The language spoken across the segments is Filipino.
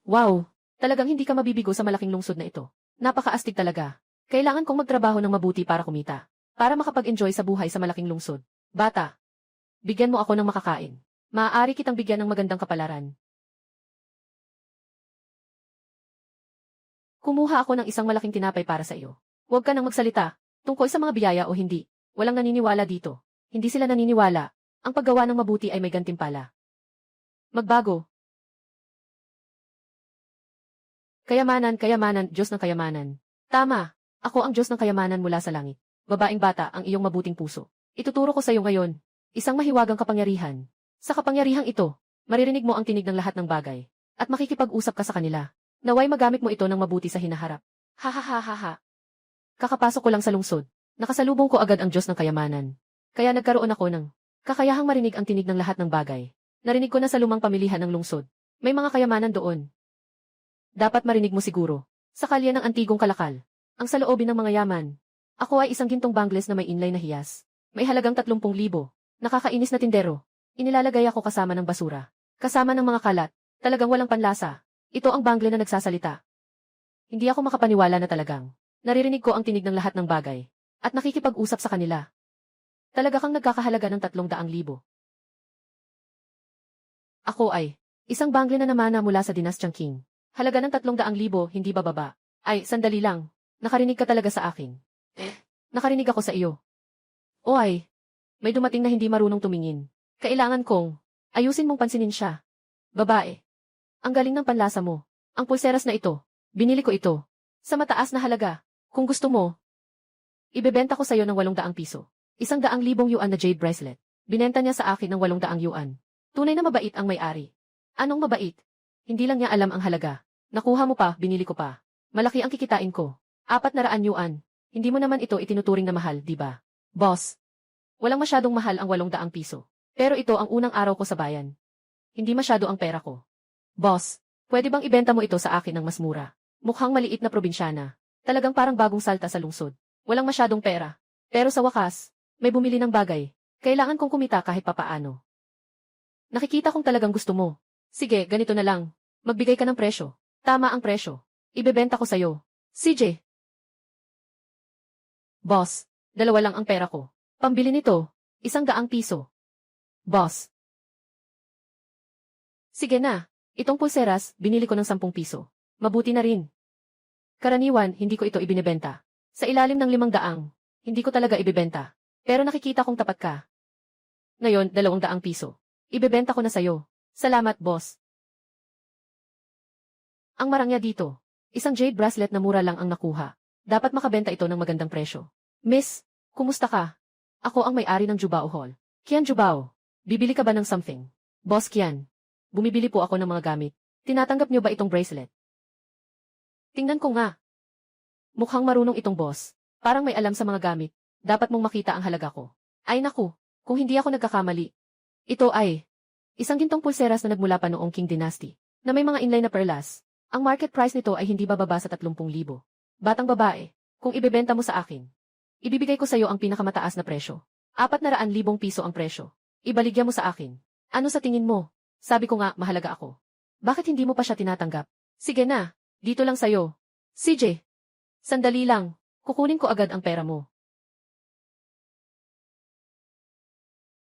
Wow! Talagang hindi ka mabibigo sa malaking lungsod na ito. Napakaastig talaga. Kailangan kong magtrabaho ng mabuti para kumita. Para makapag-enjoy sa buhay sa malaking lungsod. Bata, bigyan mo ako ng makakain. Maaari kitang bigyan ng magandang kapalaran. Kumuha ako ng isang malaking tinapay para sa iyo. Huwag ka nang magsalita, tungkol sa mga biyaya o hindi. Walang naniniwala dito. Hindi sila naniniwala. Ang paggawa ng mabuti ay may gantimpala. Magbago. Kayamanan, kayamanan, Diyos ng kayamanan. Tama, ako ang Diyos ng kayamanan mula sa langit. Babaeng bata, ang iyong mabuting puso. Ituturo ko sa iyo ngayon, isang mahiwagang kapangyarihan. Sa kapangyarihang ito, maririnig mo ang tinig ng lahat ng bagay, at makikipag-usap ka sa kanila. Naway magamit mo ito ng mabuti sa hinaharap. Ha ha ha ha ha. Kakapasok ko lang sa lungsod. Nakasalubong ko agad ang Diyos ng kayamanan. Kaya nagkaroon ako ng kakayahang marinig ang tinig ng lahat ng bagay. Narinig ko na sa lumang pamilihan ng lungsod. May mga kayamanan doon. Dapat marinig mo siguro. Sa kalye ng antigong kalakal. Ang saloobin ng mga yaman. Ako ay isang gintong bangles na may inlay na hiyas. May halagang 30,000. Nakakainis na tindero. Inilalagay ako kasama ng basura. Kasama ng mga kalat. Talagang walang panlasa. Ito ang bangle na nagsasalita. Hindi ako makapaniwala na talagang naririnig ko ang tinig ng lahat ng bagay. At nakikipag-usap sa kanila. Talaga kang nagkakahalaga ng 300,000. Ako ay isang bangle na namana mula sa dinastyang Qing. Halaga ng 300,000, hindi bababa. Ay, sandali lang. Nakarinig ka talaga sa akin. Nakarinig ako sa iyo. O ay, may dumating na hindi marunong tumingin. Kailangan kong ayusin mong pansinin siya. Babae. Ang galing ng panlasa mo. Ang pulseras na ito. Binili ko ito. Sa mataas na halaga. Kung gusto mo, ibebenta ko sa iyo ng 800 piso. 100,000 yuan na jade bracelet. Binenta niya sa akin ng 800 yuan. Tunay na mabait ang may-ari. Anong mabait? Hindi lang niya alam ang halaga. Nakuha mo pa, binili ko pa. Malaki ang kikitain ko. 400 yuan. Hindi mo naman ito itinuturing na mahal, di ba? Boss. Walang masyadong mahal ang 800 piso. Pero ito ang unang araw ko sa bayan. Hindi masyado ang pera ko. Boss, pwede bang ibenta mo ito sa akin ng mas mura? Mukhang maliit na probinsyana. Talagang parang bagong salta sa lungsod. Walang masyadong pera. Pero sa wakas, may bumili ng bagay. Kailangan kong kumita kahit papaano. Nakikita kong talagang gusto mo. Sige, ganito na lang. Magbigay ka ng presyo. Tama ang presyo. Ibebenta ko sa'yo. CJ. Boss, 2 lang ang pera ko. Pambili nito, 100 piso. Boss. Sige na. Itong pulseras, binili ko ng 10 piso. Mabuti na rin. Karaniwan, hindi ko ito ibinebenta. Sa ilalim ng 500, hindi ko talaga ibebenta. Pero nakikita kong tapat ka. Ngayon, 200 piso. Ibebenta ko na sa'yo. Salamat, boss. Ang marangya dito. Isang jade bracelet na mura lang ang nakuha. Dapat makabenta ito ng magandang presyo. Miss, kumusta ka? Ako ang may-ari ng Jubao Hall. Kian Jubao, bibili ka ba ng something? Boss Kian, bumibili po ako ng mga gamit. Tinatanggap niyo ba itong bracelet? Tingnan ko nga. Mukhang marunong itong boss. Parang may alam sa mga gamit. Dapat mong makita ang halaga ko. Ay naku, kung hindi ako nagkakamali. Ito ay isang gintong pulseras na nagmula pa noong Qing Dynasty, na may mga inlay na perlas. Ang market price nito ay hindi bababa sa 30,000. Batang babae, kung ibebenta mo sa akin, ibibigay ko sa iyo ang pinakamataas na presyo. 400,000 piso ang presyo. Ibaligya mo sa akin. Ano sa tingin mo? Sabi ko nga, mahalaga ako. Bakit hindi mo pa siya tinatanggap? Sige na, dito lang sa'yo. CJ, sandali lang, kukunin ko agad ang pera mo.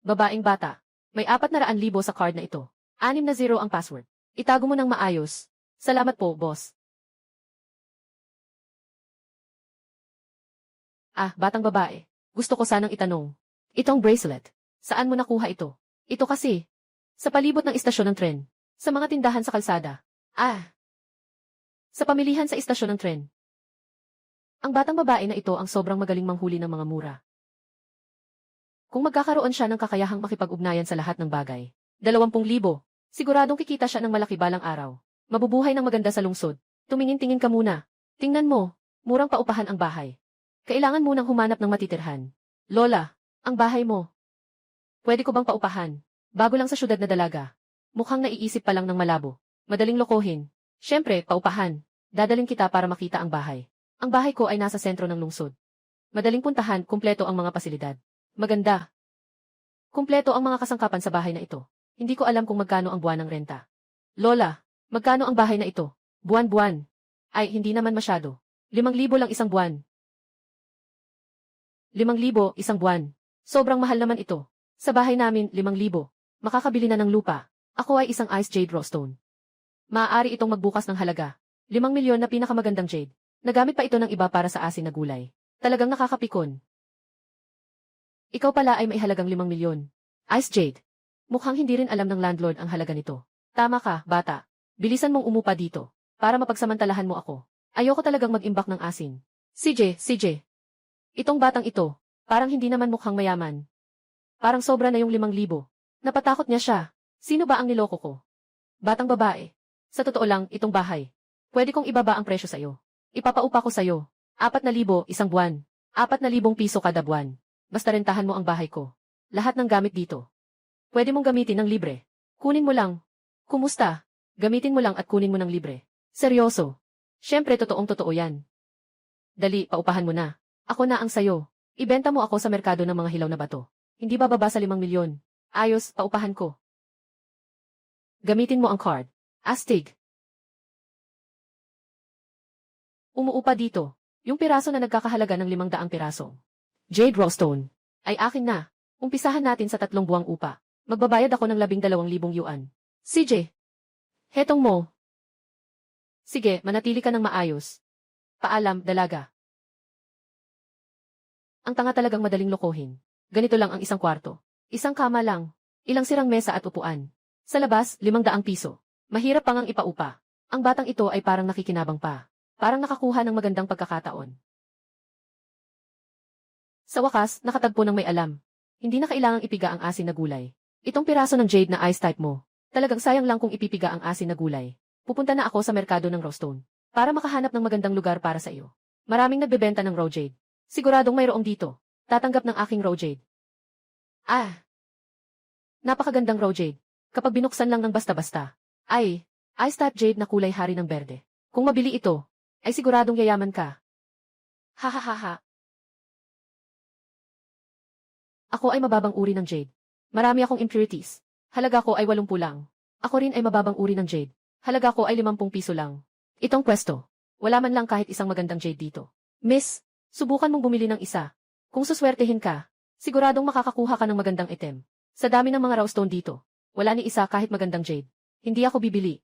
Babaeng bata, may 400,000 sa card na ito. 6 na 0 ang password. Itago mo ng maayos. Salamat po, boss. Batang babae. Gusto ko sanang itanong. Itong bracelet. Saan mo nakuha ito? Ito kasi. Sa palibot ng istasyon ng tren. Sa mga tindahan sa kalsada. Sa pamilihan sa istasyon ng tren. Ang batang babae na ito ang sobrang magaling manghuli ng mga mura. Kung magkakaroon siya ng kakayahang makipag-ugnayan sa lahat ng bagay. 20,000. Siguradong kikita siya ng malaki balang araw. Mabubuhay ng maganda sa lungsod. Tumingin-tingin ka muna. Tingnan mo, murang paupahan ang bahay. Kailangan munang humanap ng matitirhan. Lola, ang bahay mo. Pwede ko bang paupahan? Bago lang sa syudad na dalaga. Mukhang naiisip pa lang ng malabo. Madaling lokohin. Siyempre, paupahan. Dadaling kita para makita ang bahay. Ang bahay ko ay nasa sentro ng lungsod. Madaling puntahan, kumpleto ang mga pasilidad. Maganda. Kumpleto ang mga kasangkapan sa bahay na ito. Hindi ko alam kung magkano ang buwan ng renta. Lola, Magkano ang bahay na ito? Buwan-buwan. Ay, hindi naman masyado. 5,000 lang isang buwan. 5,000 isang buwan. Sobrang mahal naman ito. Sa bahay namin, 5,000. Makakabili na ng lupa. Ako ay isang Ice Jade Rostone. Maaari itong magbukas ng halaga. 5,000,000 na pinakamagandang jade. Nagamit pa ito ng iba para sa asin na gulay. Talagang nakakapikon. Ikaw pala ay may halagang 5,000,000. Ice Jade. Mukhang hindi rin alam ng landlord ang halaga nito. Tama ka, bata. Bilisan mong umupa dito. Para mapagsamantalahan mo ako. Ayoko talagang mag-imbak ng asin. CJ. Itong batang ito, parang hindi naman mukhang mayaman. Parang sobra na yung 5,000. Napatakot niya siya. Sino ba ang niloko ko? Batang babae. Sa totoo lang, itong bahay. Pwede kong ibaba ang presyo sa'yo. Ipapaupa ko sa'yo. 4,000 isang buwan. 4,000 piso kada buwan. Basta rentahan mo ang bahay ko. Lahat ng gamit dito. Pwede mong gamitin ng libre. Kunin mo lang. Kumusta? Gamitin mo lang at kunin mo ng libre. Seryoso. Siyempre totoong-totoo yan. Dali, paupahan mo na. Ako na ang sayo. Ibenta mo ako sa merkado ng mga hilaw na bato. Hindi bababa sa 5,000,000. Ayos, paupahan ko. Gamitin mo ang card. Astig. Umuupa dito. Yung piraso na nagkakahalaga ng 500 piraso. Jade Rostone. Ay akin na. Umpisahan natin sa 3 buwang upa. Magbabayad ako ng 12,000 yuan. CJ. Hetong mo. Sige, manatili ka ng maayos. Paalam, dalaga. Ang tanga talagang madaling lokohin. Ganito lang ang isang kwarto. Isang kama lang. Ilang sirang mesa at upuan. Sa labas, 500 piso. Mahirap pang ang ipaupa. Ang batang ito ay parang nakikinabang pa. Parang nakakuha ng magandang pagkakataon. Sa wakas, nakatagpo ng may alam. Hindi na kailangang ipiga ang asin na gulay. Itong piraso ng jade na ice type mo. Talagang sayang lang kung ipipiga ang asin na gulay. Pupunta na ako sa merkado ng Rostone. Para makahanap ng magandang lugar para sa iyo. Maraming nagbebenta ng raw jade. Siguradong mayroong dito. Tatanggap ng aking raw jade. Ah! Napakagandang raw jade. Kapag binuksan lang ng basta-basta. Ay! Ice type jade na kulay hari ng berde. Kung mabili ito, ay siguradong yayaman ka. Hahaha. Ako ay mababang uri ng jade. Marami akong impurities. Halaga ko ay 80 lang. Ako rin ay mababang uri ng jade. Halaga ko ay 50 piso lang. Itong pwesto. Wala man lang kahit isang magandang jade dito. Miss, subukan mong bumili ng isa. Kung suswertehin ka, siguradong makakakuha ka ng magandang item. Sa dami ng mga rawstone dito, wala ni isa kahit magandang jade. Hindi ako bibili.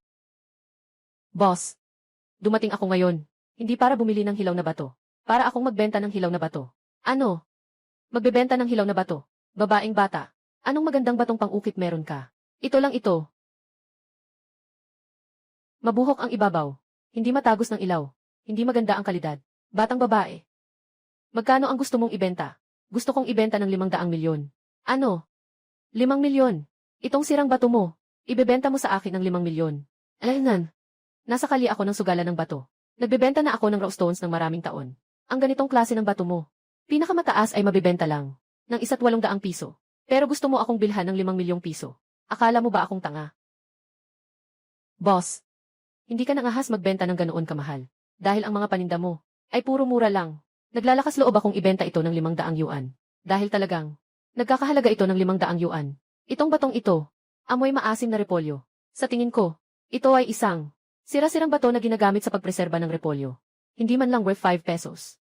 Boss, dumating ako ngayon. Hindi para bumili ng hilaw na bato. Para akong magbenta ng hilaw na bato. Ano? Magbebenta ng hilaw na bato. Babaeng bata. Anong magandang batong pang-ukit meron ka? Ito lang ito. Mabuhok ang ibabaw. Hindi matagos ng ilaw. Hindi maganda ang kalidad. Batang babae. Magkano ang gusto mong ibenta? Gusto kong ibenta ng 500,000,000. Ano? 5,000,000. Itong sirang bato mo. Ibebenta mo sa akin ng 5,000,000. Alaynan. Nasa kali ako ng sugalan ng bato. Nagbebenta na ako ng raw stones ng maraming taon. Ang ganitong klase ng bato mo. Pinakamataas ay mabibenta lang. Ng 1,800 piso. Pero gusto mo akong bilhan ng 5,000,000 piso. Akala mo ba akong tanga? Boss. Hindi ka nangahas magbenta ng ganoon kamahal. Dahil ang mga paninda mo ay puro mura lang. Naglalakas loob akong ibenta ito ng 500 yuan. Dahil talagang nagkakahalaga ito ng 500 yuan. Itong batong ito, amoy maasim na repolyo. Sa tingin ko, ito ay isang sira-sirang bato na ginagamit sa pagpreserba ng repolyo. Hindi man lang worth 5 pesos.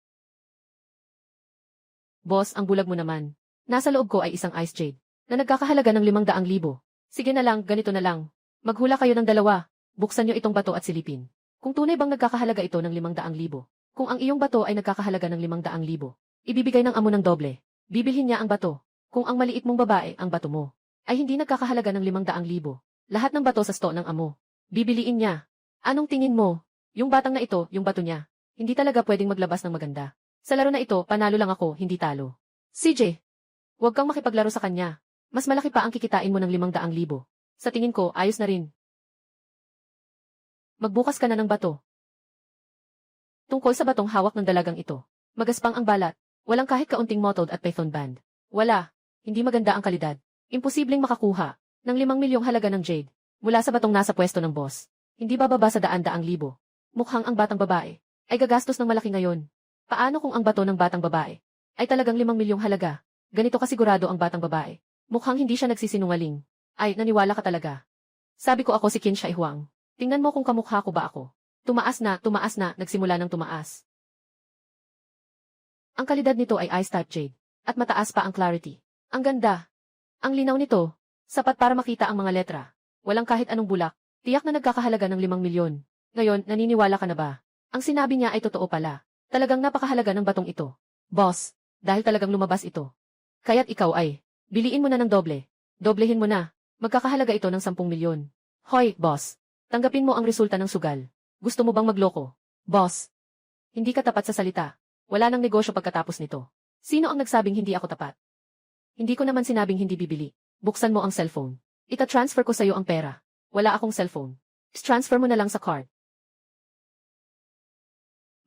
Boss, ang bulag mo naman. Nasa loob ko ay isang ice jade na nagkakahalaga ng 500,000. Sige na lang, ganito na lang. Maghula kayo ng 2. Buksan nyo itong bato at silipin. Kung tunay bang nagkakahalaga ito ng 500,000. Kung ang iyong bato ay nagkakahalaga ng 500,000, ibibigay ng amo ng doble. Bibilhin niya ang bato. Kung ang maliit mong babae ang bato mo, ay hindi nagkakahalaga ng 500,000. Lahat ng bato sa sto ng amo. Bibiliin niya. Anong tingin mo? Yung batang na ito, yung bato niya. Hindi talaga pwedeng maglabas ng maganda. Sa laro na ito, panalo lang ako, hindi talo. CJ, huwag kang makipaglaro sa kanya. Mas malaki pa ang kikitain mo ng 500,000. Sa tingin ko, ayos na rin. Magbukas ka na ng bato. Tungkol sa batong hawak ng dalagang ito. Magaspang ang balat. Walang kahit kaunting mottled at python band. Wala. Hindi maganda ang kalidad. Imposibleng makakuha ng 5,000,000 halaga ng jade mula sa batong nasa pwesto ng boss. Hindi bababa sa 100,000. Mukhang ang batang babae ay gagastos ng malaki ngayon. Paano kung ang bato ng batang babae ay talagang 5,000,000 halaga? Ganito kasigurado ang batang babae. Mukhang hindi siya nagsisinungaling. Ay, naniwala ka talaga. Sabi ko ako si Qin Shi Huang. Tingnan mo kung kamukha ko ba ako. Tumaas na, nagsimula ng tumaas. Ang kalidad nito ay ice type jade. At mataas pa ang clarity. Ang ganda. Ang linaw nito. Sapat para makita ang mga letra. Walang kahit anong bulak. Tiyak na nagkakahalaga ng 5 milyon. Ngayon, naniniwala ka na ba? Ang sinabi niya ay totoo pala. Talagang napakahalaga ng batong ito. Boss, dahil talagang lumabas ito. Kaya't ikaw ay, biliin mo na ng doble. Doblehin mo na. Magkakahalaga ito ng 10 milyon. Hoy, boss. Tanggapin mo ang resulta ng sugal. Gusto mo bang magloko? Boss. Hindi ka tapat sa salita. Wala nang negosyo pagkatapos nito. Sino ang nagsabing hindi ako tapat? Hindi ko naman sinabing hindi bibili. Buksan mo ang cellphone. Ita-transfer ko sa'yo ang pera. Wala akong cellphone. Transfer mo na lang sa card.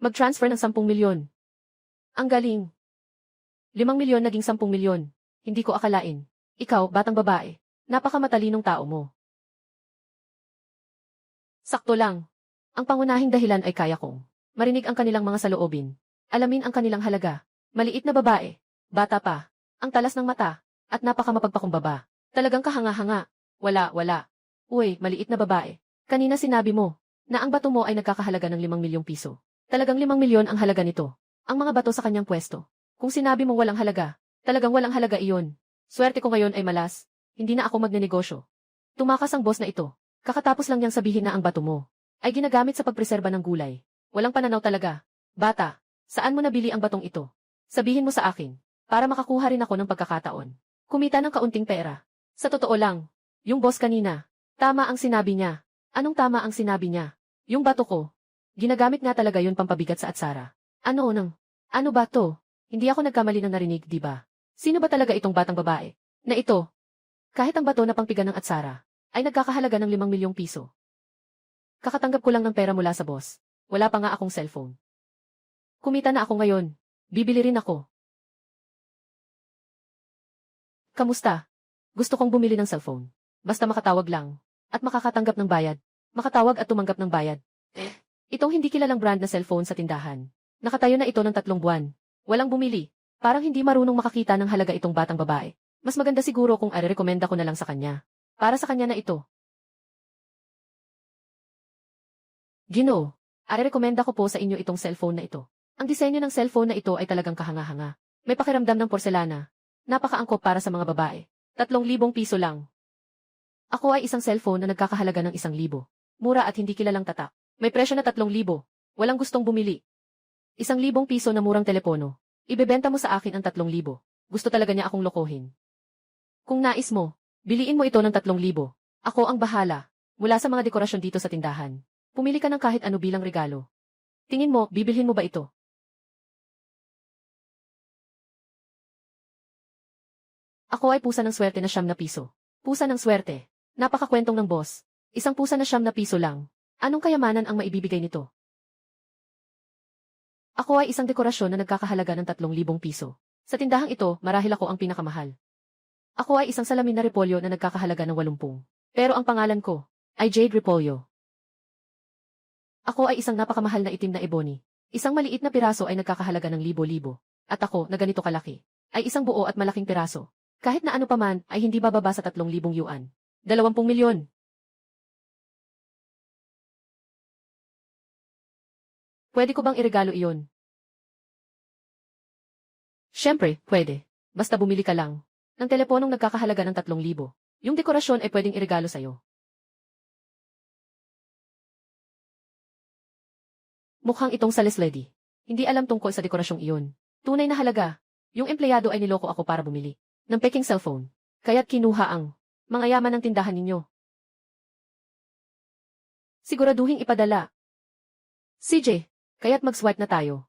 Mag-transfer ng 10 milyon. Ang galing. 5 milyon naging 10 milyon. Hindi ko akalain. Ikaw, batang babae. Napakamatalinong tao mo. Sakto lang. Ang pangunahing dahilan ay kaya kong marinig ang kanilang mga saloobin. Alamin ang kanilang halaga. Maliit na babae. Bata pa. Ang talas ng mata. At napakamapagpakumbaba. Talagang kahanga-hanga. Wala. Uy, maliit na babae. Kanina sinabi mo na ang bato mo ay nagkakahalaga ng 5 milyong piso. Talagang 5 milyon ang halaga nito. Ang mga bato sa kanyang pwesto. Kung sinabi mong walang halaga, talagang walang halaga iyon. Swerte ko ngayon ay malas. Hindi na ako magnenegosyo. Tumakas ang boss na ito. Kakatapos lang niyang sabihin na ang bato mo ay ginagamit sa pagpreserba ng gulay. Walang pananaw talaga. Bata, saan mo nabili ang batong ito? Sabihin mo sa akin, para makakuha rin ako ng pagkakataon. Kumita ng kaunting pera. Sa totoo lang, yung boss kanina, tama ang sinabi niya. Anong tama ang sinabi niya? Yung bato ko. Ginagamit nga talaga yun pampabigat sa atsara. Ano ba to? Hindi ako nagkamali ng narinig, di ba? Sino ba talaga itong batang babae? Na ito. Kahit ang bato na pangpigan ng atsara, ay nagkakahalaga ng 5 milyong piso. Kakatanggap ko lang ng pera mula sa boss. Wala pa nga akong cellphone. Kumita na ako ngayon. Bibili rin ako. Kamusta? Gusto kong bumili ng cellphone. Basta makatawag lang. At makakatanggap ng bayad. Makatawag at tumanggap ng bayad. Itong hindi kilalang brand na cellphone sa tindahan. Nakatayo na ito ng 3 buwan. Walang bumili. Parang hindi marunong makakita ng halaga itong batang babae. Mas maganda siguro kung arerekomenda ko na lang sa kanya. Para sa kanya na ito. Ginoo, arerekomenda ko po sa inyo itong cellphone na ito. Ang disenyo ng cellphone na ito ay talagang kahanga-hanga. May pakiramdam ng porselana. Napakaangkop para sa mga babae. 3,000 piso lang. Ako ay isang cellphone na nagkakahalaga ng 1,000. Mura at hindi kilalang tatak. May presyo na 3,000. Walang gustong bumili. 1,000 piso na murang telepono. Ibebenta mo sa akin ang 3,000. Gusto talaga niya akong lokohin. Kung nais mo, biliin mo ito ng 3,000. Ako ang bahala. Mula sa mga dekorasyon dito sa tindahan. Pumili ka ng kahit ano bilang regalo. Tingin mo, bibilhin mo ba ito? Ako ay pusa ng swerte na 9 piso. Pusa ng swerte. Napakakwentong ng boss. Isang pusa na 9 piso lang. Anong kayamanan ang maibibigay nito? Ako ay isang dekorasyon na nagkakahalaga ng 3,000 piso. Sa tindahang ito, marahil ako ang pinakamahal. Ako ay isang salamin na repolyo na nagkakahalaga ng 80. Pero ang pangalan ko ay Jade Repolyo. Ako ay isang napakamahal na itim na ebony. Isang maliit na piraso ay nagkakahalaga ng 1,000. At ako, na ganito kalaki, ay isang buo at malaking piraso. Kahit na ano paman, ay hindi bababa sa 3,000 yuan. 20 milyon. Pwede ko bang iregalo iyon? Siyempre, pwede. Basta bumili ka lang ng teleponong nagkakahalaga ng 3,000. Yung dekorasyon ay pwedeng iregalo sa'yo. Mukhang itong sales lady. Hindi alam tungkol sa dekorasyong iyon. Tunay na halaga. Yung empleyado ay niloko ako para bumili ng peking cellphone. Kaya't kinuha ang mga yaman ng tindahan ninyo. Siguraduhing ipadala. CJ, kaya't mag-swipe na tayo.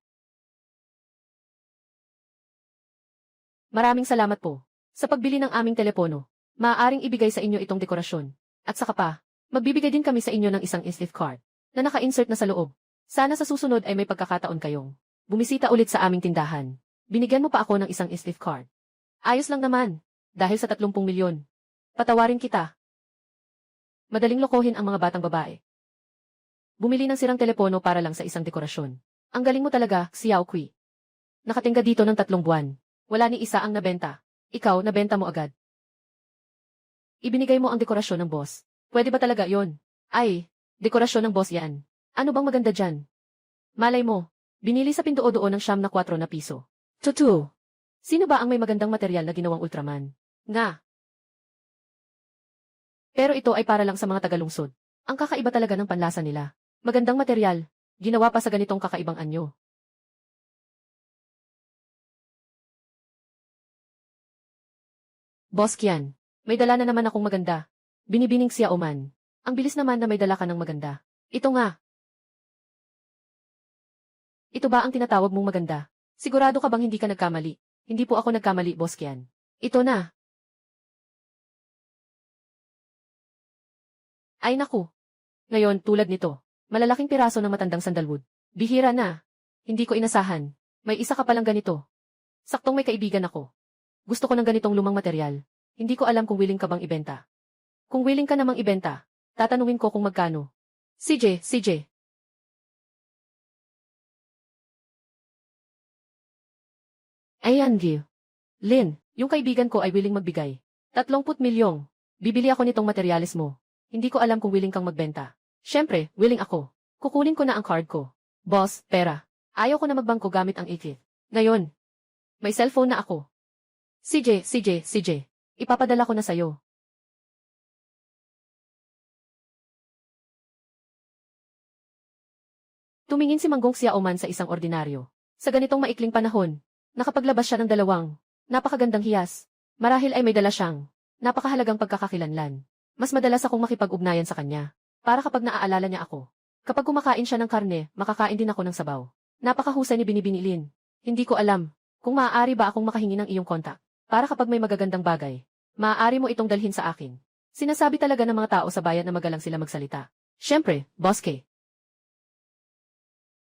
Maraming salamat po sa pagbili ng aming telepono. Maaaring ibigay sa inyo itong dekorasyon. At saka pa, magbibigay din kami sa inyo ng isang gift card na naka-insert na sa loob. Sana sa susunod ay may pagkakataon kayong bumisita ulit sa aming tindahan. Binigyan mo pa ako ng isang gift card. Ayos lang naman, dahil sa 30 milyon. Patawarin kita. Madaling lokohin ang mga batang babae. Bumili ng sirang telepono para lang sa isang dekorasyon. Ang galing mo talaga, Xiao Kui. Nakatingga dito ng 3 buwan. Wala ni isa ang nabenta. Ikaw, nabenta mo agad. Ibinigay mo ang dekorasyon ng boss. Pwede ba talaga yon? Ay, Dekorasyon ng boss yan. Ano bang maganda dyan? Malay mo, binili sa Pinduoduo ng siyam na 4 na piso. Tutu. Sino ba ang may magandang material na ginawang Ultraman? Nga. Pero ito ay para lang sa mga tagalungsod. Ang kakaiba talaga ng panlasa nila. Magandang material, ginawa pa sa ganitong kakaibang anyo. Boss Kian, may dala na naman akong maganda. Binibining siya Oman. Ang bilis naman na may dala ka ng maganda. Ito nga. Ito ba ang tinatawag mong maganda? Sigurado ka bang hindi ka nagkamali? Hindi po ako nagkamali, Boss Kian. Ito na. Ay naku. Ngayon, tulad nito. Malalaking piraso ng matandang sandalwood. Bihira na. Hindi ko inasahan. May isa ka palang ganito. Saktong may kaibigan ako. Gusto ko ng ganitong lumang material. Hindi ko alam kung willing ka bang ibenta. Kung willing ka namang ibenta, tatanungin ko kung magkano. CJ. Ayan, Gil. Lin, yung kaibigan ko ay willing magbigay. 30 milyong. Bibili ako nitong materyales mo. Hindi ko alam kung willing kang magbenta. Siyempre, willing ako. Kukunin ko na ang card ko. Boss, pera. Ayaw ko na magbangko gamit ang iki. Ngayon, may cellphone na ako. CJ. Ipapadala ko na sa'yo. Tumingin si Manggong Xiaoman sa isang ordinaryo. Sa ganitong maikling panahon, nakapaglabas siya ng dalawang napakagandang hiyas. Marahil ay may dala siyang napakahalagang pagkakakilanlan. Mas madalas akong makipag-ugnayan sa kanya. Para kapag naaalala niya ako. Kapag kumakain siya ng karne, makakain din ako ng sabaw. Napakahusay ni Binibinilin. Hindi ko alam kung maaari ba akong makahingi ng iyong kontak. Para kapag may magagandang bagay, maaari mo itong dalhin sa akin. Sinasabi talaga ng mga tao sa bayan na magalang sila magsalita. Siyempre, Boss K.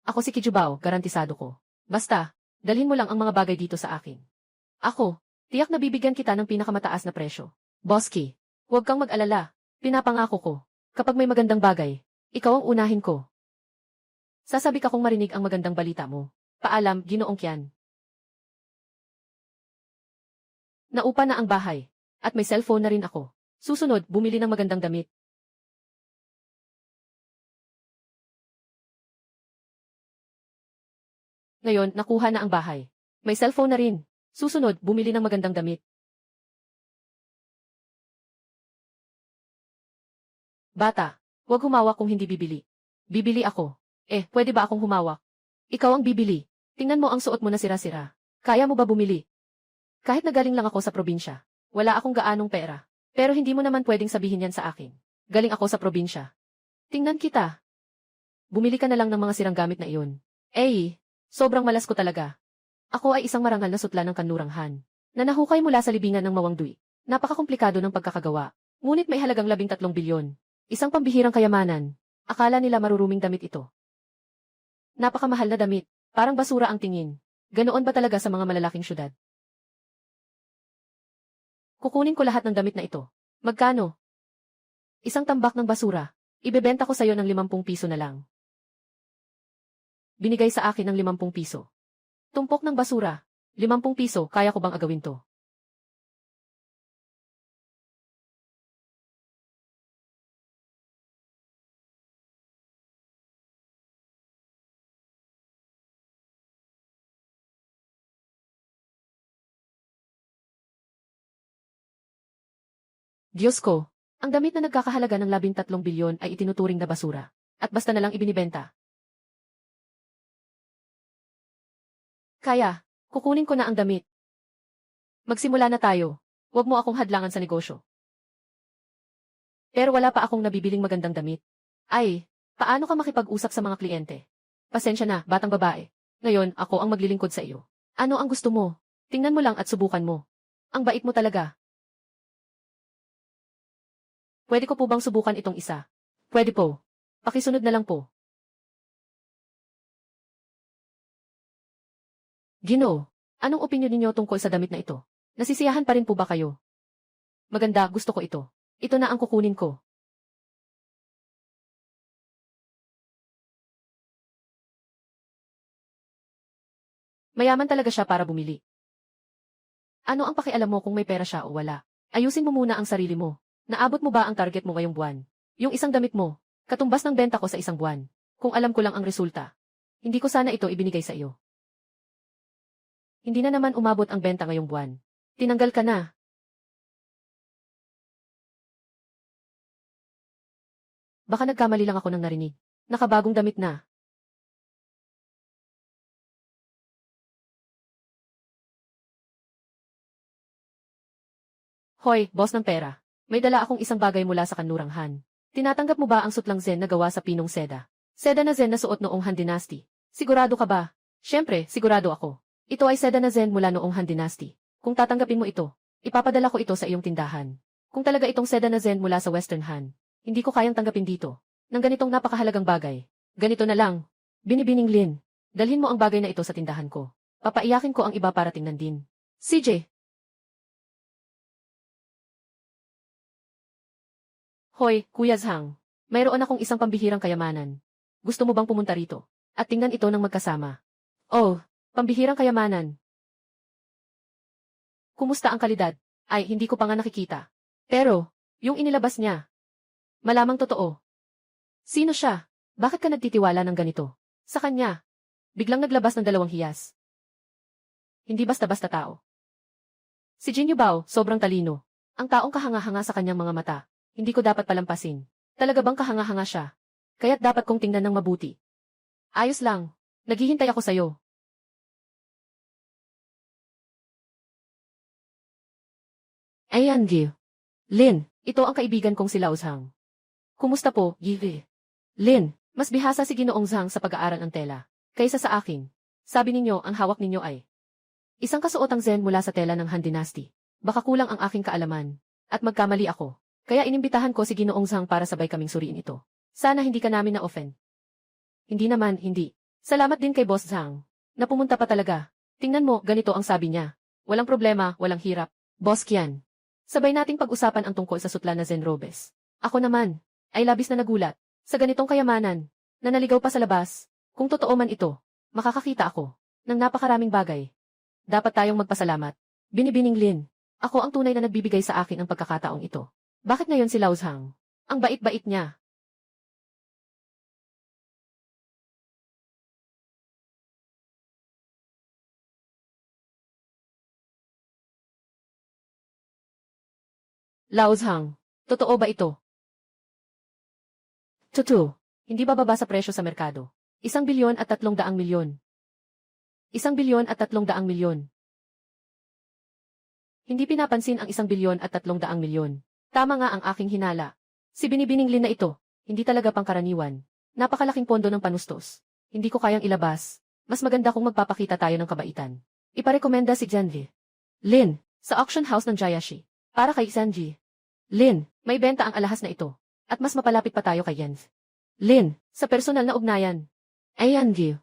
Ako si Kijubao, garantisado ko. Basta, dalhin mo lang ang mga bagay dito sa akin. Ako, tiyak na bibigyan kita ng pinakamataas na presyo. Boss K, huwag kang mag-alala. Pinapangako ko. Kapag may magandang bagay, ikaw ang unahin ko. Sasabi ka kung marinig ang magandang balita mo. Paalam, Ginoong Kian. Naupa na ang bahay. At may cellphone na rin ako. Susunod, bumili ng magandang damit. Ngayon, nakuha na ang bahay. May cellphone na rin. Susunod, bumili ng magandang damit. Bata, huwag humawak kung hindi bibili. Bibili ako. Pwede ba akong humawak? Ikaw ang bibili. Tingnan mo ang suot mo na sira-sira. Kaya mo ba bumili? Kahit nagaling lang ako sa probinsya, wala akong gaanong pera. Pero hindi mo naman pwedeng sabihin yan sa akin. Galing ako sa probinsya. Tingnan kita. Bumili ka na lang ng mga sirang gamit na iyon. Sobrang malas ko talaga. Ako ay isang marangal na sutla ng kanluranghan, na nahukay mula sa libingan ng Mawangdui. Napakakomplikado ng pagkakagawa. Ngunit may halagang 13 bilyon. Isang pambihirang kayamanan. Akala nila maruruming damit ito. Napakamahal na damit. Parang basura ang tingin. Ganoon ba talaga sa mga malalaking syudad? Kukunin ko lahat ng damit na ito. Magkano? Isang tambak ng basura. Ibebenta ko sa'yo ng 50 piso na lang. Binigay sa akin ng 50 piso. Tumpok ng basura. 50 piso, kaya ko bang agawin to? Diyos ko, ang damit na nagkakahalaga ng 13 bilyon ay itinuturing na basura. At basta na lang ibinibenta. Kaya, kukunin ko na ang damit. Magsimula na tayo. Huwag mo akong hadlangan sa negosyo. Pero wala pa akong nabibiling magandang damit. Paano ka makipag-usap sa mga kliyente? Pasensya na, batang babae. Ngayon, ako ang maglilingkod sa iyo. Ano ang gusto mo? Tingnan mo lang at subukan mo. Ang bait mo talaga. Pwede ko po bang subukan itong isa? Pwede po. Pakisunod na lang po. Ginoo, anong opinyon ninyo tungkol sa damit na ito? Nasisiyahan pa rin po ba kayo? Maganda, gusto ko ito. Ito na ang kukunin ko. Mayaman talaga siya para bumili. Ano ang pakialam mo kung may pera siya o wala? Ayusin mo muna ang sarili mo. Naabot mo ba ang target mo ngayong buwan? Yung isang damit mo, Katumbas ng benta ko sa isang buwan. Kung alam ko lang ang resulta. Hindi ko sana ito ibinigay sa iyo. Hindi na naman umabot ang benta ngayong buwan. Tinanggal ka na. Baka nagkamali lang ako ng narinig. Nakabagong damit na. Hoy, boss ng pera. May dala akong isang bagay mula sa kanlurang Han. Tinatanggap mo ba ang sutlang zen na gawa sa pinong seda? Seda na zen na suot noong Han Dynasty. Sigurado ka ba? Siyempre, sigurado ako. Ito ay seda na zen mula noong Han Dynasty. Kung tatanggapin mo ito, ipapadala ko ito sa iyong tindahan. Kung talaga itong seda na zen mula sa Western Han, hindi ko kayang tanggapin dito. Ng ganitong napakahalagang bagay. Ganito na lang. Binibining Lin, dalhin mo ang bagay na ito sa tindahan ko. Papaiyakin ko ang iba para tingnan din. CJ. Hoy, Kuya Zhang. Mayroon akong isang pambihirang kayamanan. Gusto mo bang pumunta rito? At tingnan ito ng magkasama. Oh, pambihirang kayamanan. Kumusta ang kalidad? Ay, hindi ko pa nga nakikita. Pero, yung inilabas niya. Malamang totoo. Sino siya? Bakit ka nagtitiwala ng ganito? Sa kanya. Biglang naglabas ng 2 hiyas. Hindi basta-basta tao. Si Jinyu Bao, sobrang talino. Ang taong kahanga-hanga sa kanyang mga mata. Hindi ko dapat palampasin. Talaga bang kahanga-hanga siya? Kaya't dapat kong tingnan ng mabuti. Ayos lang. Naghihintay ako sa'yo. Ayan, Gil. Lin, ito ang kaibigan kong si Lao Zhang. Kumusta po, Gil? Lin, mas bihasa si Ginoong Zhang sa pag-aaral ng tela, kaysa sa akin. Sabi ninyo, ang hawak ninyo ay isang kasuotang zen mula sa tela ng Han Dynasty. Baka kulang ang aking kaalaman. At magkamali ako. Kaya inimbitahan ko si Ginoong Zhang para sabay kaming suriin ito. Sana hindi ka namin na-offend. Hindi naman, hindi. Salamat din kay Boss Zhang. Na pumunta pa talaga. Tingnan mo, ganito ang sabi niya. Walang problema, walang hirap. Boss Kian. Sabay nating pag-usapan ang tungkol sa sutla na Zen Robes. Ako naman, ay labis na nagulat. Sa ganitong kayamanan, na naligaw pa sa labas. Kung totoo man ito, makakakita ako ng napakaraming bagay. Dapat tayong magpasalamat. Binibining Lin, ako ang tunay na nagbibigay sa akin ang pagkakataong ito. Bakit ngayon si Lao Zhang? Ang bait-bait niya. Lao Zhang, totoo ba ito? Totoo. Hindi bababa sa presyo sa merkado. 1 bilyon at 300 milyon. 1 bilyon at 300 milyon. Hindi pinapansin ang 1 bilyon at 300 milyon. Tama nga ang aking hinala. Si Binibining Lin na ito, hindi talaga pangkaraniwan. Napakalaking pondo ng panustos. Hindi ko kayang ilabas. Mas maganda kung magpapakita tayo ng kabaitan. Iparekomenda si Janvi. Lin, sa auction house ng Jayashi. Para kay Sanji. Lin, may benta ang alahas na ito. At mas mapalapit pa tayo kay Jens. Lin, sa personal na ugnayan. Ayan, Gil.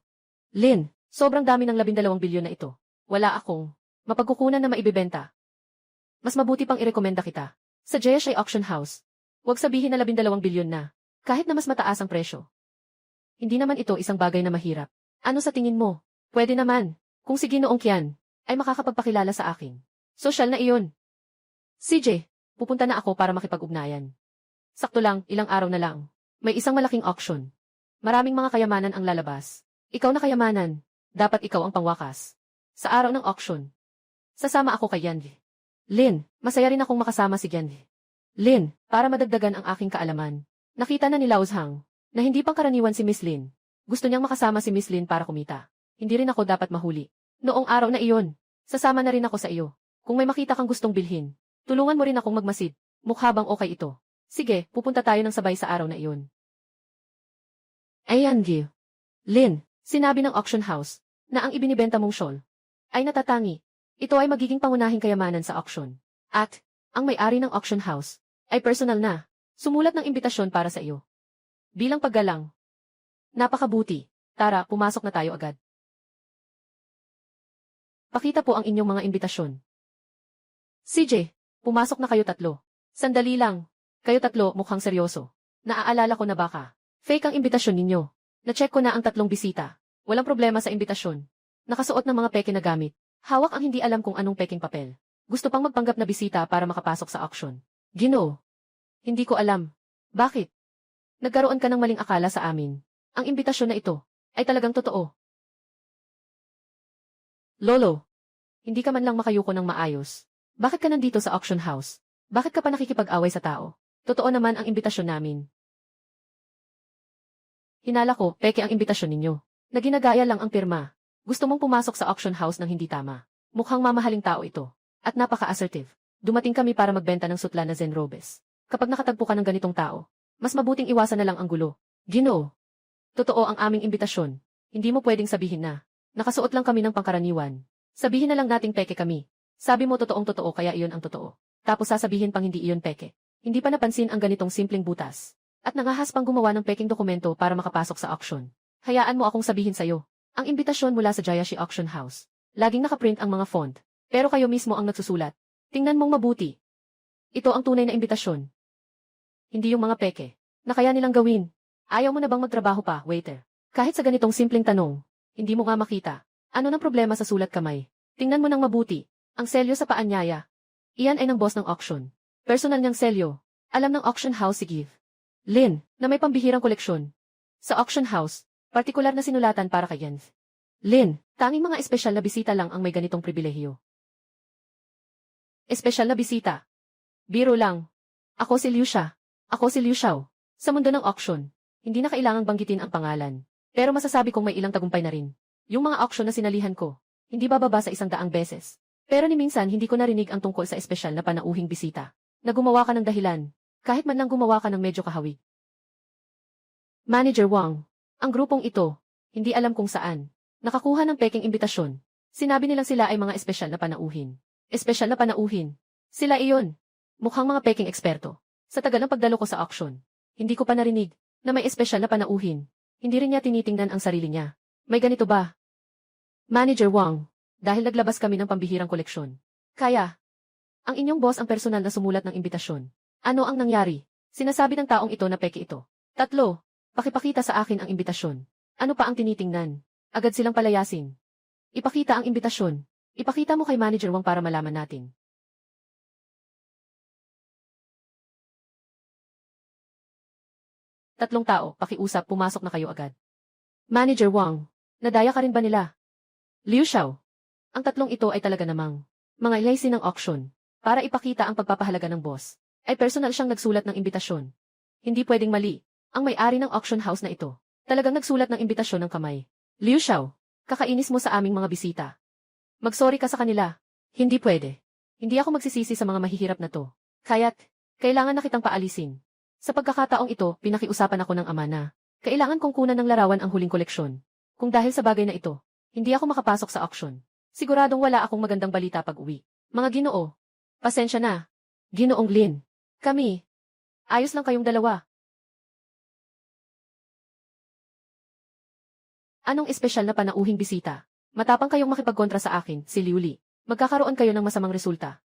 Lin, sobrang dami ng 12 bilyon na ito. Wala akong mapagkukunan na maibibenta. Mas mabuti pang irekomenda kita. Sa Jayashi Auction House. Huwag sabihin na 12 bilyon na. Kahit na mas mataas ang presyo. Hindi naman ito isang bagay na mahirap. Ano sa tingin mo? Pwede naman. Kung si Ginoong Kian ay makakapagpakilala sa akin. Social na iyon. CJ, pupunta na ako para makipag-ugnayan. Sakto lang, ilang araw na lang. May isang malaking auction. Maraming mga kayamanan ang lalabas. Ikaw na kayamanan. Dapat ikaw ang pangwakas. Sa araw ng auction. Sasama ako kay Yanvi. Lin, masaya rin akong makasama si Yanvi. Lin, para madagdagan ang aking kaalaman. Nakita na ni Lao Zhang na hindi pang karaniwan si Miss Lin. Gusto niyang makasama si Miss Lin para kumita. Hindi rin ako dapat mahuli. Noong araw na iyon, sasama na rin ako sa iyo. Kung may makita kang gustong bilhin, tulungan mo rin akong magmasid. Mukha bang okay ito? Sige, pupunta tayo ng sabay sa araw na iyon. Ayan, Gil. Lin, sinabi ng auction house na ang ibinibenta mong shawl ay natatangi. Ito ay magiging pangunahing kayamanan sa auction. At, ang may-ari ng auction house ay personal na sumulat ng imbitasyon para sa iyo. Bilang paggalang. Napakabuti. Tara, pumasok na tayo agad. Pakita po ang inyong mga imbitasyon. CJ, pumasok na kayo tatlo. Sandali lang. Kayo tatlo mukhang seryoso. Naaalala ko na baka fake ang imbitasyon ninyo. Na-check ko na ang 3 bisita. Walang problema sa imbitasyon. Nakasuot ng mga peke na gamit. Hawak ang hindi alam kung anong peking papel. Gusto pang magpanggap na bisita para makapasok sa auction. Ginoo. Hindi ko alam. Bakit? Nagkaroon ka ng maling akala sa amin. Ang imbitasyon na ito ay talagang totoo. Lolo, hindi ka man lang makayuko ng maayos. Bakit ka nandito sa auction house? Bakit ka pa nakikipag-away sa tao? Totoo naman ang imbitasyon namin. Hinala ko, peke ang imbitasyon ninyo. Na ginagaya lang ang pirma. Gusto mong pumasok sa auction house ng hindi tama. Mukhang mamahaling tao ito. At napaka-assertive. Dumating kami para magbenta ng sutla na Zen Robes. Kapag nakatagpo ka ng ganitong tao, mas mabuting iwasan na lang ang gulo. Ginoo. Totoo ang aming imbitasyon. Hindi mo pwedeng sabihin na. Nakasuot lang kami ng pangkaraniwan. Sabihin na lang nating peke kami. Sabi mo totoong totoo kaya iyon ang totoo. Tapos sasabihin pang hindi iyon peke. Hindi pa napansin ang ganitong simpleng butas. At nangahas pang gumawa ng peking dokumento para makapasok sa auction. Hayaan mo akong sabihin sa'yo. Ang imbitasyon mula sa Jayashi Auction House. Laging nakaprint ang mga font. Pero kayo mismo ang nagsusulat. Tingnan mong mabuti. Ito ang tunay na imbitasyon. Hindi yung mga peke. Na kaya nilang gawin. Ayaw mo na bang magtrabaho pa, waiter? Kahit sa ganitong simpleng tanong, hindi mo nga makita. Ano nang problema sa sulat kamay? Tingnan mo nang mabuti. Ang selyo sa paanyaya. Iyan ay ng boss ng auction. Personal niyang selyo. Alam ng auction house si Give Lin, na may pambihirang koleksyon. Sa auction house, partikular na sinulatan para kay Jens Lin, tanging mga espesyal na bisita lang ang may ganitong pribilehyo. Espesyal na bisita. Biro lang. Ako si Liu Xia. Ako si Liu Xiao. Sa mundo ng auction, hindi na kailangang banggitin ang pangalan. Pero masasabi kong may ilang tagumpay na rin. Yung mga auction na sinalihan ko, hindi bababa sa 100 beses. Pero ni minsan hindi ko narinig ang tungkol sa espesyal na panauhing bisita. Na gumawa ka ng dahilan. Kahit man lang gumawa ka ng medyo kahawig. Manager Wang, ang grupong ito, hindi alam kung saan, nakakuha ng peking imbitasyon. Sinabi nilang sila ay mga espesyal na panauhin. Espesyal na panauhin. Sila iyon. Mukhang mga peking eksperto. Sa tagal ng pagdalo ko sa auction, hindi ko pa narinig na may espesyal na panauhin. Hindi rin niya tinitingnan ang sarili niya. May ganito ba? Manager Wang, dahil naglabas kami ng pambihirang koleksyon. Kaya, ang inyong boss ang personal na sumulat ng imbitasyon. Ano ang nangyari? Sinasabi ng taong ito na peke ito. 3. Pakipakita sa akin ang imbitasyon. Ano pa ang tinitingnan? Agad silang palayasin. Ipakita ang imbitasyon. Ipakita mo kay Manager Wang para malaman natin. Tatlong tao, pakiusap, pumasok na kayo agad. Manager Wang, nadaya ka rin ba nila? Liu Xiao. Ang tatlong ito ay talaga namang mga ilaysin ng auction para ipakita ang pagpapahalaga ng boss. Ay personal siyang nagsulat ng imbitasyon. Hindi pwedeng mali. Ang may-ari ng auction house na ito, talagang nagsulat ng imbitasyon ng kamay. Liu Xiao, kakainis mo sa aming mga bisita. Magsorry ka sa kanila. Hindi pwede. Hindi ako magsisisi sa mga mahihirap na to. Kaya't, kailangan na kitang paalisin. Sa pagkakataong ito, pinakiusapan ako ng ama na, kailangan kong kunan ng larawan ang huling koleksyon. Kung dahil sa bagay na ito, hindi ako makapasok sa auction. Siguradong wala akong magandang balita pag uwi. Mga Ginoo, pasensya na. Ginoong Lin. Kami. Ayos lang kayong dalawa. Anong espesyal na panauhing bisita? Matapang kayong makipagkontra sa akin, si Liu Li. Magkakaroon kayo ng masamang resulta.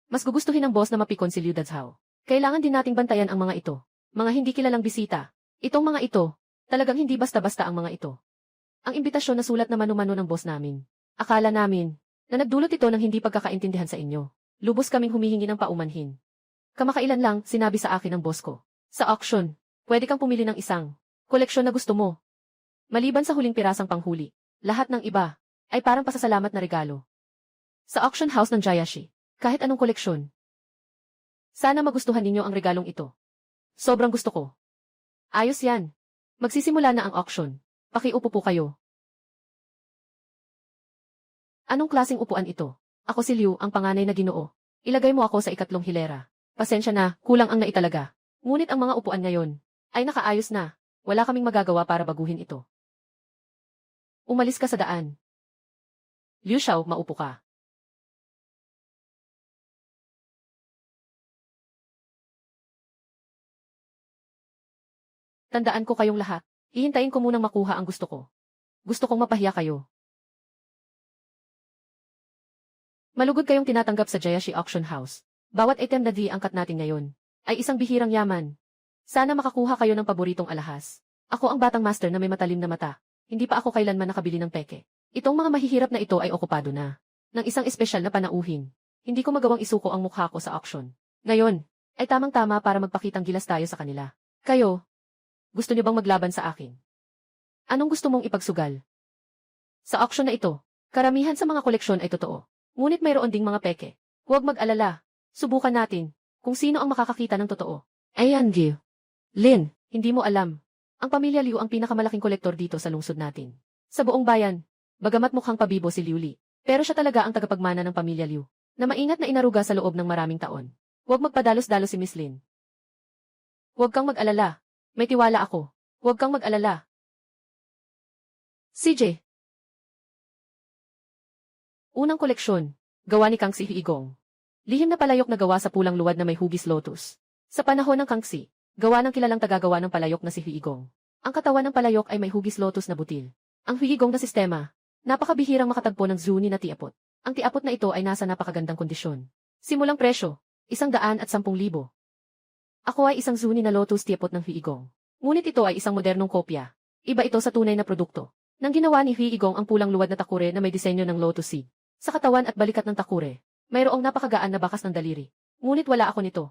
Mas gugustuhin ng boss na mapikon si Liu Dazhao. Kailangan din nating bantayan ang mga ito. Mga hindi kilalang bisita. Itong mga ito, talagang hindi basta-basta ang mga ito. Ang imbitasyon na sulat na mano-mano ng boss namin. Akala namin, na nagdulot ito ng hindi pagkakaintindihan sa inyo. Lubos kaming humihingi ng paumanhin. Kamakailan lang, sinabi sa akin ng boss ko. Sa auction, pwede kang pumili ng isang koleksyon na gusto mo. Maliban sa huling pirasang panghuli, lahat ng iba ay parang pasasalamat na regalo. Sa auction house ng Jayashi, kahit anong koleksyon. Sana magustuhan ninyo ang regalong ito. Sobrang gusto ko. Ayos yan. Magsisimula na ang auction. Pakiupo po kayo. Anong klaseng upuan ito? Ako si Liu, ang panganay na Ginoo. Ilagay mo ako sa 2 hilera. Pasensya na, kulang ang naitalaga. Ngunit ang mga upuan ngayon ay nakaayos na. Wala kaming magagawa para baguhin ito. Umalis ka sa daan. Liu Xiao, maupo ka. Tandaan ko kayong lahat. Hihintayin ko munang makuha ang gusto ko. Gusto kong mapahiya kayo. Malugod kayong tinatanggap sa Jayashi Auction House. Bawat item na di-angkat natin ngayon ay isang bihirang yaman. Sana makakuha kayo ng paboritong alahas. Ako ang batang master na may matalim na mata. Hindi pa ako kailanman nakabili ng peke. Itong mga mahihirap na ito ay okupado na ng isang espesyal na panauhin. Hindi ko magawang isuko ang mukha ko sa auction. Ngayon, ay tamang-tama para magpakitang gilas tayo sa kanila. Kayo, gusto niyo bang maglaban sa akin? Anong gusto mong ipagsugal? Sa auction na ito, karamihan sa mga koleksyon ay totoo. Ngunit mayroon ding mga peke. Huwag mag-alala. Subukan natin kung sino ang makakakita ng totoo. Ayan, Gil. Lin, hindi mo alam. Ang pamilya Liu ang pinakamalaking kolektor dito sa lungsod natin. Sa buong bayan, bagamat mukhang pabibo si Liu Li, pero siya talaga ang tagapagmana ng pamilya Liu, na maingat na inaruga sa loob ng maraming taon. Huwag magpadalos-dalos si Miss Lin. Huwag kang mag-alala. May tiwala ako. Huwag kang mag-alala. CJ. Unang koleksyon, gawa ni Kangxi Huigong. Lihim na palayok na gawa sa pulang luwad na may hugis lotus. Sa panahon ng Kangxi, gawa ng kilalang tagagawa ng palayok na si Huigong. Ang katawan ng palayok ay may hugis lotus na butil. Ang Huigong na sistema, napakabihirang makatagpo ng zuni na tiapot. Ang tiapot na ito ay nasa napakagandang kondisyon. Simulang presyo, 110,000. Ako ay isang zuni na lotus tiapot ng Huigong. Ngunit ito ay isang modernong kopya. Iba ito sa tunay na produkto. Nang ginawa ni Huigong ang pulang luwad na takure na may disenyo ng lotus seed. Sa katawan at balikat ng takure, mayroong napakagaan na bakas ng daliri. Ngunit wala ako nito.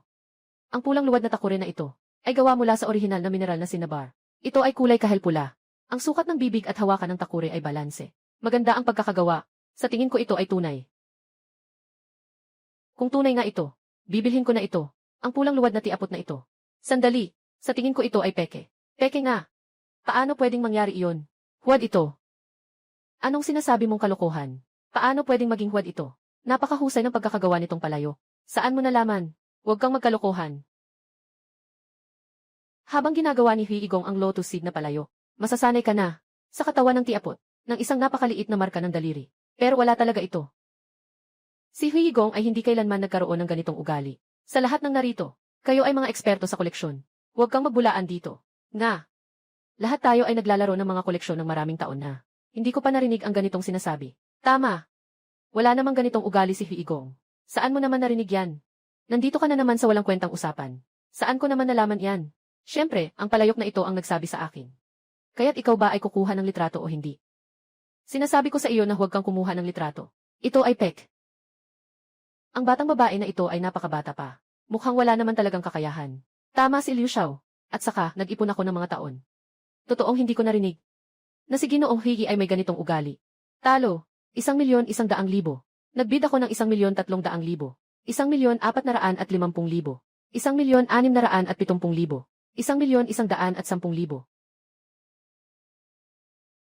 Ang pulang luwad na takure na ito ay gawa mula sa orihinal na mineral na cinnabar. Ito ay kulay kahel pula. Ang sukat ng bibig at hawakan ng takure ay balanse. Maganda ang pagkakagawa. Sa tingin ko ito ay tunay. Kung tunay nga ito, bibilhin ko na ito. Ang pulang luwad na tiapot na ito. Sandali, sa tingin ko ito ay peke. Peke nga. Paano pwedeng mangyari iyon? Huwad ito. Anong sinasabi mong kalokohan? Paano pwedeng maging huwad ito? Napakahusay ng pagkakagawa nitong palayo. Saan mo nalaman? Huwag kang magkalokohan. Habang ginagawa ni Huigong ang lotus seed na palayo, masasanay ka na sa katawan ng tiapot ng isang napakaliit na marka ng daliri. Pero wala talaga ito. Si Huigong ay hindi kailanman nagkaroon ng ganitong ugali. Sa lahat ng narito, kayo ay mga eksperto sa koleksyon. Huwag kang magbulaan dito. Nga. Lahat tayo ay naglalaro ng mga koleksyon ng maraming taon na. Hindi ko pa narinig ang ganitong sinasabi. Tama. Wala namang ganitong ugali si Huigong. Saan mo naman narinig yan? Nandito ka na naman sa walang kwentang usapan. Saan ko naman nalaman yan? Siyempre, ang palayok na ito ang nagsabi sa akin. Kaya't ikaw ba ay kukuha ng litrato o hindi? Sinasabi ko sa iyo na huwag kang kumuha ng litrato. Ito ay pek. Ang batang babae na ito ay napakabata pa. Mukhang wala naman talagang kakayahan. Tama si Liu Xiao. At saka, nag-ipon ako ng mga taon. Totoong hindi ko narinig na si Ginoong Huigi ay may ganitong ugali. Talo. 1,100,000. Nagbid ako ng 1,300,000. 1,450,000. 1,670,000. 1,110,000.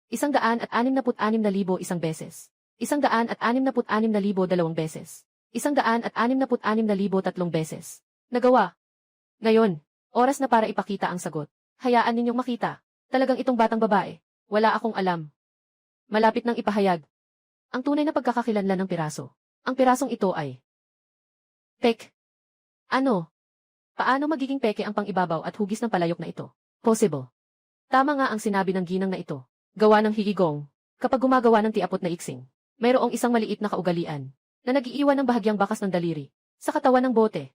166,000 isang beses. 166,000 dalawang beses. 166,000 tatlong beses. Nagawa. Ngayon, oras na para ipakita ang sagot. Hayaan ninyong makita. Talagang itong batang babae. Wala akong alam. Malapit nang ipahayag ang tunay na pagkakakilanlan ng piraso. Ang pirasong ito ay pek. Ano? Paano magiging peke ang pang-ibabaw at hugis ng palayok na ito? Possible. Tama nga ang sinabi ng ginang na ito. Gawa ng Huigong. Kapag gumagawa ng tiapot na iksing, mayroong isang maliit na kaugalian na nag-iiwan ng bahagyang bakas ng daliri sa katawan ng bote.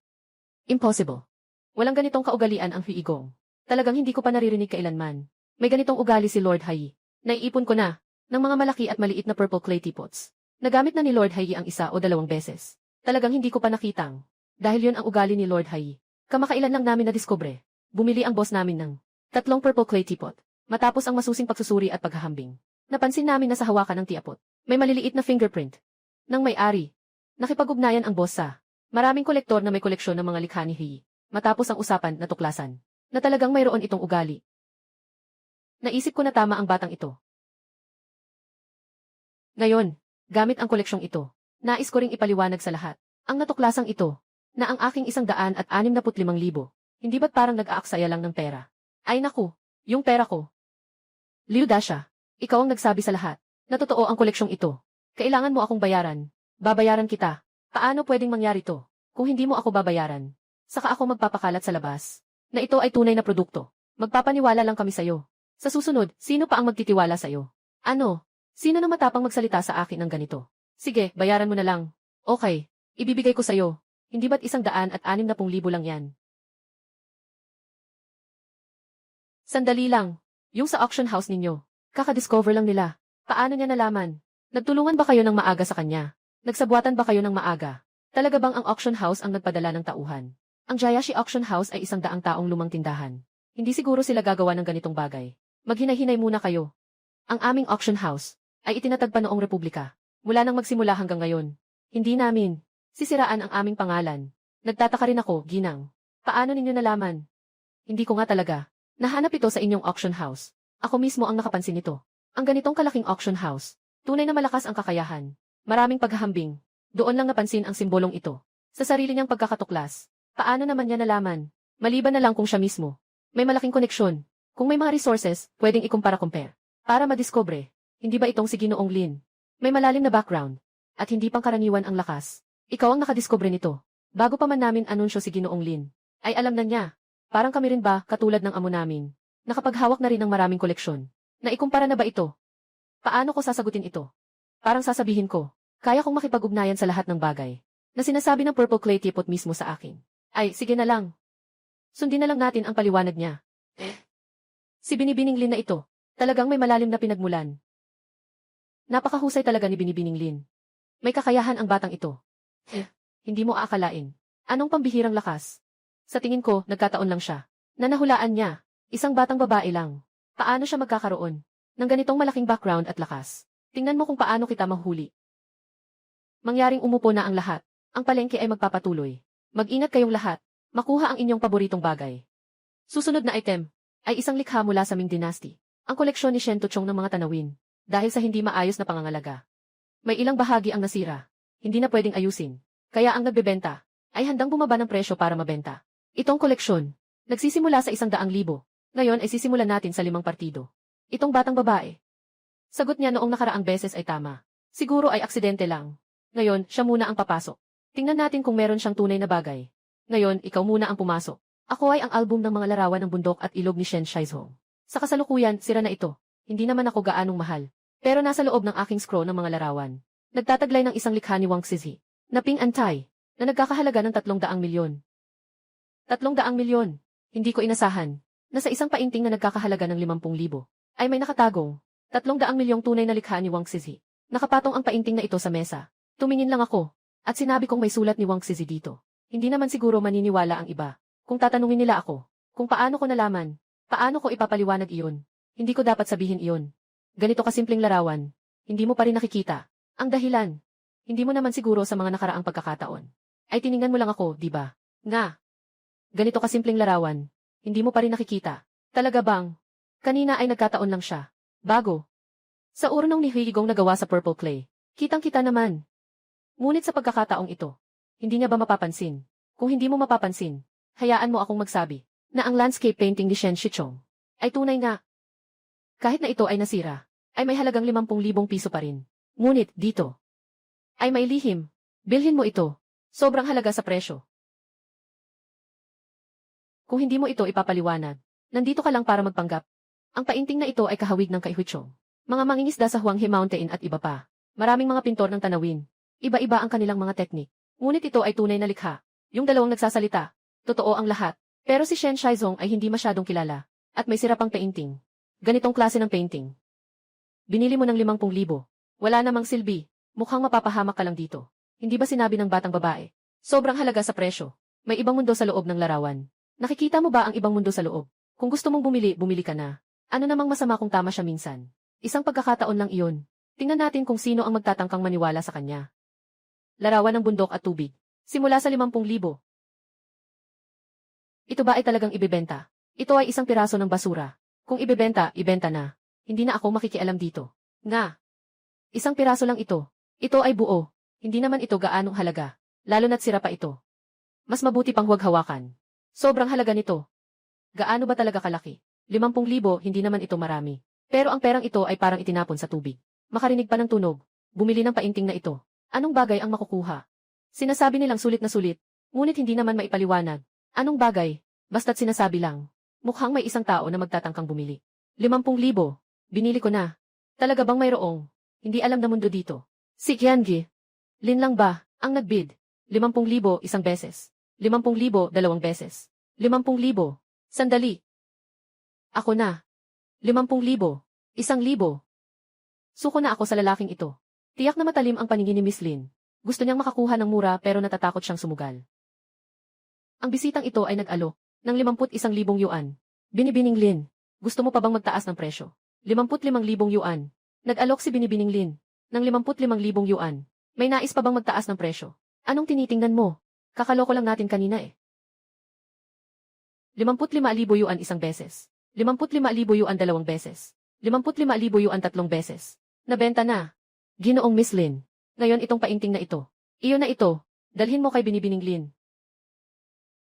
Impossible. Walang ganitong kaugalian ang Huigong. Talagang hindi ko pa naririnig kailanman. May ganitong ugali si Lord Hai. Naiipon ko na ng mga malaki at maliit na purple clay teapots. Nagamit na ni Lord Hai ang 1 o 2 beses. Talagang hindi ko pa nakitang. Dahil yun ang ugali ni Lord Hai. Kamakailan lang namin na-discover. Bumili ang boss namin ng 3 purple clay teapot. Matapos ang masusing pagsusuri at paghahambing. Napansin namin na sa hawakan ng tiapot, may maliliit na fingerprint ng may-ari. Nakipag-ugnayan ang boss sa maraming kolektor na may koleksyon ng mga likha ni Hai. Matapos ang usapan na tuklasan na talagang mayroon itong ugali. Naisip ko na tama ang batang ito. Ngayon, gamit ang koleksyong ito, nais ko ring ipaliwanag sa lahat ang natuklasang ito na ang aking 165,000. Hindi ba't parang nag-aaksaya lang ng pera? Ay naku, yung pera ko. Liu Dasha, ikaw ang nagsabi sa lahat na totoo ang koleksyong ito. Kailangan mo akong bayaran. Babayaran kita. Paano pwedeng mangyari to kung hindi mo ako babayaran? Saka ako magpapakalat sa labas na ito ay tunay na produkto. Magpapaniwala lang kami sa'yo. Sa susunod, sino pa ang magtitiwala sa'yo? Ano? Sino na matapang magsalita sa akin ng ganito? Sige, bayaran mo na lang. Okay, ibibigay ko sa'yo. Hindi ba't 160,000 lang yan? Sandali lang. Yung sa auction house ninyo. Kaka-discover lang nila. Paano niya nalaman? Nagtulungan ba kayo ng maaga sa kanya? Nagsabwatan ba kayo ng maaga? Talaga bang ang auction house ang nagpadala ng tauhan? Ang Jayashi Auction House ay 100 taong lumang tindahan. Hindi siguro sila gagawa ng ganitong bagay. Maghinay-hinay muna kayo. Ang aming auction house ay itinatag pa noong Republika. Mula nang magsimula hanggang ngayon. Hindi namin sisiraan ang aming pangalan. Nagtataka rin ako, Ginang. Paano ninyo nalaman? Hindi ko nga talaga. Nahanap ito sa inyong auction house. Ako mismo ang nakapansin nito. Ang ganitong kalaking auction house. Tunay na malakas ang kakayahan. Maraming paghahambing. Doon lang napansin ang simbolong ito. Sa sarili niyang pagkakatuklas. Paano naman niya nalaman? Maliban na lang kung siya mismo. May malaking koneksyon. Kung may mga resources, pwedeng ikumpara-compare. Para madiscover. Hindi ba itong si Ginoong Lin? May malalim na background. At hindi pangkaraniwan ang lakas. Ikaw ang nakadiscover nito. Bago pa man namin anunsyo si Ginoong Lin. Ay alam na niya. Parang kami rin ba, katulad ng amo namin. Nakapaghawak na rin ng maraming koleksyon. Naikumpara na ba ito? Paano ko sasagutin ito? Parang sasabihin ko, kaya kong makipag-ugnayan sa lahat ng bagay. Na sinasabi ng Purple Clay Teapot mismo sa akin. Ay, sige na lang. Sundin na lang natin ang paliwanag niya. Si Binibining Lin na ito, talagang may malalim na pinagmulan. Napakahusay talaga ni Binibining Lin. May kakayahan ang batang ito. Hindi mo aakalain. Anong pambihirang lakas? Sa tingin ko, nagkataon lang siya. Na nahulaan niya, isang batang babae lang. Paano siya magkakaroon ng ganitong malaking background at lakas? Tingnan mo kung paano kita mahuli. Mangyaring umupo na ang lahat. Ang palengke ay magpapatuloy. Mag-ingat kayong lahat. Makuha ang inyong paboritong bagay. Susunod na item ay isang likha mula sa Ming Dynasty. Ang koleksyon ni Shen Tuchong ng mga tanawin. Dahil sa hindi maayos na pangangalaga. May ilang bahagi ang nasira. Hindi na pwedeng ayusin. Kaya ang nagbebenta ay handang bumaba ng presyo para mabenta. Itong koleksyon, nagsisimula sa 100,000. Ngayon ay sisimulan natin sa 5 partido. Itong batang babae. Sagot niya noong nakaraang beses ay tama. Siguro ay aksidente lang. Ngayon, siya muna ang papasok. Tingnan natin kung meron siyang tunay na bagay. Ngayon, ikaw muna ang pumasok. Ako ay ang album ng mga larawan ng bundok at ilog ni Shen Shaizhong. Sa kasalukuyan, sira na ito. Hindi naman ako gaanong mahal. Pero nasa loob ng aking scroll ng mga larawan. Nagtataglay ng isang likha ni Wang Xizhi. Na Ping Antay. Na nagkakahalaga ng 300 milyon. 300 milyon. Hindi ko inasahan. Na sa isang painting na nagkakahalaga ng 50,000. Ay may nakatagong. 300 milyong tunay na likha ni Wang Xizhi. Nakapatong ang painting na ito sa mesa. Tumingin lang ako. At sinabi kong may sulat ni Wang Xizhi dito. Hindi naman siguro maniniwala ang iba. Kung tatanungin nila ako, kung paano ko nalaman, paano ko ipapaliwanag iyon, hindi ko dapat sabihin iyon. Ganito kasimpleng larawan. Hindi mo pa rin nakikita. Ang dahilan. Hindi mo naman siguro sa mga nakaraang pagkakataon. Ay tiningan mo lang ako, di ba? Nga. Ganito kasimpleng larawan. Hindi mo pa rin nakikita. Talaga bang? Kanina ay nagkataon lang siya. Bago. Sa urnong ni Huigong nagawa sa Purple Clay. Kitang-kita naman. Ngunit sa pagkakataong ito, hindi niya ba mapapansin? Kung hindi mo mapapansin, hayaan mo akong magsabi na ang landscape painting ni Shen Shichong ay tunay nga. Kahit na ito ay nasira, ay may halagang 50,000 piso pa rin. Ngunit dito ay may lihim. Bilhin mo ito. Sobrang halaga sa presyo. Kung hindi mo ito ipapaliwanag, nandito ka lang para magpanggap. Ang painting na ito ay kahawig ng kay Huichong. Mga mangingisda sa Huanghe Mountain at iba pa. Maraming mga pintor ng tanawin. Iba-iba ang kanilang mga teknik. Ngunit ito ay tunay na likha. Yung dalawang nagsasalita. Totoo ang lahat. Pero si Shen Shaizhong ay hindi masyadong kilala. At may sira pang painting. Ganitong klase ng painting. Binili mo ng 50,000. Wala namang silbi. Mukhang mapapahamak ka lang dito. Hindi ba sinabi ng batang babae? Sobrang halaga sa presyo. May ibang mundo sa loob ng larawan. Nakikita mo ba ang ibang mundo sa loob? Kung gusto mong bumili, bumili ka na. Ano namang masama kung tama siya minsan? Isang pagkakataon lang iyon. Tingnan natin kung sino ang magtatangkang maniwala sa kanya. Larawan ng bundok at tubig. Simula sa 50,000. Ito ba ay talagang ibebenta? Ito ay isang piraso ng basura. Kung ibebenta, ibenta na. Hindi na ako makikialam dito. Nga. Isang piraso lang ito. Ito ay buo. Hindi naman ito gaanong halaga. Lalo na't sira pa ito. Mas mabuti pang huwag hawakan. Sobrang halaga nito. Gaano ba talaga kalaki? 50,000, hindi naman ito marami. Pero ang perang ito ay parang itinapon sa tubig. Makarinig pa ng tunog. Bumili ng painting na ito. Anong bagay ang makukuha? Sinasabi nilang sulit na sulit, ngunit hindi naman maipaliwanag. Anong bagay? Basta't sinasabi lang. Mukhang may isang tao na magtatangkang bumili. 50,000. Binili ko na. Talaga bang mayroong? Hindi alam na mundo dito. Si Qiangi. Lin lang ba ang nagbid? 50,000 isang beses. 50,000 dalawang beses. 50,000. Sandali. Ako na. 50,000. 1,000. Suko na ako sa lalaking ito. Tiyak na matalim ang paningin ni Miss Lin. Gusto niyang makakuha ng mura pero natatakot siyang sumugal. Ang bisitang ito ay nag-alok ng 51,000 yuan. Binibining Lin, gusto mo pa bang magtaas ng presyo? 55,000 yuan. Nag-alok si Binibining Lin ng 55,000 yuan. May nais pa bang magtaas ng presyo? Anong tinitingnan mo? Kakaloko lang natin kanina eh. 55,000 yuan isang beses. 55,000 yuan dalawang beses. 55,000 yuan tatlong beses. Nabenta na. Ginoong Miss Lin. Ngayon itong painting na ito. Iyon na ito. Dalhin mo kay Binibining Lin.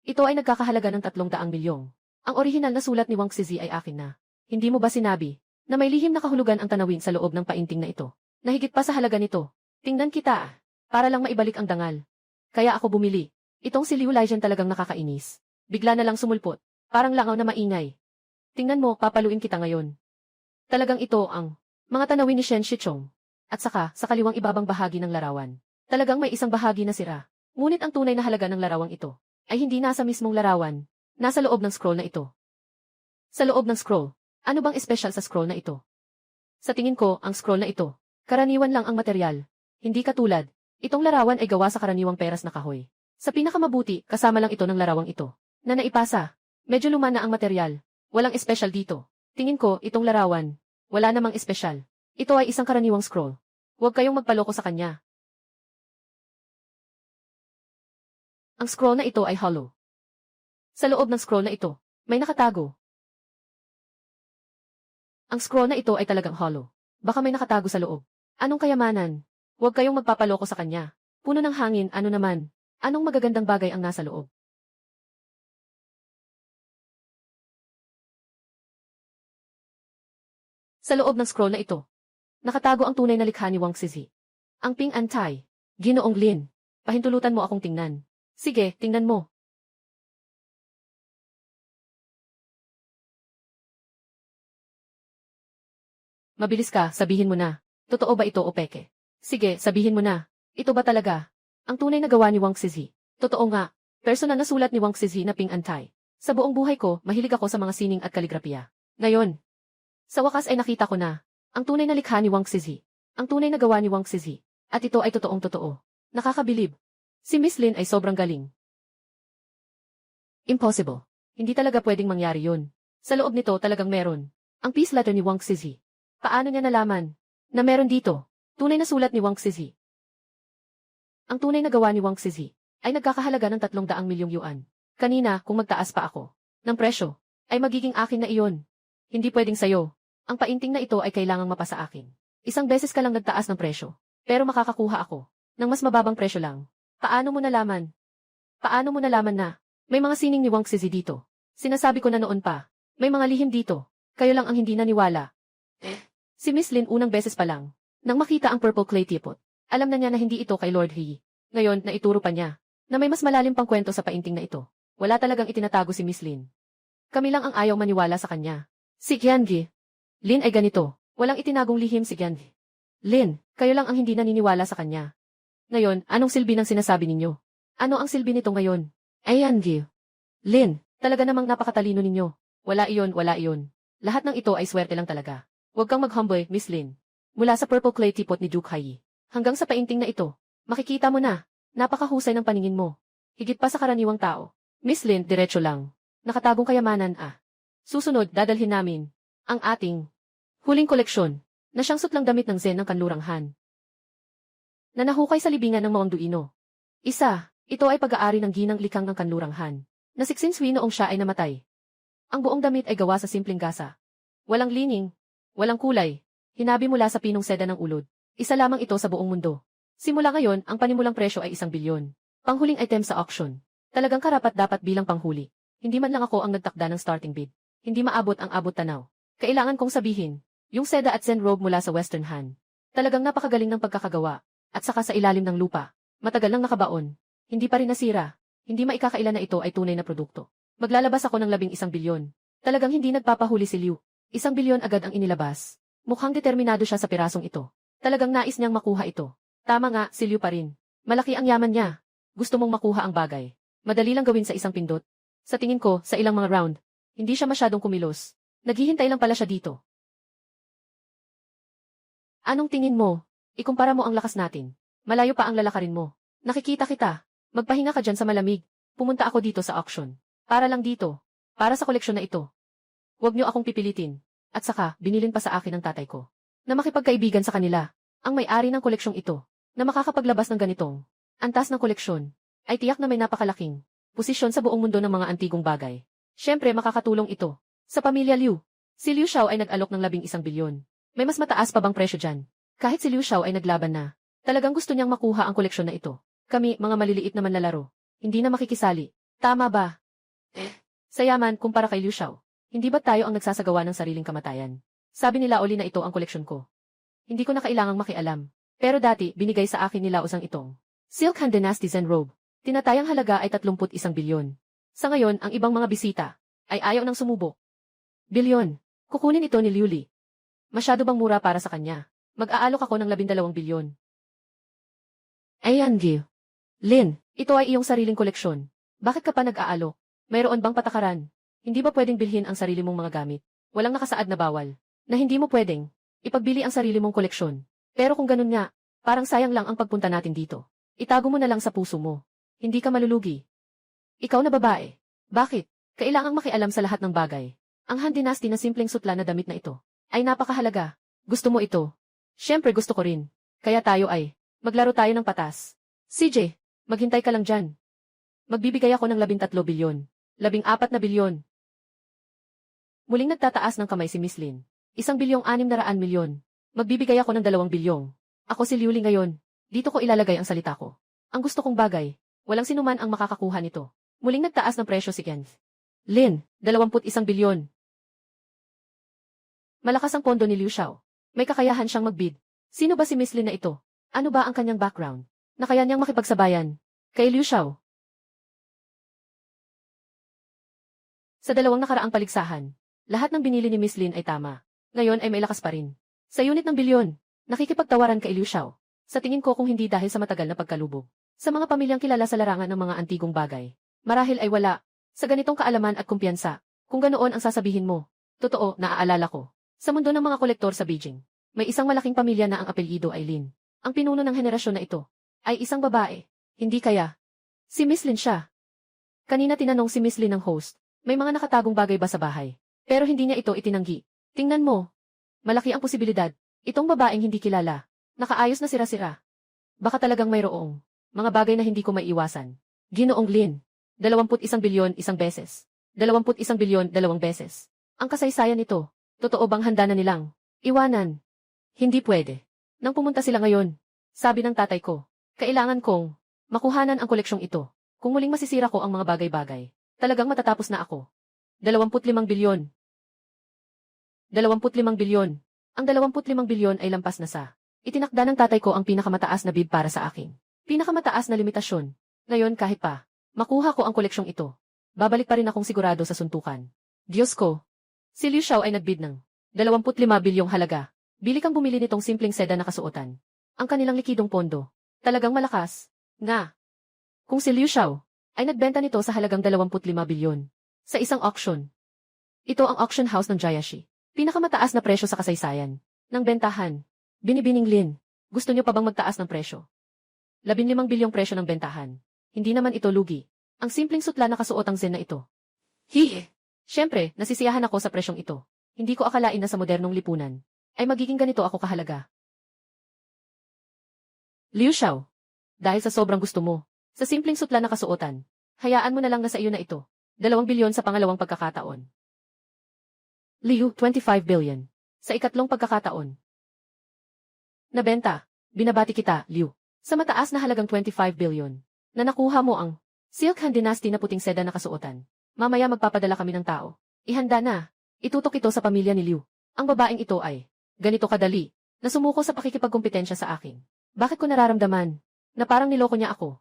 Ito ay nagkakahalaga ng 300 milyong. Ang orihinal na sulat ni Wang Zizi ay akin na. Hindi mo ba sinabi na may lihim na kahulugan ang tanawin sa loob ng painting na ito? Nahigit pa sa halaga nito. Tingnan kita para lang maibalik ang dangal. Kaya ako bumili. Itong si Liu Laijian talagang nakakainis. Bigla na lang sumulpot. Parang langaw na maingay. Tingnan mo, papaluin kita ngayon. Talagang ito ang mga tanawin ni Shen Shichong. At saka, sa kaliwang ibabang bahagi ng larawan. Talagang may isang bahagi na sira. Ngunit ang tunay na halaga ng larawang ito ay hindi nasa mismong larawan. Nasa loob ng scroll na ito. Sa loob ng scroll, ano bang espesyal sa scroll na ito? Sa tingin ko, ang scroll na ito, karaniwan lang ang material. Hindi katulad, itong larawan ay gawa sa karaniwang peras na kahoy. Sa pinakamabuti, kasama lang ito ng larawang ito, na naipasa. Medyo luma na ang material. Walang espesyal dito. Tingin ko, itong larawan, wala namang espesyal. Ito ay isang karaniwang scroll. Huwag kayong magpaloko sa kanya. Ang scroll na ito ay hollow. Sa loob ng scroll na ito, may nakatago. Ang scroll na ito ay talagang hollow. Baka may nakatago sa loob. Anong kayamanan? Huwag kayong magpapaloko sa kanya. Puno ng hangin, ano naman? Anong magagandang bagay ang nasa loob? Sa loob ng scroll na ito, nakatago ang tunay na likha ni Wang Zizi. Ang Ping An Tai. Ginoong Lin. Pahintulutan mo akong tingnan. Sige, tingnan mo. Mabilis ka, sabihin mo na. Totoo ba ito o peke? Sige, sabihin mo na. Ito ba talaga ang tunay na gawa ni Wang Zizi? Totoo nga. Personal na sulat ni Wang Zizi na Ping An Tai. Sa buong buhay ko, mahilig ako sa mga sining at kaligrapiya. Ngayon, sa wakas ay nakita ko na ang tunay na likha ni Wang Zizi. Ang tunay na gawa ni Wang Zizi. At ito ay totoong totoo. Nakakabilib. Si Miss Lin ay sobrang galing. Impossible. Hindi talaga pwedeng mangyari yun. Sa loob nito talagang meron. Ang peace letter ni Wang Zizi. Paano niya nalaman na meron dito? Tunay na sulat ni Wang Zizi. Ang tunay na gawa ni Wang Zizi ay nagkakahalaga ng 300 milyong yuan. Kanina, kung magtaas pa ako ng presyo, ay magiging akin na iyon. Hindi pwedeng sayo. Ang painting na ito ay kailangang mapasa akin. Isang beses ka lang nagtaas ng presyo, pero makakakuha ako ng mas mababang presyo lang. Paano mo nalaman? Paano mo nalaman na may mga sining ni Wang Zizi dito? Sinasabi ko na noon pa, may mga lihim dito. Kayo lang ang hindi naniwala. Si Miss Lin unang beses pa lang, nang makita ang purple clay teapot, alam na niya na hindi ito kay Lord He. Ngayon, naituro pa niya na may mas malalim pang kwento sa painting na ito. Wala talagang itinatago si Miss Lin. Kami lang ang ayaw maniwala sa kanya. Si Qiangi. Lin ay ganito. Walang itinagong lihim si Qiangi. Lin, kayo lang ang hindi naniniwala sa kanya. Ngayon, anong silbi ng sinasabi ninyo? Ano ang silbi nito ngayon? Ayan, Gi. Lin, talaga namang napakatalino ninyo. Wala iyon, wala iyon. Lahat ng ito ay swerte lang talaga. Huwag kang mag-humble, Miss Lin. Mula sa purple clay teapot ni Duke Hai, hanggang sa painting na ito, makikita mo na, napakahusay ng paningin mo. Higit pa sa karaniwang tao. Miss Lin, diretso lang. Nakatagong kayamanan Susunod, dadalhin namin ang ating huling koleksyon na siyang sutlang damit ng Zen ng Kanlurang Han na nahukay sa libingan ng Maong Duino. Ito ay pag-aari ng ginang likang ng Kanlurang Han na Sixteen noong siya ay namatay. Ang buong damit ay gawa sa simpleng gasa. Walang lining, walang kulay, hinabi mula sa pinong seda ng ulod. Isa lamang ito sa buong mundo. Simula ngayon, ang panimulang presyo ay 1 bilyon. Panghuling item sa auction. Talagang karapat-dapat bilang panghuli. Hindi man lang ako ang nagtakda ng starting bid. Hindi maabot ang abot tanaw. Kailangan kong sabihin, yung seda at Zen robe mula sa Western Han. Talagang napakagaling ng pagkakagawa. At saka sa ilalim ng lupa. Matagal nang nakabaon. Hindi pa rin nasira. Hindi maikakailan na ito ay tunay na produkto. Maglalabas ako ng 11 bilyon. Talagang hindi nagpapahuli si Liu. 1 bilyon agad ang inilabas. Mukhang determinado siya sa pirasong ito. Talagang nais niyang makuha ito. Tama nga, si Liu pa rin. Malaki ang yaman niya. Gusto mong makuha ang bagay. Madali lang gawin sa isang pindot. Sa tingin ko, sa ilang mga round, hindi siya masyadong kumilos. Naghihintay lang pala siya dito. Anong tingin mo? Ikumpara mo ang lakas natin. Malayo pa ang lalakarin mo. Nakikita kita. Magpahinga ka dyan sa malamig. Pumunta ako dito sa auction. Para lang dito. Para sa koleksyon na ito. Huwag niyo akong pipilitin. At saka, binilin pa sa akin ng tatay ko. Na makipagkaibigan sa kanila. Ang may-ari ng koleksyong ito. Na makakapaglabas ng ganitong antas ng koleksyon. Ay tiyak na may napakalaking posisyon sa buong mundo ng mga antigong bagay. Siyempre makakatulong ito sa pamilya Liu. Si Liu Xiao ay nag-alok ng 11 bilyon. May mas mataas pa bang presyo dyan? Kahit si Liu Xiao ay naglaban na. Talagang gusto niyang makuha ang koleksyon na ito. Kami, mga maliliit na manlalaro. Hindi na makikisali. Tama ba? Sayaman, kumpara kay Liu Xiao. Hindi ba tayo ang nagsasagawa ng sariling kamatayan? Sabi nila Oli na ito ang koleksyon ko. Hindi ko na kailangang makialam. Pero dati, binigay sa akin nila usang itong Silk Han Dynasty Zen Robe. Tinatayang halaga ay 31 bilyon. Sa ngayon, ang ibang mga bisita ay ayaw nang sumubok. Bilyon. Kukunin ito ni Liu Li. Masyado bang mura para sa kanya? Mag-aalok ako ng 12 bilyon. Ayan, Gil. Lin, ito ay iyong sariling koleksyon. Bakit ka pa nag-aalok? Mayroon bang patakaran? Hindi ba pwedeng bilhin ang sarili mong mga gamit? Walang nakasaad na bawal. Na hindi mo pwedeng ipagbili ang sarili mong koleksyon. Pero kung ganun nga, parang sayang lang ang pagpunta natin dito. Itago mo na lang sa puso mo. Hindi ka malulugi. Ikaw na babae. Bakit? Kailangang makialam sa lahat ng bagay. Ang Han Dynasty na simpleng sutla na damit na ito ay napakahalaga. Gusto mo ito? Siyempre gusto ko rin. Kaya tayo ay maglaro tayo ng patas. CJ, maghintay ka lang dyan. Magbibigay ako ng 13 bilyon. 14 na bilyon. Muling nagtataas ng kamay si Miss Lin. 1,600 milyon. Magbibigay ako ng 2 bilyong. Ako si Liu Li ngayon. Dito ko ilalagay ang salita ko. Ang gusto kong bagay. Walang sinuman ang makakakuha nito. Muling nagtaas ng presyo si Ken. Lin, 21 bilyon. Malakas ang pondo ni Liu Xiao. May kakayahan siyang magbid. Sino ba si Miss Lin na ito? Ano ba ang kanyang background? Na kaya niyang makipagsabayan kay Liu Xiao? Sa dalawang nakaraang paligsahan, lahat ng binili ni Miss Lin ay tama. Ngayon ay may lakas pa rin. Sa unit ng bilyon, nakikipagtawaran kay Liu Xiao. Sa tingin ko kung hindi dahil sa matagal na pagkalubog. Sa mga pamilyang kilala sa larangan ng mga antigong bagay. Marahil ay wala. Sa ganitong kaalaman at kumpiyansa. Kung ganoon ang sasabihin mo. Totoo, naaalala ko. Sa mundo ng mga kolektor sa Beijing, may isang malaking pamilya na ang apelyido ay Lin. Ang pinuno ng henerasyon na ito ay isang babae. Hindi kaya? Si Miss Lin siya. Kanina tinanong si Miss Lin ng host, may mga nakatagong bagay ba sa bahay? Pero hindi niya ito itinanggi. Tingnan mo. Malaki ang posibilidad. Itong babaeng hindi kilala. Nakaayos na sira-sira. Baka talagang mayroong mga bagay na hindi ko maiiwasan. Ginoong Lin. 21 bilyon isang beses. 21 bilyon 2 beses. Ang kasaysayan nito. Totoo bang handa na nilang iwanan? Hindi pwede. Nang pumunta sila ngayon, sabi ng tatay ko, kailangan kong makuhanan ang koleksyong ito. Kung muling masisira ko ang mga bagay-bagay, talagang matatapos na ako. 25 bilyon. 25 bilyon. Ang 25 bilyon ay lampas na sa itinakda ng tatay ko ang pinakamataas na bid para sa akin. Pinakamataas na limitasyon. Ngayon kahit pa makuha ko ang koleksyong ito, babalik pa rin akong sigurado sa suntukan. Diyos ko. Si Liu Xiao ay nagbid ng 25 bilyong halaga. Bili kang bumili nitong simpleng seda na kasuotan. Ang kanilang likidong pondo. Talagang malakas. Nga. Kung si Liu Xiao ay nagbenta nito sa halagang 25 bilyon. Sa isang auction. Ito ang auction house ng Jiashi. Pinakamataas na presyo sa kasaysayan. Ng bentahan. Binibining Lin. Gusto niyo pa bang magtaas ng presyo? 15 bilyong presyo ng bentahan. Hindi naman ito lugi. Ang simpleng sutla na kasuotang zen na ito. Hihe. Siyempre, nasisiyahan ako sa presyong ito. Hindi ko akalain na sa modernong lipunan ay magiging ganito ako kahalaga. Liu Xiao, dahil sa sobrang gusto mo, sa simpleng sutla na kasuotan, hayaan mo na lang na sa iyo na ito. 2 bilyon sa pangalawang pagkakataon. Liu, 25 billion. Sa ikatlong pagkakataon. Nabenta, binabati kita, Liu. Sa mataas na halagang 25 billion, na nakuha mo ang Silk Han Dynasty na puting seda na kasuotan. Mamaya magpapadala kami ng tao. Ihanda na. Itutok ito sa pamilya ni Liu. Ang babaeng ito ay ganito kadali na sumuko sa pakikipagkompetensya sa akin. Bakit ko nararamdaman na parang niloko niya ako?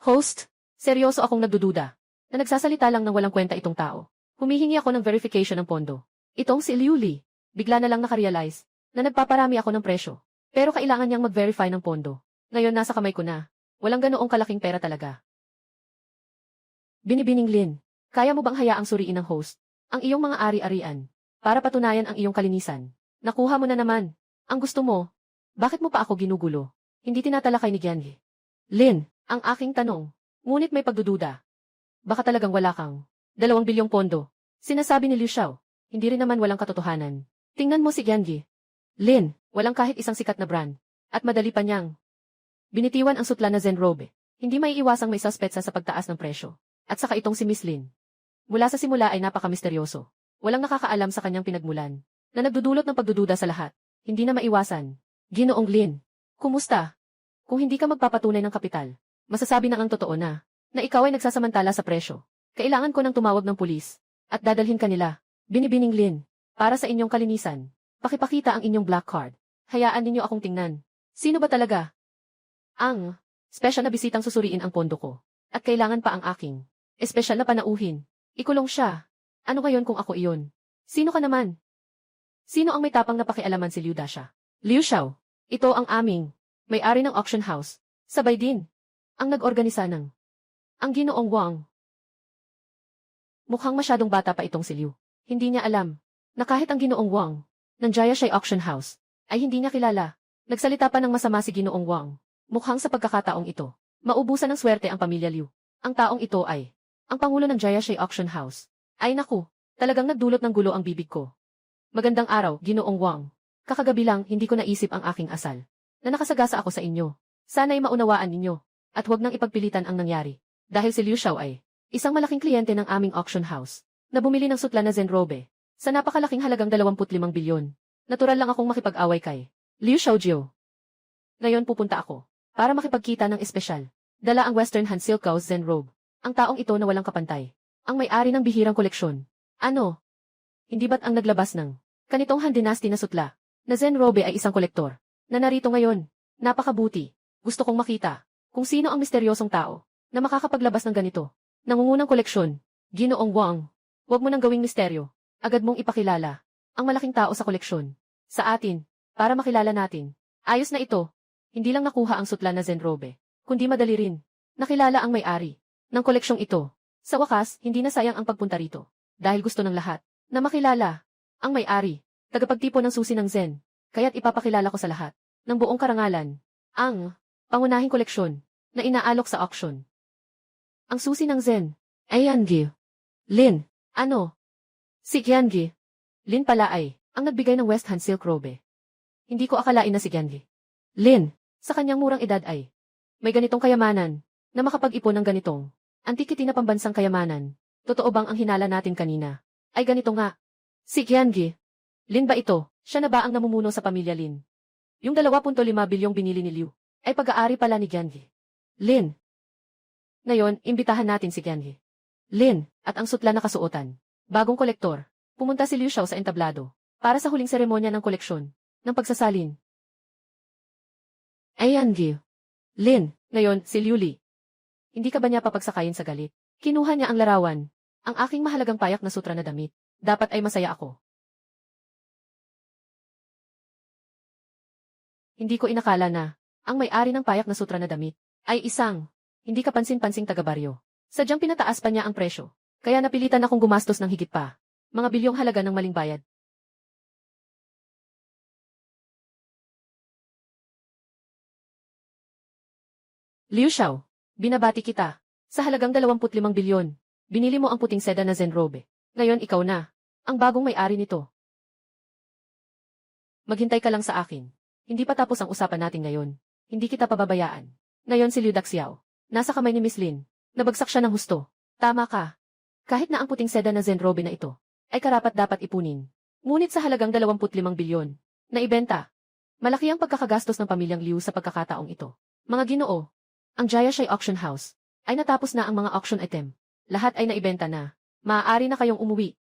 Host, seryoso akong nagdududa na nagsasalita lang ng walang kwenta itong tao. Humihingi ako ng verification ng pondo. Itong si Liu Li, bigla na lang nakarealize na nagpaparami ako ng presyo. Pero kailangan niyang mag-verify ng pondo. Ngayon nasa kamay ko na. Walang ganoong kalaking pera talaga. Binibining Lin. Kaya mo bang hayaang suriin ng host ang iyong mga ari-arian para patunayan ang iyong kalinisan? Nakuha mo na naman. Ang gusto mo. Bakit mo pa ako ginugulo? Hindi tinatalakay ni Gianhi. Lin, ang aking tanong. Ngunit may pagdududa. Baka talagang wala kang 2 bilyong pondo. Sinasabi ni Liu Xiao. Hindi rin naman walang katotohanan. Tingnan mo si Gianhi. Lin, walang kahit isang sikat na brand. At madali pa niyang binitiwan ang sutla na Zenrobe. Hindi maiiwasang may suspetsa sa pagtaas ng presyo. At saka itong si Miss Lin. Mula sa simula ay napaka-misteryoso. Walang nakakaalam sa kanyang pinagmulan. Na nagdudulot ng pagdududa sa lahat. Hindi na maiwasan. Ginoong Lin. Kumusta? Kung hindi ka magpapatunay ng kapital, masasabi na ang totoo na ikaw ay nagsasamantala sa presyo. Kailangan ko nang tumawag ng pulis. At dadalhin kanila. Binibining Lin. Para sa inyong kalinisan. Pakipakita ang inyong black card. Hayaan ninyo akong tingnan. Sino ba talaga? Ang special na bisitang susuriin ang pondo ko. At kailangan pa ang aking espesyal na panauhin. Ikulong siya. Ano ngayon kung ako iyon? Sino ka naman? Sino ang may tapang na pakialaman si Liu Dasha? Liu Xiao. Ito ang aming may-ari ng auction house. Sabay din. Ang nag-organisa ng ang Ginoong Wang. Mukhang masyadong bata pa itong si Liu. Hindi niya alam na kahit ang Ginoong Wang ng Jiashai Auction House ay hindi niya kilala. Nagsalita pa ng masama si Ginoong Wang. Mukhang sa pagkakataong ito, maubusan ng swerte ang pamilya Liu. Ang taong ito ay ang pangulo ng Jiashai Auction House. Ay naku, talagang nagdulot ng gulo ang bibig ko. Magandang araw, Ginoong Wang. Kakagabi lang hindi ko naisip ang aking asal na nakasagasa ako sa inyo. Sana'y maunawaan ninyo at huwag nang ipagpilitan ang nangyari. Dahil si Liu Xiao ay isang malaking kliyente ng aming auction house na bumili ng sutla na Zenrobe sa napakalaking halagang 25 bilyon. Natural lang akong makipag-away kay Liu Xiaojio. Ngayon pupunta ako para makipagkita ng espesyal. Dala ang Western Han Silk Gauze Zenrobe. Ang taong ito na walang kapantay. Ang may-ari ng bihirang koleksyon. Ano? Hindi ba't ang naglabas ng kanitong Han Dynasty na sutla na Zenrobe ay isang kolektor na narito ngayon? Napakabuti. Gusto kong makita kung sino ang misteryosong tao na makakapaglabas ng ganito. Nangungunang koleksyon. Ginoong Wang. Huwag mo nang gawing misteryo. Agad mong ipakilala ang malaking tao sa koleksyon. Sa atin, para makilala natin. Ayos na ito. Hindi lang nakuha ang sutla na Zenrobe, kundi madali rin nakilala ang may-ari ng koleksyong ito. Sa wakas, hindi na sayang ang pagpunta rito. Dahil gusto ng lahat na makilala ang may-ari, tagapagtipo ng susi ng Zen. Kaya't ipapakilala ko sa lahat ng buong karangalan ang pangunahing koleksyon na inaalok sa auction. Ang susi ng Zen ay Yangi. Lin, ano? Si Yangi. Lin pala ay ang nagbigay ng West Han Silk Robe. Hindi ko akalain na si Yangi. Lin, sa kanyang murang edad ay may ganitong kayamanan na makapag-ipon ng ganitong antikiti na pambansang kayamanan. Totoo bang ang hinala natin kanina ay ganito nga? Si Yangi. Lin ba ito? Siya na ba ang namumuno sa pamilya Lin? Yung 2.5 bilyong binili ni Liu ay pag-aari pala ni Yangi. Lin. Ngayon, imbitahan natin si Yangi. Lin, at ang sutla na kasuotan. Bagong kolektor. Pumunta si Liu Xiao sa entablado para sa huling seremonya ng koleksyon ng pagsasalin. Ay Yangi. Lin, ngayon, si Liu Li. Hindi ka ba niya papagsakayin sa galit? Kinuha niya ang larawan. Ang aking mahalagang payak na sutra na damit. Dapat ay masaya ako. Hindi ko inakala na ang may-ari ng payak na sutra na damit ay isang hindi kapansin-pansing taga-baryo. Sadyang pinataas pa niya ang presyo. Kaya napilitan akong gumastos ng higit pa. Mga bilyong halaga ng maling bayad. Liu Xiao, binabati kita. Sa halagang 25 bilyon, binili mo ang puting seda na Zenrobe. Ngayon ikaw na ang bagong may-ari nito. Maghintay ka lang sa akin. Hindi pa tapos ang usapan natin ngayon. Hindi kita pababayaan. Ngayon si Liu Daxiao. Nasa kamay ni Miss Lin. Nabagsak siya ng husto. Tama ka. Kahit na ang puting seda na Zenrobe na ito ay karapat-dapat ipunin. Ngunit sa halagang 25 bilyon na ibenta. Malaki ang pagkakagastos ng pamilyang Liu sa pagkakataong ito. Mga Ginoo, ang Jiashai Auction House ay natapos na ang mga auction item. Lahat ay naibenta na. Maaari na kayong umuwi.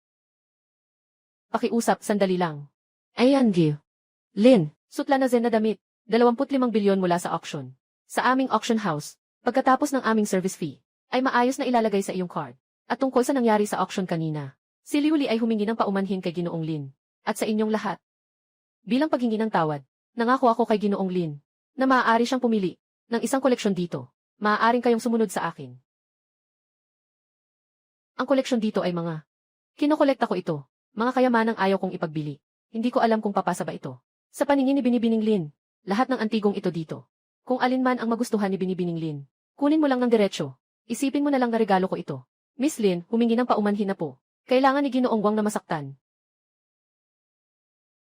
Pakiusap, sandali lang. Ayan, Gil. Lin, sutla na Zen na damit. 25 bilyon mula sa auction. Sa aming auction house, pagkatapos ng aming service fee, ay maayos na ilalagay sa iyong card. At tungkol sa nangyari sa auction kanina, si Liu Li ay humingi ng paumanhin kay Ginoong Lin. At sa inyong lahat. Bilang paghingi ng tawad, nangako ako kay Ginoong Lin na maaari siyang pumili ng isang koleksyon dito. Maaaring kayong sumunod sa akin. Ang koleksyon dito ay mga kinokolekta ko ito. Mga kayamanang ayaw kong ipagbili. Hindi ko alam kung papasa ba ito. Sa paningin ni Binibining Lin, lahat ng antigong ito dito. Kung alin man ang magustuhan ni Binibining Lin, kunin mo lang ng diretsyo. Isipin mo na lang na regalo ko ito. Miss Lin, humingi ng paumanhin na po. Kailangan ni Ginoong Wang na masaktan.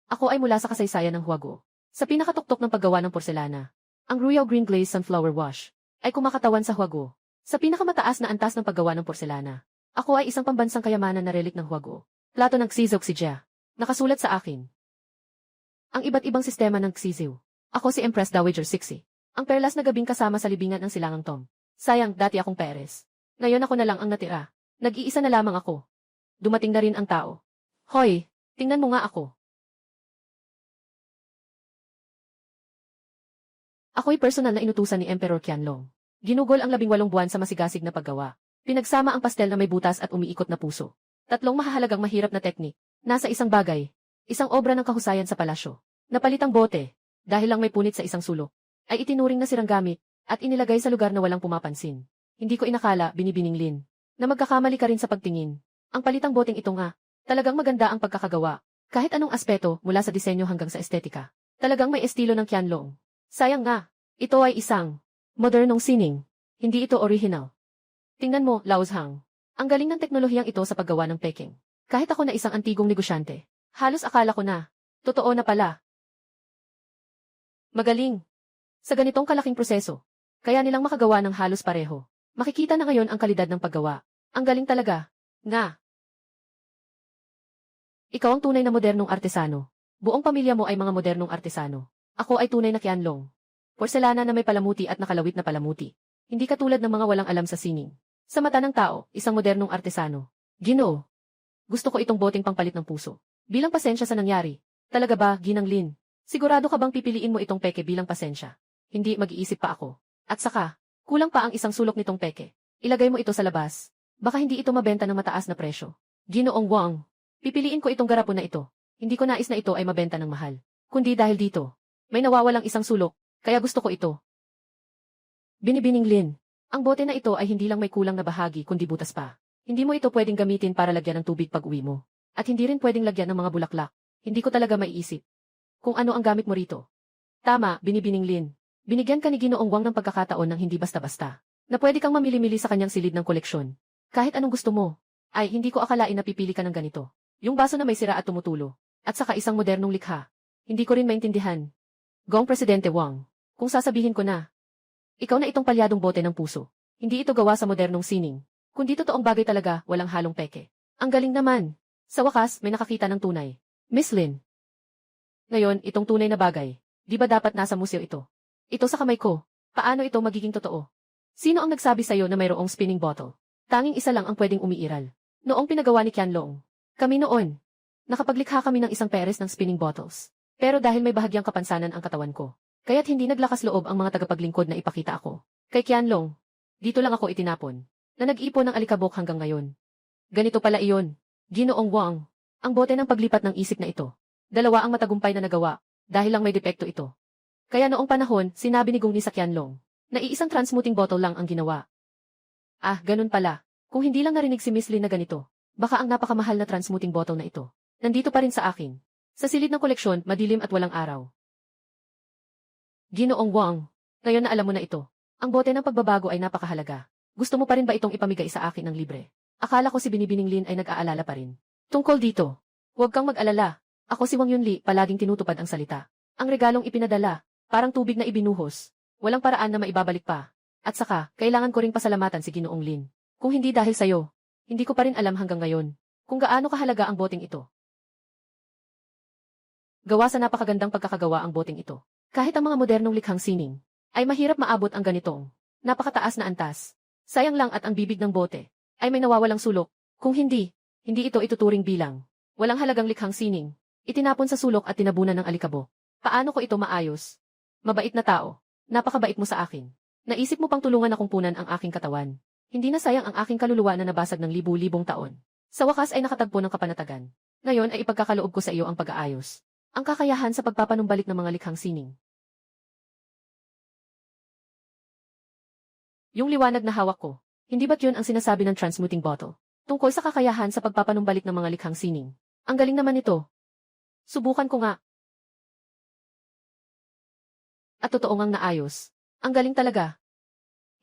Ako ay mula sa kasaysayan ng Huago. Sa pinakatuktok ng paggawa ng porselana, ang Royal Green Glaze Sunflower Wash ay kumakatawan sa Huago. Sa pinakamataas na antas ng paggawa ng porselana, ako ay isang pambansang kayamanan na relic ng Huago. Plato ng Xizou Xijia. Nakasulat sa akin. Ang iba't ibang sistema ng Xizou. Ako si Empress Dowager Cixi. Ang perlas na gabing kasama sa libingan ng Silangang Tom. Sayang, dati akong Perez. Ngayon ako na lang ang natira. Nag-iisa na lamang ako. Dumating na rin ang tao. Hoy, tingnan mo nga ako. Ako'y personal na inutusan ni Emperor Qianlong. Ginugol ang 18 buwan sa masigasig na paggawa. Pinagsama ang pastel na may butas at umiikot na puso. 3 mahahalagang mahirap na teknik. Nasa isang bagay. Isang obra ng kahusayan sa palasyo. Napalitang bote. Dahil lang may punit sa isang sulok. Ay itinuring na sirang gamit. At inilagay sa lugar na walang pumapansin. Hindi ko inakala, Binibining Lin, na magkakamali ka rin sa pagtingin. Ang palitang boteng ito nga. Talagang maganda ang pagkakagawa. Kahit anong aspeto mula sa disenyo hanggang sa estetika. Talagang may estilo ng Qianlong. Sayang nga. Ito ay isang modernong sining. Hindi ito original. Tingnan mo, Lao Zhang. Ang galing ng teknolohiyang ito sa paggawa ng Peking. Kahit ako na isang antigong negosyante, halos akala ko na, totoo na pala. Magaling. Sa ganitong kalaking proseso, kaya nilang makagawa ng halos pareho. Makikita na ngayon ang kalidad ng paggawa. Ang galing talaga. Nga. Ikaw ang tunay na modernong artesano. Buong pamilya mo ay mga modernong artesano. Ako ay tunay na Qianlong. Porselana na may palamuti at nakalawit na palamuti. Hindi katulad ng mga walang alam sa sining. Sa mata ng tao, isang modernong artesano. Ginoo. Gusto ko itong boteng pangpalit ng puso. Bilang pasensya sa nangyari. Talaga ba, Ginang Lin? Sigurado ka bang pipiliin mo itong peke bilang pasensya? Hindi, mag-iisip pa ako. At saka, kulang pa ang isang sulok nitong peke. Ilagay mo ito sa labas. Baka hindi ito mabenta ng mataas na presyo. Ginoong Wang. Pipiliin ko itong garapon na ito. Hindi ko nais na ito ay mabenta ng mahal. Kundi dahil dito, may nawawalang isang sulok. Kaya gusto ko ito. Binibining Lin, ang bote na ito ay hindi lang may kulang na bahagi kundi butas pa. Hindi mo ito pwedeng gamitin para lagyan ng tubig pag uwi mo. At hindi rin pwedeng lagyan ng mga bulaklak. Hindi ko talaga maiisip kung ano ang gamit mo rito. Tama, Binibining Lin. Binigyan ka ni Ginoong Wang ng pagkakataon ng hindi basta-basta. Na pwede kang mamili-mili sa kanyang silid ng koleksyon. Kahit anong gusto mo. Ay, hindi ko akalain na pipili ka ng ganito. Yung baso na may sira at tumutulo. At saka isang modernong likha. Hindi ko rin maintindihan. Gong Presidente Wang. Kung sasabihin ko na, ikaw na itong palyadong bote ng puso. Hindi ito gawa sa modernong sining. Kundi totoong bagay talaga, walang halong peke. Ang galing naman. Sa wakas, may nakakita ng tunay. Miss Lin. Ngayon, itong tunay na bagay. Di ba dapat nasa museo ito? Ito sa kamay ko. Paano ito magiging totoo? Sino ang nagsabi sa'yo na mayroong spinning bottle? Tanging isa lang ang pwedeng umiiral. Noong pinagawa ni Qianlong. Kami noon. Nakapaglikha kami ng isang peres ng spinning bottles. Pero dahil may bahagyang kapansanan ang katawan ko, kaya't hindi naglakas loob ang mga tagapaglingkod na ipakita ako. Kay Qianlong, dito lang ako itinapon, na nag-ipon ng alikabok hanggang ngayon. Ganito pala iyon. Ginoong Wang, ang bote ng paglipat ng isip na ito. 2 ang matagumpay na nagawa, dahil lang may depekto ito. Kaya noong panahon, sinabi ni Gong Ni sa Qianlong, na iisang transmuting bottle lang ang ginawa. Ah, ganun pala. Kung hindi lang narinig si Miss Lin na ganito, baka ang napakamahal na transmuting bottle na ito, nandito pa rin sa akin. Sa silid ng koleksyon, madilim at walang araw. Ginoong Wang, ngayon na alam mo na ito. Ang bote ng pagbabago ay napakahalaga. Gusto mo pa rin ba itong ipamigay sa akin ng libre? Akala ko si Binibining Lin ay nag-aalala pa rin. Tungkol dito, huwag kang mag-alala. Ako si Wang Yunli, palaging tinutupad ang salita. Ang regalong ipinadala, parang tubig na ibinuhos. Walang paraan na maibabalik pa. At saka, kailangan ko ring pasalamatan si Ginoong Lin. Kung hindi dahil sa'yo, hindi ko pa rin alam hanggang ngayon kung gaano kahalaga ang boteng ito. Gawa sa napakagandang pagkakagawa ang boteng ito. Kahit ang mga modernong likhang sining, ay mahirap maabot ang ganitong napakataas na antas. Sayang lang at ang bibig ng bote ay may nawawalang sulok. Kung hindi ito ituturing bilang walang halagang likhang sining. Itinapon sa sulok at tinabunan ng alikabok. Paano ko ito maayos? Mabait na tao. Napakabait mo sa akin. Naisip mo pang tulungan akong punan ang aking katawan. Hindi na sayang ang aking kaluluwa na nabasag ng libu-libong taon. Sa wakas ay nakatagpo ng kapanatagan. Ngayon ay ipagkakaloob ko sa iyo ang pag-aayos. Ang kakayahan sa pagpapanumbalik ng mga likhang sining. Yung liwanag na hawak ko, hindi ba't yun ang sinasabi ng transmuting bottle? Tungkol sa kakayahan sa pagpapanumbalik ng mga likhang sining. Ang galing naman ito. Subukan ko nga. At totoo ngang naayos. Ang galing talaga.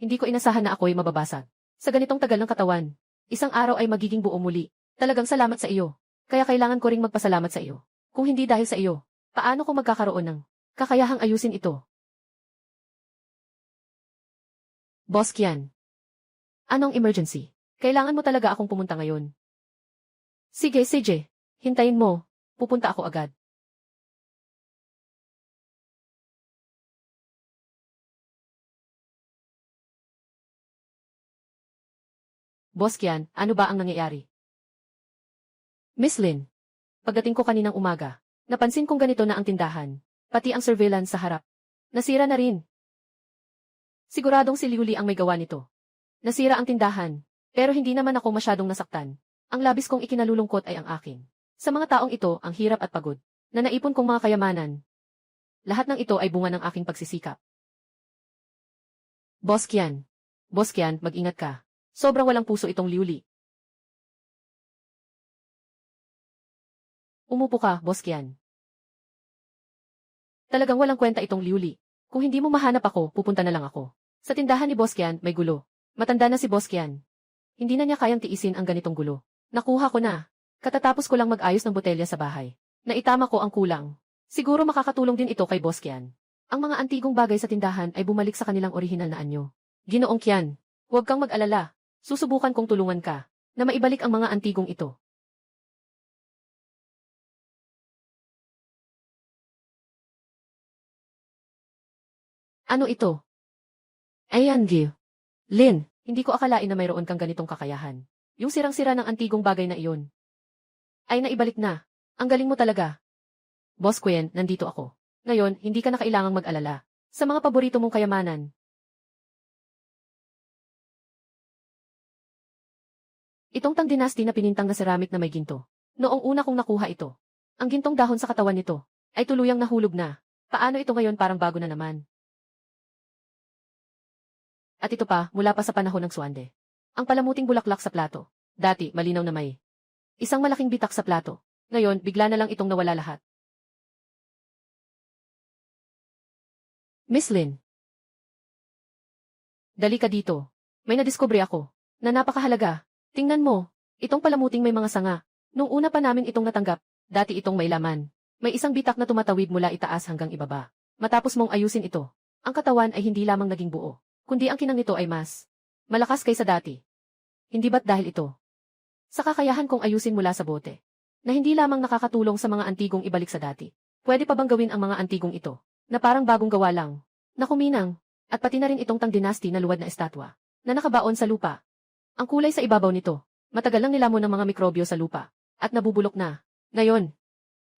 Hindi ko inasahan na ako'y mababasag. Sa ganitong tagal ng katawan, isang araw ay magiging buo muli. Talagang salamat sa iyo. Kaya kailangan ko ring magpasalamat sa iyo. Kung hindi dahil sa iyo, paano ko magkakaroon ng kakayahang ayusin ito? Boss Kian. Anong emergency? Kailangan mo talaga akong pumunta ngayon. Sige, sige. Hintayin mo. Pupunta ako agad. Boss Kian, ano ba ang nangyayari? Miss Lin. Pagdating ko kaninang umaga, napansin kong ganito na ang tindahan, pati ang surveillance sa harap. Nasira na rin. Siguradong si Liuli ang may gawa nito. Nasira ang tindahan, pero hindi naman ako masyadong nasaktan. Ang labis kong ikinalulungkot ay ang akin. Sa mga taong ito, ang hirap at pagod, na naipon kong mga kayamanan. Lahat ng ito ay bunga ng aking pagsisikap. Boss Kian. Boss Kian, mag-ingat ka. Sobrang walang puso itong Liuli. Umupo ka, Boss Kian. Talagang walang kwenta itong Liuli. Kung hindi mo mahanap ako, pupunta na lang ako. Sa tindahan ni Boss Kian, may gulo. Matanda na si Boss Kian. Hindi na niya kayang tiisin ang ganitong gulo. Nakuha ko na. Katatapos ko lang mag-ayos ng botelya sa bahay. Naitama ko ang kulang. Siguro makakatulong din ito kay Boss Kian. Ang mga antigong bagay sa tindahan ay bumalik sa kanilang orihinal na anyo. Ginoong Kian, huwag kang mag-alala. Susubukan kong tulungan ka na maibalik ang mga antigong ito. Ano ito? Ayan, Gil. Lin, hindi ko akalain na mayroon kang ganitong kakayahan. Yung sirang-sira ng antigong bagay na iyon. Ay naibalik na. Ang galing mo talaga. Boss Quinn, nandito ako. Ngayon, hindi ka na kailangang mag-alala. Sa mga paborito mong kayamanan. Itong Tang Dynasty na pinintang na ceramic na may ginto. Noong una kong nakuha ito. Ang gintong dahon sa katawan nito ay tuluyang nahulog na. Paano ito ngayon parang bago na naman? At ito pa, mula pa sa panahon ng Suande. Ang palamuting bulaklak sa plato. Dati, malinaw na may isang malaking bitak sa plato. Ngayon, bigla na lang itong nawala lahat. Miss Lin. Dali ka dito. May nadiskubre ako na napakahalaga. Tingnan mo, itong palamuting may mga sanga. Nung una pa namin itong natanggap, dati itong may laman. May isang bitak na tumatawid mula itaas hanggang ibaba. Matapos mong ayusin ito, ang katawan ay hindi lamang naging buo, kundi ang kinang nito ay mas malakas kaysa dati. Hindi ba't dahil ito? Sa kakayahan kong ayusin mula sa bote, na hindi lamang nakakatulong sa mga antigong ibalik sa dati. Pwede pa bang gawin ang mga antigong ito, na parang bagong gawa lang, na kuminang, at pati na rin itong Tang Dynasty na luwad na estatwa, na nakabaon sa lupa. Ang kulay sa ibabaw nito, matagal lang nilamon ng mga mikrobyo sa lupa, at nabubulok na. Ngayon,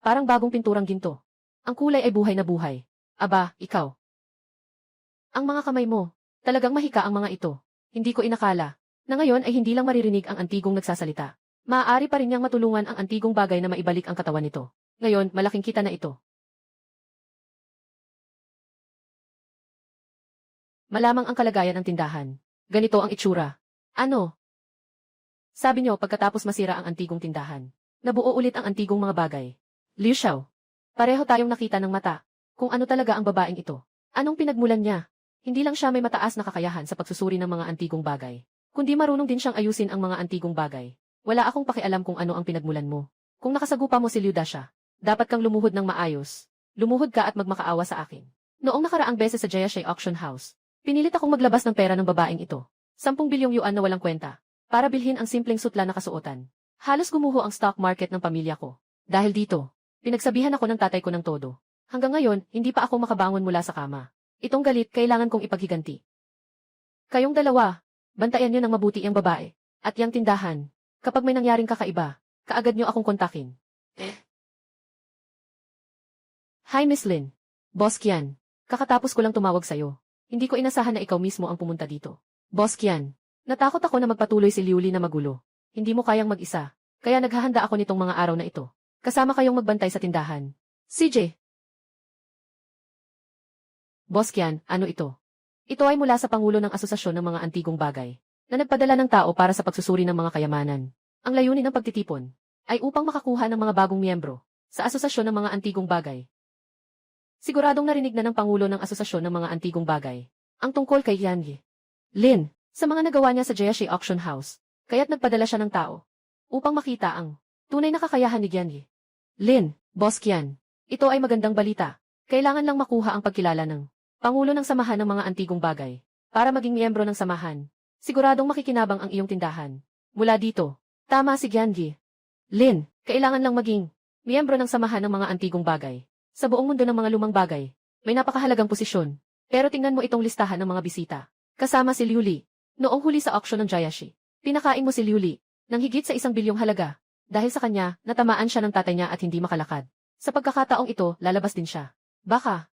parang bagong pinturang ginto. Ang kulay ay buhay na buhay. Aba, ikaw. Ang mga kamay mo, talagang mahika ang mga ito. Hindi ko inakala na ngayon ay hindi lang maririnig ang antigong nagsasalita. Maaari pa rin niyang matulungan ang antigong bagay na maibalik ang katawan nito. Ngayon, malaking kita na ito. Malamang ang kalagayan ng tindahan. Ganito ang itsura. Ano? Sabi niyo pagkatapos masira ang antigong tindahan. Nabuo ulit ang antigong mga bagay. Liu Xiao. Pareho tayong nakita ng mata. Kung ano talaga ang babaeng ito. Anong pinagmulan niya? Hindi lang siya may mataas na kakayahan sa pagsusuri ng mga antigong bagay, kundi marunong din siyang ayusin ang mga antigong bagay. Wala akong pakialam kung ano ang pinagmulan mo. Kung nakasagupa mo si Liu Dasha, dapat kang lumuhod ng maayos. Lumuhod ka at magmakaawa sa akin. Noong nakaraang beses sa Jiaxi Auction House, pinilit akong maglabas ng pera ng babaeng ito. 10 bilyong yuan na walang kwenta, para bilhin ang simpleng sutla na kasuotan. Halos gumuho ang stock market ng pamilya ko. Dahil dito, pinagsabihan ako ng tatay ko ng todo. Hanggang ngayon, hindi pa ako makabangon mula sa kama. Itong galit kailangan kong ipaghiganti. Kayong dalawa, bantayan niyo ng mabuti ang babae, at yang tindahan. Kapag may nangyaring kakaiba, kaagad niyo akong kontakin. Hi Miss Lin. Boss Kian. Kakatapos ko lang tumawag sa'yo. Hindi ko inasahan na ikaw mismo ang pumunta dito. Boss Kian. Natakot ako na magpatuloy si Liuli na magulo. Hindi mo kayang mag-isa. Kaya naghahanda ako nitong mga araw na ito. Kasama kayong magbantay sa tindahan. CJ. Boss Kian, ano ito? Ito ay mula sa Pangulo ng Asosasyon ng mga Antigong Bagay, na nagpadala ng tao para sa pagsusuri ng mga kayamanan. Ang layunin ng pagtitipon ay upang makakuha ng mga bagong miyembro sa Asosasyon ng mga Antigong Bagay. Siguradong narinig na ng Pangulo ng Asosasyon ng mga Antigong Bagay Ang tungkol kay Yangi. Lin, sa mga nagawa niya sa Jiashi Auction House, kaya't nagpadala siya ng tao upang makita ang tunay na kakayahan ni Yangi. Lin, Boss Qian, ito ay magandang balita. Kailangan lang makuha ang pagkilala ng Pangulo ng Samahan ng mga Antigong Bagay para maging miyembro ng samahan. Siguradong makikinabang ang iyong tindahan. Mula dito, tama si Yangi. Lin, kailangan lang maging miyembro ng Samahan ng mga Antigong Bagay. Sa buong mundo ng mga lumang bagay, may napakahalagang posisyon. Pero tingnan mo itong listahan ng mga bisita. Kasama si Liu Li. Noong huli sa auction ng Jiashi, pinakain mo si Liu Li ng higit sa 1 bilyong halaga. Dahil sa kanya, natamaan siya ng tatay niya at hindi makalakad. Sa pagkakataong ito, lalabas din siya. Baka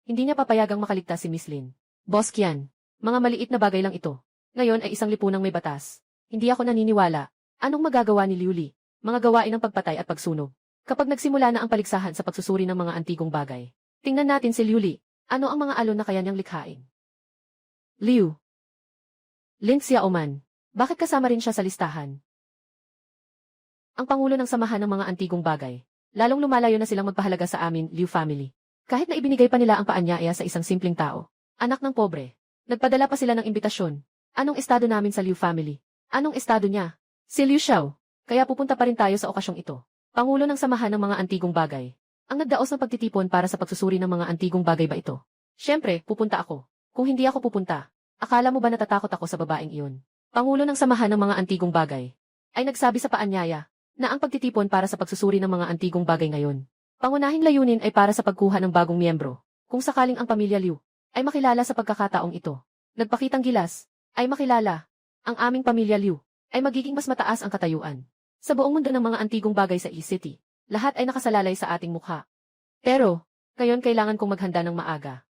hindi niya papayagang makaligtas si Miss Lin. Boss Qian, mga maliit na bagay lang ito. Ngayon ay isang lipunang may batas. Hindi ako naniniwala. Anong magagawa ni Liu Li? Mga gawain ng pagpatay at pagsunog. Kapag nagsimula na ang paligsahan sa pagsusuri ng mga antigong bagay, tingnan natin si Liu Li. Ano ang mga alon na kaya niyang likhain? Liu. Lin Xiaoman. Bakit kasama rin siya sa listahan? Ang pangulo ng samahan ng mga antigong bagay. Lalong lumalayo na silang magpahalaga sa amin, Liu family. Kahit na ibinigay pa nila ang paanyaya sa isang simpleng tao. Anak ng pobre. Nagpadala pa sila ng imbitasyon. Anong estado namin sa Liu family? Anong estado niya? Si Liu Xiao. Kaya pupunta pa rin tayo sa okasyong ito. Pangulo ng samahan ng mga antigong bagay. Ang nagdaos ng pagtitipon para sa pagsusuri ng mga antigong bagay ba ito? Siyempre, pupunta ako. Kung hindi ako pupunta, akala mo ba natatakot ako sa babaeng iyon? Pangulo ng samahan ng mga antigong bagay ay nagsabi sa paanyaya na ang pagtitipon para sa pagsusuri ng mga antigong bagay ngayon. Pangunahing layunin ay para sa pagkuha ng bagong miyembro. Kung sakaling ang pamilya Liu ay makilala sa pagkakataong ito, nagpakitang gilas, ay makilala, ang aming pamilya Liu ay magiging mas mataas ang katayuan. Sa buong mundo ng mga antigong bagay sa E-City, lahat ay nakasalalay sa ating mukha. Pero, ngayon kailangan kong maghanda ng maaga.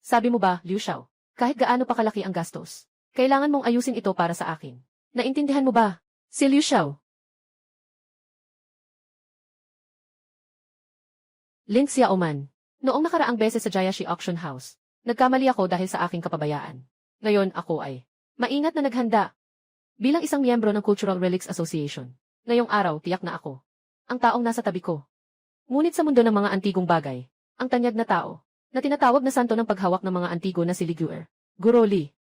Sabi mo ba, Liu Xiao, kahit gaano pa kalaki ang gastos, kailangan mong ayusin ito para sa akin. Naintindihan mo ba, si Liu Xiao? Lin Xiaoman. Noong nakaraang beses sa Jiashi Auction House, nagkamali ako dahil sa aking kapabayaan. Ngayon ako ay maingat na naghanda. Bilang isang miyembro ng Cultural Relics Association, ngayong araw tiyak na ako ang taong nasa tabi ko. Ngunit sa mundo ng mga antigong bagay, ang tanyag na tao, na tinatawag na santo ng paghawak ng mga antigo na si Liguer, Guro Li,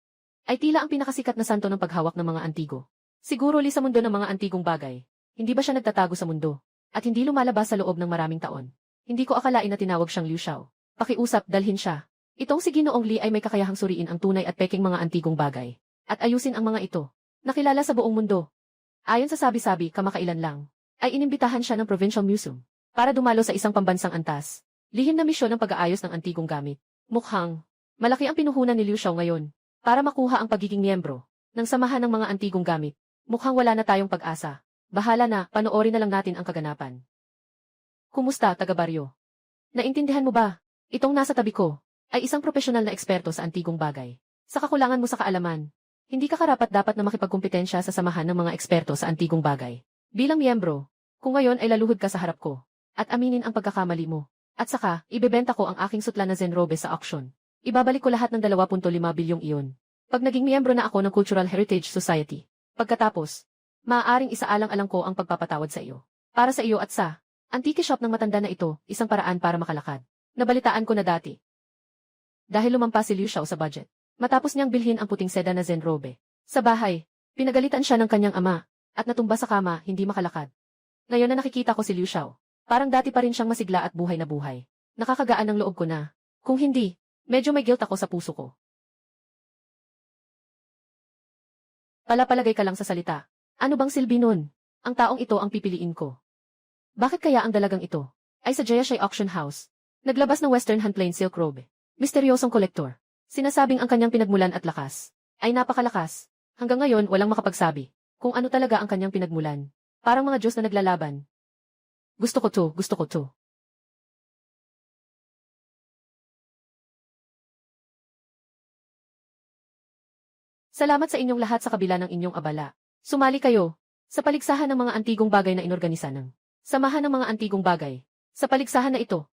ay tila ang pinakasikat na santo ng paghawak ng mga antigo. Siguro Li sa mundo ng mga antigong bagay, hindi ba siya nagtatago sa mundo, at hindi lumalabas sa loob ng maraming taon? Hindi ko akalain na tinawag siyang Liu Xiao. Pakiusap, dalhin siya. Itong si Ginoong Li ay may kakayahang suriin ang tunay at peking mga antigong bagay, at ayusin ang mga ito. Nakilala sa buong mundo. Ayon sa sabi-sabi, kamakailan lang, ay inimbitahan siya ng Provincial Museum para dumalo sa isang pambansang antas. Lihim na misyon ng pag-aayos ng antigong gamit. Mukhang malaki ang pinuhunan ni Liu Xiao ngayon para makuha ang pagiging miyembro ng samahan ng mga antigong gamit. Mukhang wala na tayong pag-asa. Bahala na, panoorin na lang natin ang kaganapan. Kumusta, taga-baryo? Naintindihan mo ba? Itong nasa tabi ko ay isang profesional na eksperto sa antigong bagay. Sa kakulangan mo sa kaalaman, hindi ka karapat-dapat na makipagkumpetensya sa samahan ng mga eksperto sa antigong bagay. Bilang miyembro, kung ngayon ay laluhod ka sa harap ko, at aminin ang pagkakamali mo, at saka, ibebenta ko ang aking sutla na Zenrobe sa auction. Ibabalik ko lahat ng 2.5 bilyong iyon. Pag naging miyembro na ako ng Cultural Heritage Society, pagkatapos, maaaring isaalang-alang ko ang pagpapatawad sa iyo. Para sa iyo at sa antique shop ng matanda na ito, isang paraan para makalakad. Nabalitaan ko na dati. Dahil lumampas si Liu Xiao sa budget, matapos niyang bilhin ang puting seda na Zenrobe. Sa bahay, pinagalitan siya ng kanyang ama, at natumba sa kama, hindi makalakad. Ngayon na nakikita ko si Liu Xiao, parang dati pa rin siyang masigla at buhay na buhay. Nakakagaan ng loob ko na. Kung hindi, medyo may guilt ako sa puso ko. Palapalagay ka lang sa salita. Ano bang silbi nun? Ang taong ito ang pipiliin ko. Bakit kaya ang dalagang ito ay sa Jiashi Auction House? Naglabas ng Western Han Plain Silk Robe. Misteryosong kolektor. Sinasabing ang kanyang pinagmulan at lakas ay napakalakas. Hanggang ngayon walang makapagsabi kung ano talaga ang kanyang pinagmulan. Parang mga Diyos na naglalaban. Gusto ko to, gusto ko to. Salamat sa inyong lahat sa kabila ng inyong abala. Sumali kayo sa paligsahan ng mga antigong bagay na inorganisa ng Samahan ng mga Antigong Bagay. Sa paligsahan na ito,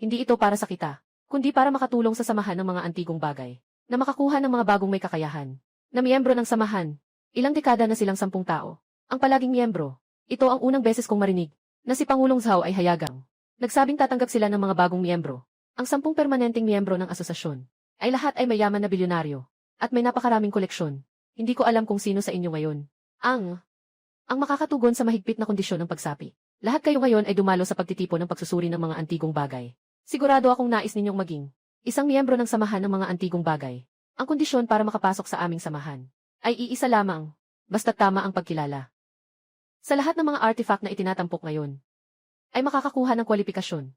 hindi ito para sa kita, kundi para makatulong sa samahan ng mga antigong bagay, na makakuha ng mga bagong may kakayahan, na miyembro ng samahan. Ilang dekada na silang 10 tao. Ang palaging miyembro. Ito ang unang beses kong marinig, na si Pangulong Zhao ay hayagang. Nagsabing tatanggap sila ng mga bagong miyembro. Ang 10 permanenteng miyembro ng asosasyon ay lahat ay mayaman na bilyonaryo at may napakaraming koleksyon. Hindi ko alam kung sino sa inyo ngayon ang makakatugon sa mahigpit na kondisyon ng pagsapi. Lahat kayo ngayon ay dumalo sa pagtitipon ng pagsusuri ng mga antigong bagay. Sigurado akong nais ninyong maging isang miyembro ng samahan ng mga antigong bagay. Ang kondisyon para makapasok sa aming samahan ay iisa lamang, basta't tama ang pagkilala. Sa lahat ng mga artifact na itinatampok ngayon, ay makakakuha ng kwalifikasyon.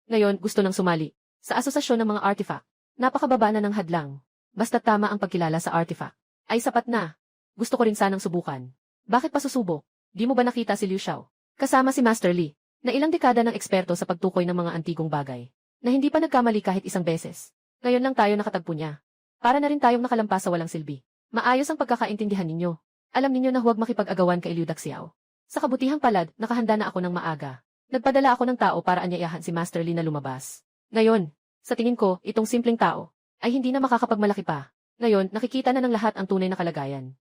Ngayon, gusto nang sumali sa asosasyon ng mga artifact. Napakababa na ng hadlang. Basta't tama ang pagkilala sa artifact ay sapat na. Gusto ko rin sanang subukan. Bakit pa susubok? Di mo ba nakita si Liu Xiao? Kasama si Master Li, na ilang dekada ng eksperto sa pagtukoy ng mga antigong bagay, na hindi pa nagkamali kahit isang beses. Ngayon lang tayo nakatagpo niya. Para na rin tayong nakalampas sa walang silbi. Maayos ang pagkakaintindihan ninyo. Alam ninyo na huwag makipag-agawan kay Liu Daxiao. Sa kabutihang palad, nakahanda na ako ng maaga. Nagpadala ako ng tao para anyayahan si Master Li na lumabas. Ngayon, sa tingin ko, itong simpleng tao ay hindi na makakapagmalaki pa. Ngayon, nakikita na ng lahat ang tunay na kalagayan.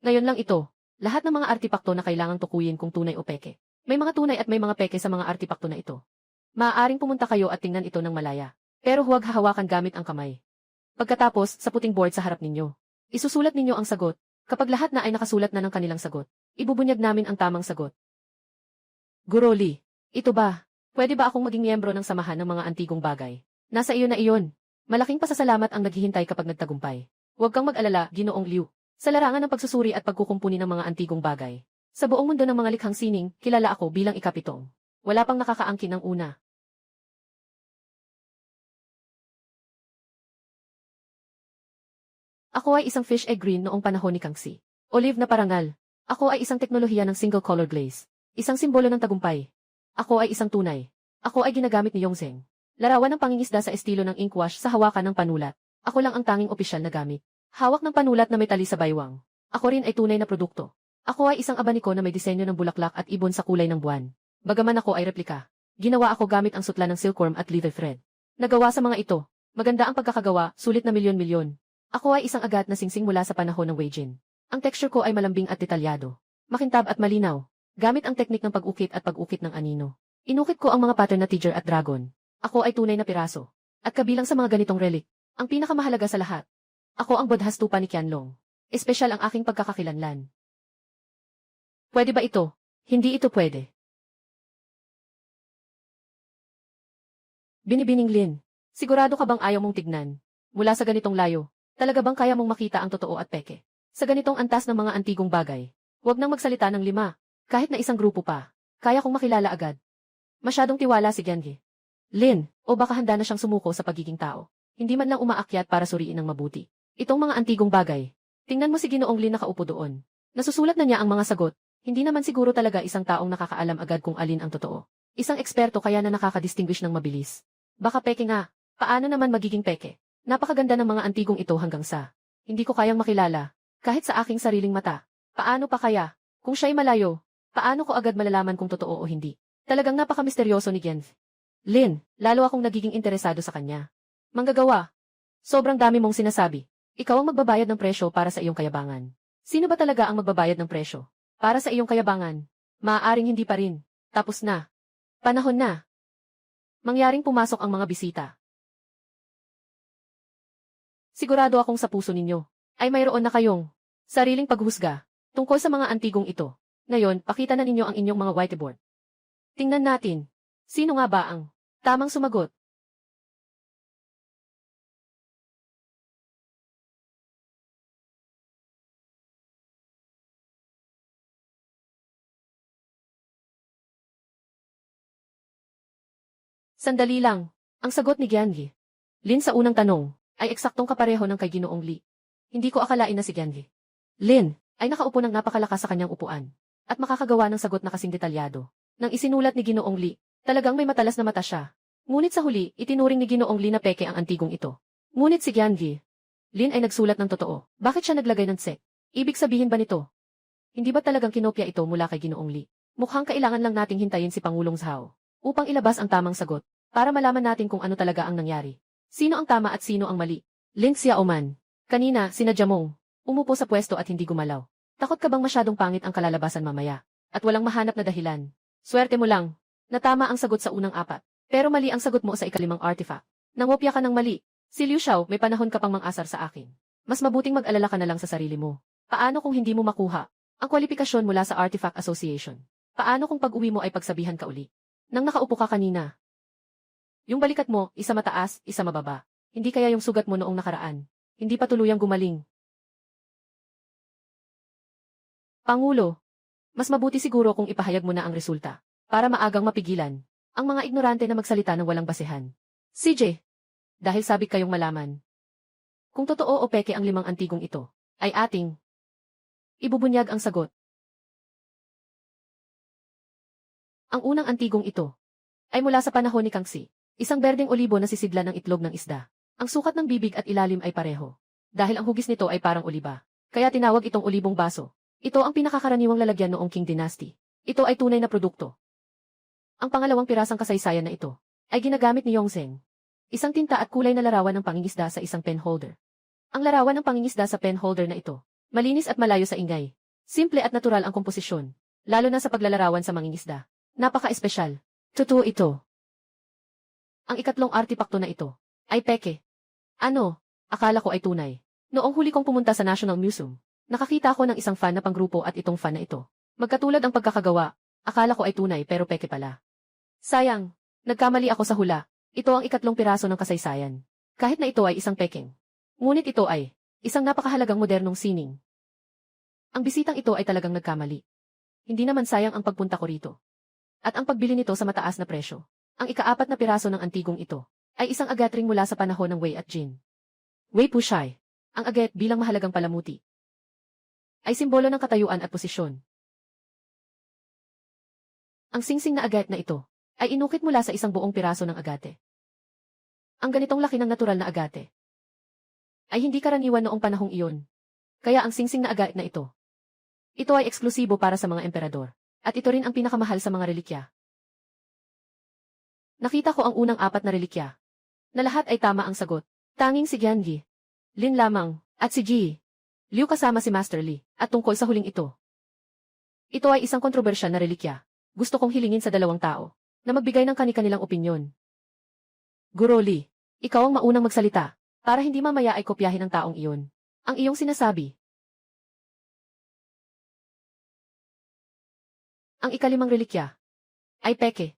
Ngayon lang ito, lahat ng mga artipakto na kailangang tukuyin kung tunay o peke. May mga tunay at may mga peke sa mga artipakto na ito. Maaaring pumunta kayo at tingnan ito ng malaya. Pero huwag hahawakan gamit ang kamay. Pagkatapos, sa puting board sa harap ninyo, isusulat ninyo ang sagot. Kapag lahat na ay nakasulat na ng kanilang sagot, ibubunyag namin ang tamang sagot. Guro Li, ito ba? Pwede ba akong maging miyembro ng samahan ng mga antigong bagay? Nasa iyo na iyon. Malaking pasasalamat ang naghihintay kapag nagtagumpay. Huwag kang mag-alala, Ginoong Liu. Sa larangan ng pagsusuri at pagkukumpuni ng mga antigong bagay, sa buong mundo ng mga likhang sining, kilala ako bilang ikapitong. Wala pang nakakaangkin ng una. Ako ay isang fish egg green noong panahon ni Kangxi. Olive na parangal. Ako ay isang teknolohiya ng single color glaze. Isang simbolo ng tagumpay. Ako ay isang tunay. Ako ay ginagamit ni Yongzheng. Larawan ng pangingisda sa estilo ng inkwash sa hawakan ng panulat. Ako lang ang tanging opisyal na gamit. Hawak ng panulat na may tali sa baywang. Ako rin ay tunay na produkto. Ako ay isang abaniko na may disenyo ng bulaklak at ibon sa kulay ng buwan. Bagaman ako ay replika, ginawa ako gamit ang sutla ng silkworm at leather thread. Nagawa sa mga ito. Maganda ang pagkakagawa, sulit na milyon-milyon. Ako ay isang agat na singsing mula sa panahon ng Weijin. Ang texture ko ay malambing at detalyado. Makintab at malinaw. Gamit ang teknik ng pag-ukit at pag-ukit ng anino. Inukit ko ang mga pattern na tiger at dragon. Ako ay tunay na piraso. At kabilang sa mga ganitong relic, ang pinakamahalaga sa lahat. Ako ang Bodha Stupa ni Qianlong. Espesyal ang aking pagkakakilanlan. Pwede ba ito? Hindi ito pwede. Binibining Lin, sigurado ka bang ayaw mong tignan? Mula sa ganitong layo, talaga bang kaya mong makita ang totoo at peke? Sa ganitong antas ng mga antigong bagay, huwag nang magsalita ng 5, kahit na isang grupo pa. Kaya kong makilala agad. Masyadong tiwala si Genji. Lin, o baka handa na siyang sumuko sa pagiging tao. Hindi man lang umaakyat para suriin ng mabuti. Itong mga antigong bagay. Tingnan mo si Ginoong Lin nakaupo doon. Nasusulat na niya ang mga sagot. Hindi naman siguro talaga isang taong nakakaalam agad kung alin ang totoo. Isang eksperto kaya na nakakadistinguish ng mabilis. Baka peke nga. Paano naman magiging peke? Napakaganda ng mga antigong ito hanggang sa hindi ko kayang makilala. Kahit sa aking sariling mata. Paano pa kaya? Kung siya'y malayo, paano ko agad malalaman kung totoo o hindi? Talagang napakamisteryoso ni Genji. Lin, lalo akong nagiging interesado sa kanya. Manggagawa. Sobrang dami mong sinasabi. Ikaw ang magbabayad ng presyo para sa iyong kayabangan. Sino ba talaga ang magbabayad ng presyo para sa iyong kayabangan? Maaaring hindi pa rin. Tapos na. Panahon na. Mangyaring pumasok ang mga bisita. Sigurado akong sa puso ninyo ay mayroon na kayong sariling paghusga tungkol sa mga antigong ito. Ngayon, pakita na ninyo ang inyong mga whiteboard. Tingnan natin. Sino nga ba ang tamang sumagot? Sandali lang. Ang sagot ni Genji Lin sa unang tanong ay eksaktong kapareho ng kay Ginoong Li. Hindi ko akalain na si Genji Lin ay nakaupo ng napakalakas sa kanyang upuan at makakagawa ng sagot na kasing detalyado. Nang isinulat ni Ginoong Li, talagang may matalas na mata siya. Ngunit sa huli, itinuring ni Ginoong Li na peke ang antigong ito. Ngunit si Genji Lin ay nagsulat ng totoo. Bakit siya naglagay ng sek? Ibig sabihin ba nito? Hindi ba talagang kinopya ito mula kay Ginoong Li? Mukhang kailangan lang nating hintayin si Pangulong Zhao upang ilabas ang tamang sagot, para malaman natin kung ano talaga ang nangyari. Sino ang tama at sino ang mali? Lin Xiaoman. Kanina, sinadya mong umupo sa pwesto at hindi gumalaw. Takot ka bang masyadong pangit ang kalalabasan mamaya? At walang mahanap na dahilan? Swerte mo lang. Natama ang sagot sa unang 4. Pero mali ang sagot mo sa ikalimang artifact. Nangopya ka ng mali. Si Liu Xiao, may panahon ka pang mang-asar sa akin. Mas mabuting mag-alala ka na lang sa sarili mo. Paano kung hindi mo makuha ang kwalifikasyon mula sa Artifact Association? Paano kung pag-uwi mo ay pagsabihan ka uli? Nang nakaupo ka kanina. Yung balikat mo, isa mataas, isa mababa. Hindi kaya yung sugat mo noong nakaraan. Hindi pa tuluyang gumaling. Pangulo, mas mabuti siguro kung ipahayag mo na ang resulta, para maagang mapigilan ang mga ignorante na magsalita ng walang basehan. CJ, dahil sabi kayong malaman. Kung totoo o peke ang 5 antigong ito, ay ating ibubunyag ang sagot. Ang unang antigong ito ay mula sa panahon ni Kangxi, isang berdeng olibo na sisidlan ng itlog ng isda. Ang sukat ng bibig at ilalim ay pareho. Dahil ang hugis nito ay parang oliba, kaya tinawag itong olibong baso. Ito ang pinakakaraniwang lalagyan noong Qing Dynasty. Ito ay tunay na produkto. Ang pangalawang pirasang kasaysayan na ito ay ginagamit ni Yongzheng. Isang tinta at kulay na larawan ng pangingisda sa isang pen holder. Ang larawan ng pangingisda sa pen holder na ito, malinis at malayo sa ingay. Simple at natural ang komposisyon, lalo na sa paglalarawan sa mangingisda. Napaka-espesyal. Totoo ito. Ang ikatlong artipakto na ito ay peke. Ano? Akala ko ay tunay. Noong huli kong pumunta sa National Museum, nakakita ko ng isang fan na panggrupo at itong fan na ito. Magkatulad ang pagkakagawa, akala ko ay tunay pero peke pala. Sayang, nagkamali ako sa hula. Ito ang ikatlong piraso ng kasaysayan. Kahit na ito ay isang pekeng. Ngunit ito ay isang napakahalagang modernong sining. Ang bisitang ito ay talagang nagkamali. Hindi naman sayang ang pagpunta ko rito. At ang pagbili nito sa mataas na presyo. Ang ika-4 na piraso ng antigong ito ay isang agatring mula sa panahon ng Wei at Jin. Wei Pushai, ang aget bilang mahalagang palamuti, ay simbolo ng katayuan at posisyon. Ang singsing na agat na ito ay inukit mula sa isang buong piraso ng agate. Ang ganitong laki ng natural na agate ay hindi karaniwan noong panahong iyon. Kaya ang singsing na agat na ito ay eksklusibo para sa mga emperador. At ito rin ang pinakamahal sa mga relikya. Nakita ko ang unang 4 na relikya. Na lahat ay tama ang sagot. Tanging si Giangi, Lin lamang, at si Ji Liu kasama si Master Li, at tungkol sa huling ito. Ito ay isang kontrobersyal na relikya. Gusto kong hilingin sa 2 tao na magbigay ng kani-kanilang opinyon. Guro Li, ikaw ang maunang magsalita, para hindi mamaya ay kopyahin ng taong iyon ang iyong sinasabi. Ang ika-5 relikya ay peke.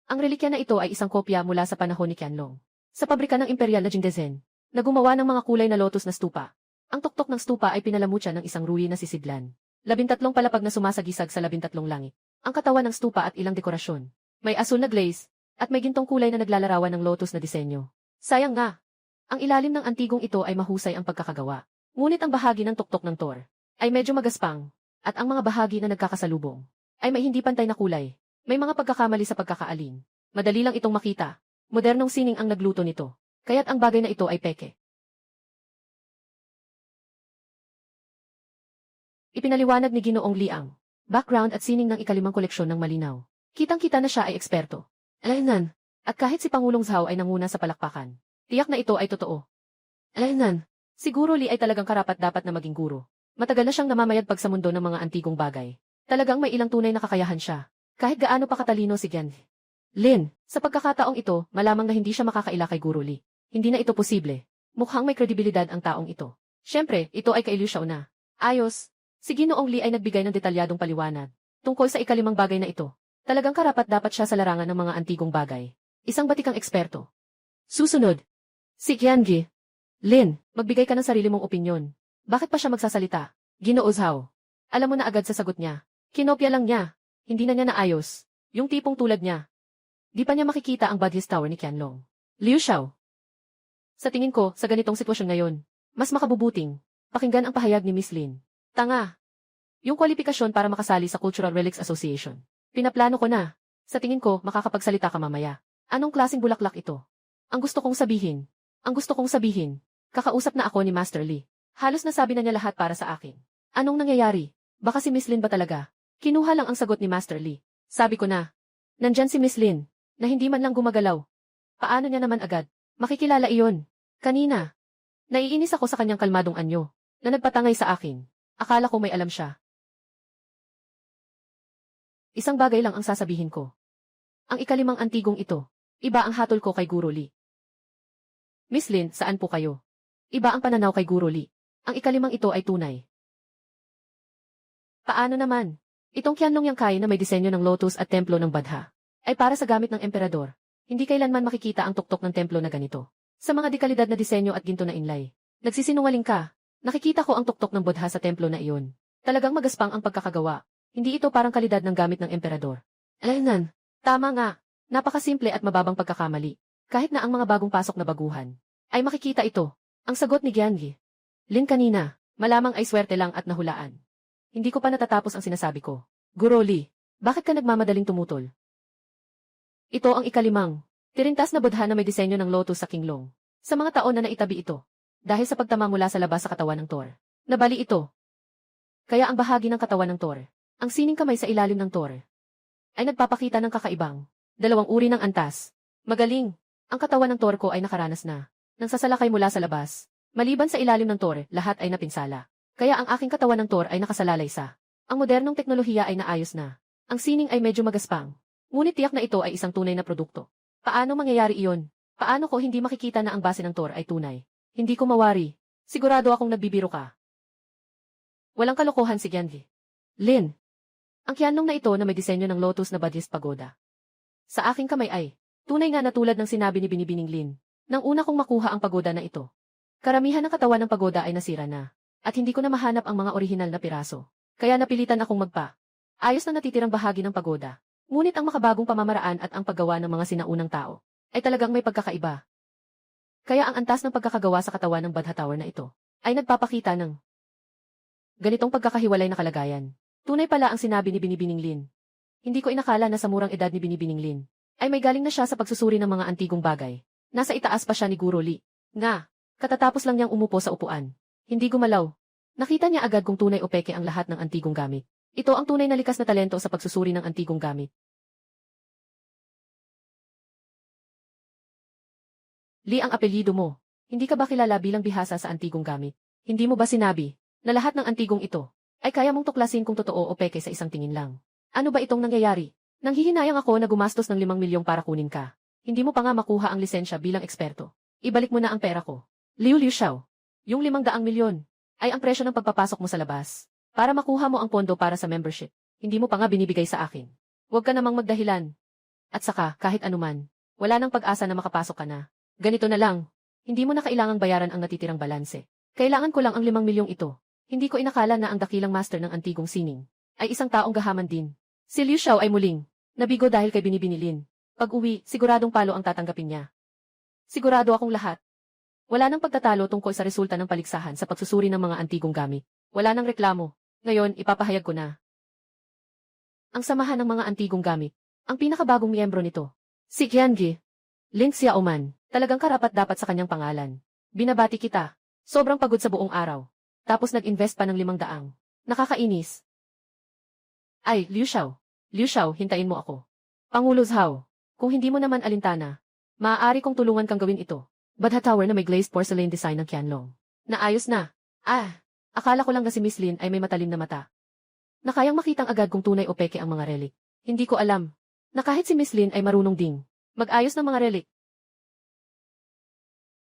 Ang relikya na ito ay isang kopya mula sa panahon ni Qianlong, sa pabrika ng imperial na Jingdezhen, na gumawa ng mga kulay na lotus na stupa. Ang tuktok ng stupa ay pinalamutya ng isang ruyi na sisidlan. 13 palapag na sumasagisag sa 13 langit. Ang katawan ng stupa at ilang dekorasyon. May asul na glaze, at may gintong kulay na naglalarawan ng lotus na disenyo. Sayang nga, ang ilalim ng antigong ito ay mahusay ang pagkakagawa. Ngunit ang bahagi ng tuktok ng Tor ay medyo magaspang, at ang mga bahagi na nagkakasalubong ay may hindi pantay na kulay. May mga pagkakamali sa pagkakaalin. Madali lang itong makita. Modernong sining ang nagluto nito. Kaya't ang bagay na ito ay peke. Ipinaliwanag ni Ginoong Liang. Background at sining ng ika-5 koleksyon ng malinaw. Kitang-kita na siya ay eksperto. Alaynan. At kahit si Pangulong Zhao ay nanguna sa palakpakan, tiyak na ito ay totoo. Alaynan. Siguro Li ay talagang karapat-dapat na maging guro. Matagal na siyang namamayagpag sa mundo ng mga antigong bagay. Talagang may ilang tunay na kakayahan siya. Kahit gaano pa katalino si Gian Lin, sa pagkakataong ito, malamang na hindi siya makakaila kay Guro Li. Hindi na ito posible. Mukhang may kredibilidad ang taong ito. Siyempre, ito ay kay Liu Xiao na. Ayos. Si Ginoong Li ay nagbigay ng detalyadong paliwanag tungkol sa ika-5 bagay na ito. Talagang karapat-dapat siya sa larangan ng mga antigong bagay. Isang batikang eksperto. Susunod. Si Giangi. Lin, magbigay ka ng sarili mong opinyon. Bakit pa siya magsasalita? Ginoo Zhao. Alam mo na agad sa sagot niya. Kinopya lang niya. Hindi na niya naayos. Yung tipong tulad niya. Di pa niya makikita ang Budhist Tower ni Qianlong. Liu Xiao. Sa tingin ko, sa ganitong sitwasyon ngayon, mas makabubuting pakinggan ang pahayag ni Miss Lin. Tanga. Yung kwalifikasyon para makasali sa Cultural Relics Association. Pinaplano ko na. Sa tingin ko, makakapagsalita ka mamaya. Anong klaseng bulaklak ito? Ang gusto kong sabihin. Kakausap na ako ni Master Li. Halos nasabi na niya lahat para sa akin. Anong nangyayari? Baka si Miss Lin ba talaga? Kinuha lang ang sagot ni Master Li. Sabi ko na. Nandyan si Miss Lin, na hindi man lang gumagalaw. Paano niya naman agad? Makikilala iyon. Kanina. Naiinis ako sa kanyang kalmadong anyo, na nagpatangay sa akin. Akala ko may alam siya. Isang bagay lang ang sasabihin ko. Ang ikalimang antigong ito. Iba ang hatol ko kay Guro Lee. Miss Lin, saan po kayo? Iba ang pananaw kay Guro Lee. Ang ikalimang ito ay tunay. Paano naman? Itong Qianlong Yangkai na may disenyo ng lotus at templo ng Badha ay para sa gamit ng emperador. Hindi kailanman makikita ang tuktok ng templo na ganito. Sa mga dekalidad na disenyo at ginto na inlay. Nagsisinungaling ka. Nakikita ko ang tuktok ng Buddha sa templo na iyon. Talagang magaspang ang pagkakagawa. Hindi ito parang kalidad ng gamit ng emperador. Alaynan. Tama nga. Napakasimple at mababang pagkakamali. Kahit na ang mga bagong pasok na baguhan ay makikita ito. Ang sagot ni Giangi. Lin kanina, malamang ay swerte lang at nahulaan. Hindi ko pa natatapos ang sinasabi ko. Guro Lee, bakit ka nagmamadaling tumutol? Ito ang ikalimang. Tirintas na Buddha na may disenyo ng lotus sa Qinglong. Sa mga taon na naitabi ito. Dahil sa pagtama mula sa labas sa katawan ng Thor. Nabali ito. Kaya ang bahagi ng katawan ng Thor, ang sining kamay sa ilalim ng Thor, ay nagpapakita ng kakaibang, dalawang uri ng antas. Magaling. Ang katawan ng Thor ko ay nakaranas na. Nang sasalakay mula sa labas. Maliban sa ilalim ng Thor, lahat ay napinsala. Kaya ang aking katawan ng Thor ay nakasalalay sa. Ang modernong teknolohiya ay naayos na. Ang sining ay medyo magaspang. Ngunit tiyak na ito ay isang tunay na produkto. Paano mangyayari iyon? Paano ko hindi makikita na ang base ng Thor ay tunay? Hindi ko mawari. Sigurado akong nagbibiro ka. Walang kalokohan si Giangi. Lin. Ang Qianlong na ito na may disenyo ng lotus na Buddhist pagoda. Sa aking kamay ay, tunay nga na tulad ng sinabi ni Binibining Lin, nang una kong makuha ang pagoda na ito. Karamihan ng katawan ng pagoda ay nasira na, at hindi ko na mahanap ang mga orihinal na piraso. Kaya napilitan akong ayos na natitirang bahagi ng pagoda. Ngunit ang makabagong pamamaraan at ang paggawa ng mga sinaunang tao, ay talagang may pagkakaiba. Kaya ang antas ng pagkakagawa sa katawan ng Badha Tower na ito, ay nagpapakita ng ganitong pagkakahiwalay na kalagayan. Tunay pala ang sinabi ni Binibining Lin. Hindi ko inakala na sa murang edad ni Binibining Lin, ay may galing na siya sa pagsusuri ng mga antigong bagay. Nasa itaas pa siya ni Guro Lee. Nga, katatapos lang niyang umupo sa upuan. Hindi gumalaw. Nakita niya agad kung tunay o peke ang lahat ng antigong gamit. Ito ang tunay na likas na talento sa pagsusuri ng antigong gamit. Lee ang apelyido mo. Hindi ka ba kilala bilang bihasa sa antigong gamit? Hindi mo ba sinabi na lahat ng antigong ito ay kaya mong tuklasin kung totoo o peke sa isang tingin lang? Ano ba itong nangyayari? Nanghihinayang ako na gumastos ng 5 milyong para kunin ka. Hindi mo pa nga makuha ang lisensya bilang eksperto. Ibalik mo na ang pera ko. Liu Xiao. Yung 500 milyon ay ang presyo ng pagpapasok mo sa labas. Para makuha mo ang pondo para sa membership. Hindi mo pa nga binibigay sa akin. Huwag ka namang magdahilan. At saka, kahit anuman, wala nang pag-asa na makapasok ka na. Ganito na lang. Hindi mo na kailangang bayaran ang natitirang balanse. Kailangan ko lang ang 5 milyong ito. Hindi ko inakala na ang dakilang master ng antigong sining ay isang taong gahaman din. Si Liu Xiao ay muling nabigo dahil kay Binibinilin. Pag-uwi, siguradong palo ang tatanggapin niya. Sigurado akong lahat. Wala nang pagtatalo tungkol sa resulta ng paligsahan sa pagsusuri ng mga antigong gamit. Wala nang reklamo. Ngayon, ipapahayag ko na. Ang samahan ng mga antigong gamit. Ang pinakabagong miyembro nito. Si Qiangi. Ling Xiaoman. Talagang karapat-dapat sa kanyang pangalan. Binabati kita. Sobrang pagod sa buong araw. Tapos nag-invest pa ng 500. Nakakainis. Ay, Liu Xiao. Liu Xiao, hintayin mo ako. Pangulo Zhao. Kung hindi mo naman alintana, maaari kong tulungan kang gawin ito. Badha Tower na may glazed porcelain design ng Qianlong. Naayos na. Akala ko lang na si Miss Lin ay may matalim na mata. Na kayang makitang agad kung tunay o peke ang mga relic. Hindi ko alam na kahit si Miss Lin ay marunong ding mag-ayos ng mga relic.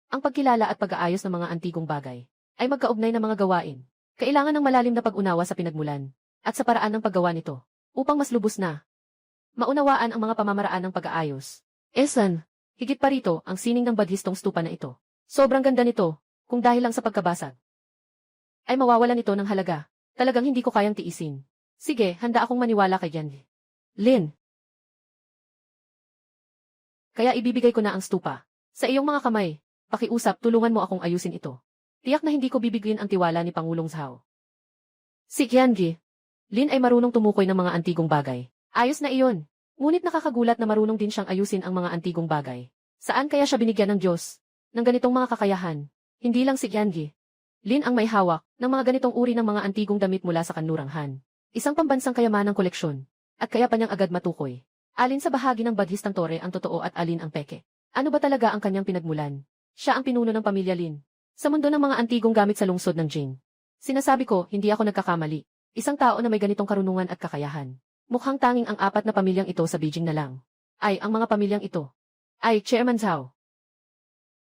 Ang pagkilala at pag-aayos ng mga antigong bagay ay magkaugnay ng mga gawain. Kailangan ng malalim na pag-unawa sa pinagmulan at sa paraan ng paggawa nito upang mas lubos na maunawaan ang mga pamamaraan ng pag-aayos. Esan, higit pa rito ang sining ng Buddhistong stupa na ito. Sobrang ganda nito kung dahil lang sa pagkabasag ay mawawalan ito ng halaga. Talagang hindi ko kayang tiisin. Sige, handa akong maniwala kay Giangi. Lin. Kaya ibibigay ko na ang stupa sa iyong mga kamay. Pakiusap, tulungan mo akong ayusin ito. Tiyak na hindi ko bibigyan ang tiwala ni Pangulong Zhao. Si Qiangi. Lin ay marunong tumukoy ng mga antigong bagay. Ayos na iyon. Ngunit nakakagulat na marunong din siyang ayusin ang mga antigong bagay. Saan kaya siya binigyan ng Diyos ng ganitong mga kakayahan? Hindi lang si Qiangi. Lin ang may hawak ng mga ganitong uri ng mga antigong damit mula sa kanlurang Han. Isang pambansang kayamanang koleksyon. At kaya pa niyang agad matukoy. Alin sa bahagi ng Buddhistang Tore ang totoo at alin ang peke? Ano ba talaga ang kanyang pinagmulan? Siya ang pinuno ng pamilya Lin. Sa mundo ng mga antigong gamit sa lungsod ng Jing. Sinasabi ko, hindi ako nagkakamali. Isang tao na may ganitong karunungan at kakayahan. Mukhang tanging ang 4 na pamilyang ito sa Beijing na lang. Ay, ang mga pamilyang ito. Ay, Chairman Zhao.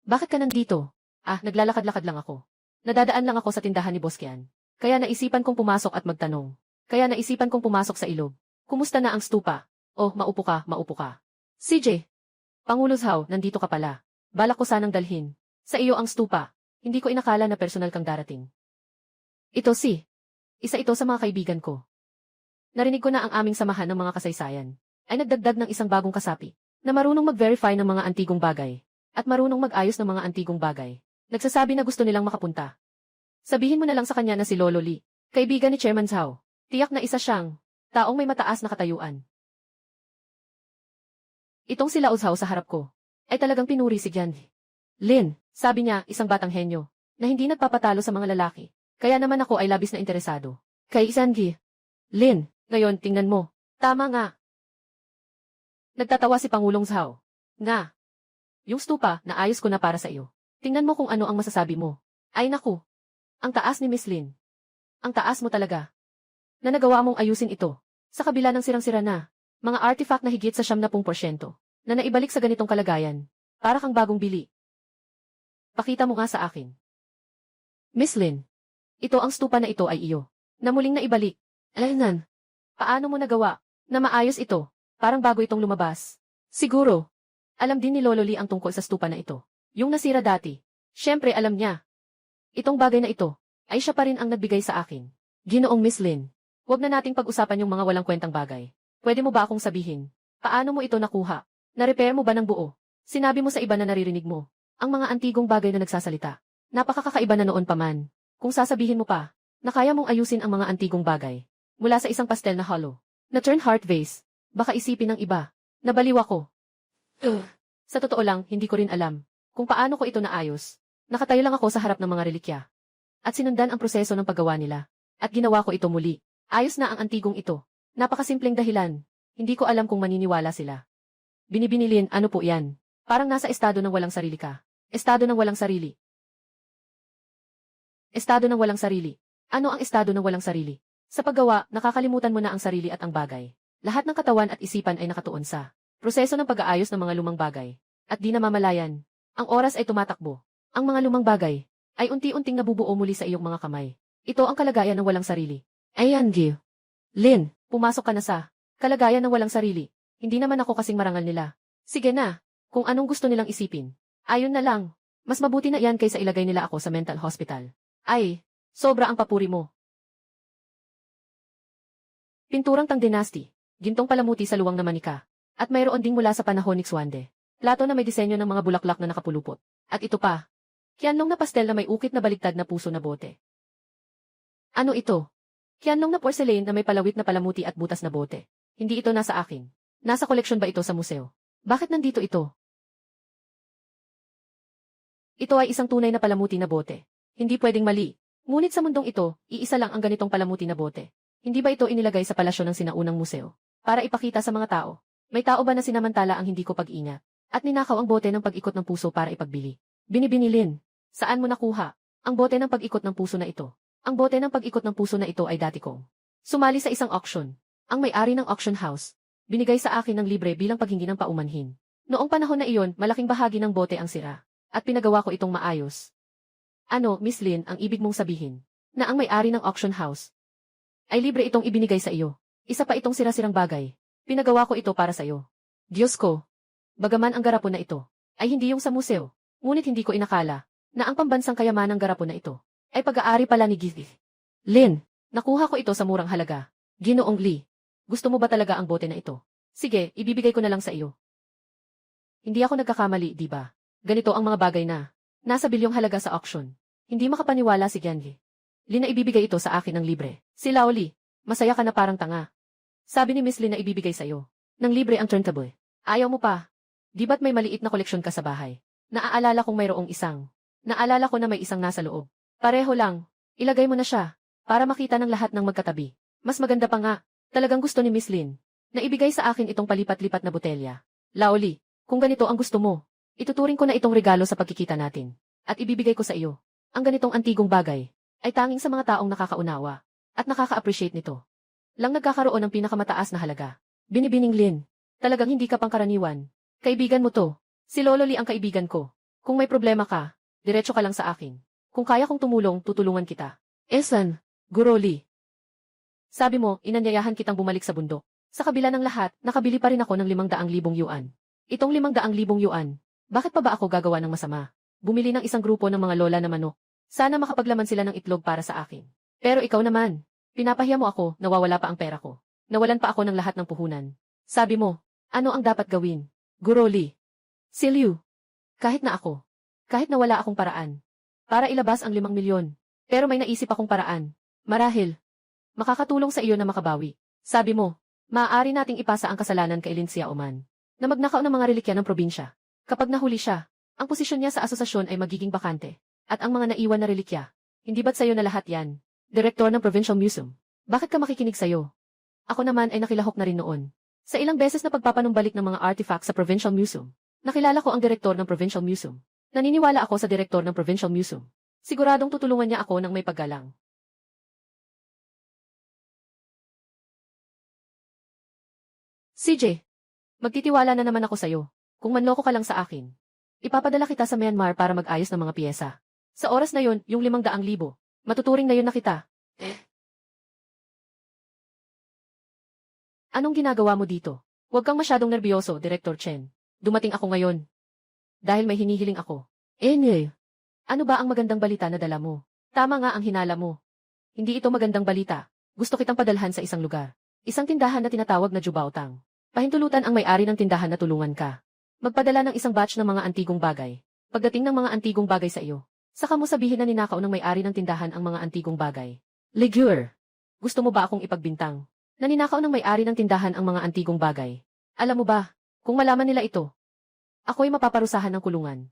Bakit ka nandito? Naglalakad-lakad lang ako. Nadadaan lang ako sa tindahan ni Boss Kian. Kaya naisipan kong pumasok at magtanong. Kaya naisipan kong pumasok sa ilog. Kumusta na ang stupa? Oh, maupo ka, maupo ka. CJ. Pangulo Zhao, nandito ka pala. Balak ko sanang dalhin. Sa iyo ang stupa. Hindi ko inakala na personal kang darating. Ito si. Isa ito sa mga kaibigan ko. Narinig ko na ang aming samahan ng mga kasaysayan. Ay nagdagdag ng isang bagong kasapi. Na marunong mag-verify ng mga antigong bagay. At marunong mag-ayos ng mga antigong bagay. Nagsasabi na gusto nilang makapunta. Sabihin mo na lang sa kanya na si Lolo Lee, kaibigan ni Chairman Zhao. Tiyak na isa siyang taong may mataas na katayuan. Itong si Lao Zhao sa harap ko ay talagang pinuri si Jian Lin. Sabi niya, isang batang henyo na hindi nagpapatalo sa mga lalaki. Kaya naman ako ay labis na interesado. Kay Isangi. Lin, ngayon tingnan mo. Tama nga. Nagtatawa si Pangulong Zhao. Nga. Yung stupa, naayos ko na para sa iyo. Tingnan mo kung ano ang masasabi mo. Ay naku. Ang taas ni Miss Lin. Ang taas mo talaga. Na nagawa mong ayusin ito. Sa kabila ng sirang-sira na. Mga artifact na higit sa 70% na naibalik sa ganitong kalagayan. Para kang bagong bili. Pakita mo nga sa akin. Miss Lin. Ito ang stupa na ito ay iyo. Na muling naibalik. Alaynan. Paano mo nagawa na maayos ito? Parang bago itong lumabas. Siguro. Alam din ni Lolo Lee ang tungkol sa stupa na ito. Yung nasira dati. Siyempre alam niya. Itong bagay na ito, ay siya pa rin ang nagbigay sa akin. Ginoong Miss Lin, huwag na nating pag-usapan yung mga walang kwentang bagay. Pwede mo ba akong sabihin? Paano mo ito nakuha? Na-repair mo ba ng buo? Sinabi mo sa iba na naririnig mo. Ang mga antigong bagay na nagsasalita. Napakakaiba na noon pa man. Kung sasabihin mo pa, na kaya mong ayusin ang mga antigong bagay. Mula sa isang pastel na hollow. Na turn heart vase. Baka isipin ng iba. Nabaliw ako. Sa totoo lang, hindi ko rin alam kung paano ko ito naayos. Nakatayo lang ako sa harap ng mga relikya. At sinundan ang proseso ng paggawa nila. At ginawa ko ito muli. Ayos na ang antigong ito. Napakasimpleng dahilan. Hindi ko alam kung maniniwala sila. Binibinilin, ano po yan? Parang nasa estado ng walang sarili ka. Estado ng walang sarili. Estado ng walang sarili. Ano ang estado ng walang sarili? Sa paggawa, nakakalimutan mo na ang sarili at ang bagay. Lahat ng katawan at isipan ay nakatuon sa proseso ng pag-aayos ng mga lumang bagay. At di namamalayan. Ang oras ay tumatakbo. Ang mga lumang bagay ay unti-unting nabubuo muli sa iyong mga kamay. Ito ang kalagayan ng walang sarili. Ayan, Gil. Lin, pumasok ka na sa kalagayan ng walang sarili. Hindi naman ako kasing marangal nila. Sige na, kung anong gusto nilang isipin. Ayon na lang. Mas mabuti na yan kaysa ilagay nila ako sa mental hospital. Ay, sobra ang papuri mo. Pinturang Tang Dynasty. Gintong palamuti sa luwang na manika. At mayroon ding mula sa panahon ni Xuande. Plato na may disenyo ng mga bulaklak na nakapulupot. At ito pa. Kianlong na pastel na may ukit na baligtad na puso na bote. Ano ito? Kianlong na porcelain na may palawit na palamuti at butas na bote. Hindi ito nasa akin. Nasa koleksyon ba ito sa museo? Bakit nandito ito? Ito ay isang tunay na palamuti na bote. Hindi pwedeng mali. Ngunit sa mundong ito, iisa lang ang ganitong palamuti na bote. Hindi ba ito inilagay sa palasyo ng sinaunang museo? Para ipakita sa mga tao. May tao ba na sinamantala ang hindi ko pag-ingat? At ninakaw ang bote ng pag-ikot ng puso para ipagbili. Binibinilin. Saan mo nakuha ang bote ng pag-ikot ng puso na ito? Ang bote ng pag-ikot ng puso na ito ay dati kong sumali sa isang auction. Ang may-ari ng auction house. Binigay sa akin ng libre bilang paghingi ng paumanhin. Noong panahon na iyon, malaking bahagi ng bote ang sira. At pinagawa ko itong maayos. Ano, Miss Lin, ang ibig mong sabihin? Na ang may-ari ng auction house ay libre itong ibinigay sa iyo. Isa pa itong sira-sirang bagay. Pinagawa ko ito para sa iyo. Diyos ko. Bagaman ang garapon na ito ay hindi yung sa museo, ngunit hindi ko inakala na ang pambansang kayamanang garapon na ito ay pag-aari pala ni Gizzy. Lin, nakuha ko ito sa murang halaga. Ginoong Lee, gusto mo ba talaga ang bote na ito? Sige, ibibigay ko na lang sa iyo. Hindi ako nagkakamali, di ba? Ganito ang mga bagay na nasa bilyong halaga sa auction. Hindi makapaniwala si Gianli. Lin na ibibigay ito sa akin ng libre. Si Laoli, masaya ka na parang tanga. Sabi ni Miss Lin na ibibigay sa iyo ng libre ang turntable. Ayaw mo pa. Di ba't may maliit na koleksyon ka sa bahay? Naaalala kong mayroong isang. Naalala ko na may isang nasa loob. Pareho lang. Ilagay mo na siya. Para makita ng lahat ng magkatabi. Mas maganda pa nga. Talagang gusto ni Miss Lin. Na ibigay sa akin itong palipat-lipat na botelya. Laoli, kung ganito ang gusto mo, ituturing ko na itong regalo sa pagkikita natin. At ibibigay ko sa iyo. Ang ganitong antigong bagay ay tanging sa mga taong nakakaunawa. At nakaka-appreciate nito. Lang nagkakaroon ng pinakamataas na halaga. Binibining Lin. Talagang hindi ka pangkaraniwan. Kaibigan mo to. Si Lolo Lee ang kaibigan ko. Kung may problema ka, diretso ka lang sa akin. Kung kaya kong tumulong, tutulungan kita. Esan, Guro Lee. Sabi mo, inanyayahan kitang bumalik sa bundok. Sa kabila ng lahat, nakabili pa rin ako ng 500,000 yuan. Itong 500,000 yuan, bakit pa ba ako gagawa ng masama? Bumili ng isang grupo ng mga lola na manok. Sana makapaglaman sila ng itlog para sa akin. Pero ikaw naman, pinapahiya mo ako, nawawala pa ang pera ko. Nawalan pa ako ng lahat ng puhunan. Sabi mo, ano ang dapat gawin? Guro Lee. Silyu. Kahit na ako. Kahit na wala akong paraan. Para ilabas ang 5 milyon. Pero may naisip akong paraan. Marahil. Makakatulong sa iyo na makabawi. Sabi mo, maaari nating ipasa ang kasalanan kay Lin Xiaoman na magnakaw ng mga relikya ng probinsya. Kapag nahuli siya, ang posisyon niya sa asosasyon ay magiging bakante. At ang mga naiwan na relikya, hindi ba't sayo na lahat yan? Direktor ng Provincial Museum. Bakit ka makikinig sayo? Ako naman ay nakilahok na rin noon. Sa ilang beses na pagpapanumbalik ng mga artifacts sa Provincial Museum, nakilala ko ang direktor ng Provincial Museum. Naniniwala ako sa direktor ng Provincial Museum. Siguradong tutulungan niya ako ng may paggalang. CJ, magtitiwala na naman ako sayo. Kung manloko ka lang sa akin, ipapadala kita sa Myanmar para mag-ayos ng mga piyesa. Sa oras na yon, yung 500,000, matuturing na yun na kita. Anong ginagawa mo dito? Huwag kang masyadong nerbiyoso, Director Chen. Dumating ako ngayon. Dahil may hinihiling ako. Ano ba ang magandang balita na dala mo? Tama nga ang hinala mo. Hindi ito magandang balita. Gusto kitang padalhan sa isang lugar. Isang tindahan na tinatawag na Jubaotang. Pahintulutan ang may-ari ng tindahan na tulungan ka. Magpadala ng isang batch ng mga antigong bagay. Pagdating ng mga antigong bagay sa iyo, saka mo sabihin na ninakaw ng may-ari ng tindahan ang mga antigong bagay. Ligur. Gusto mo ba akong ipagbintang? Naninakaw ng may-ari ng tindahan ang mga antigong bagay. Alam mo ba, kung malaman nila ito, ako'y mapaparusahan ng kulungan.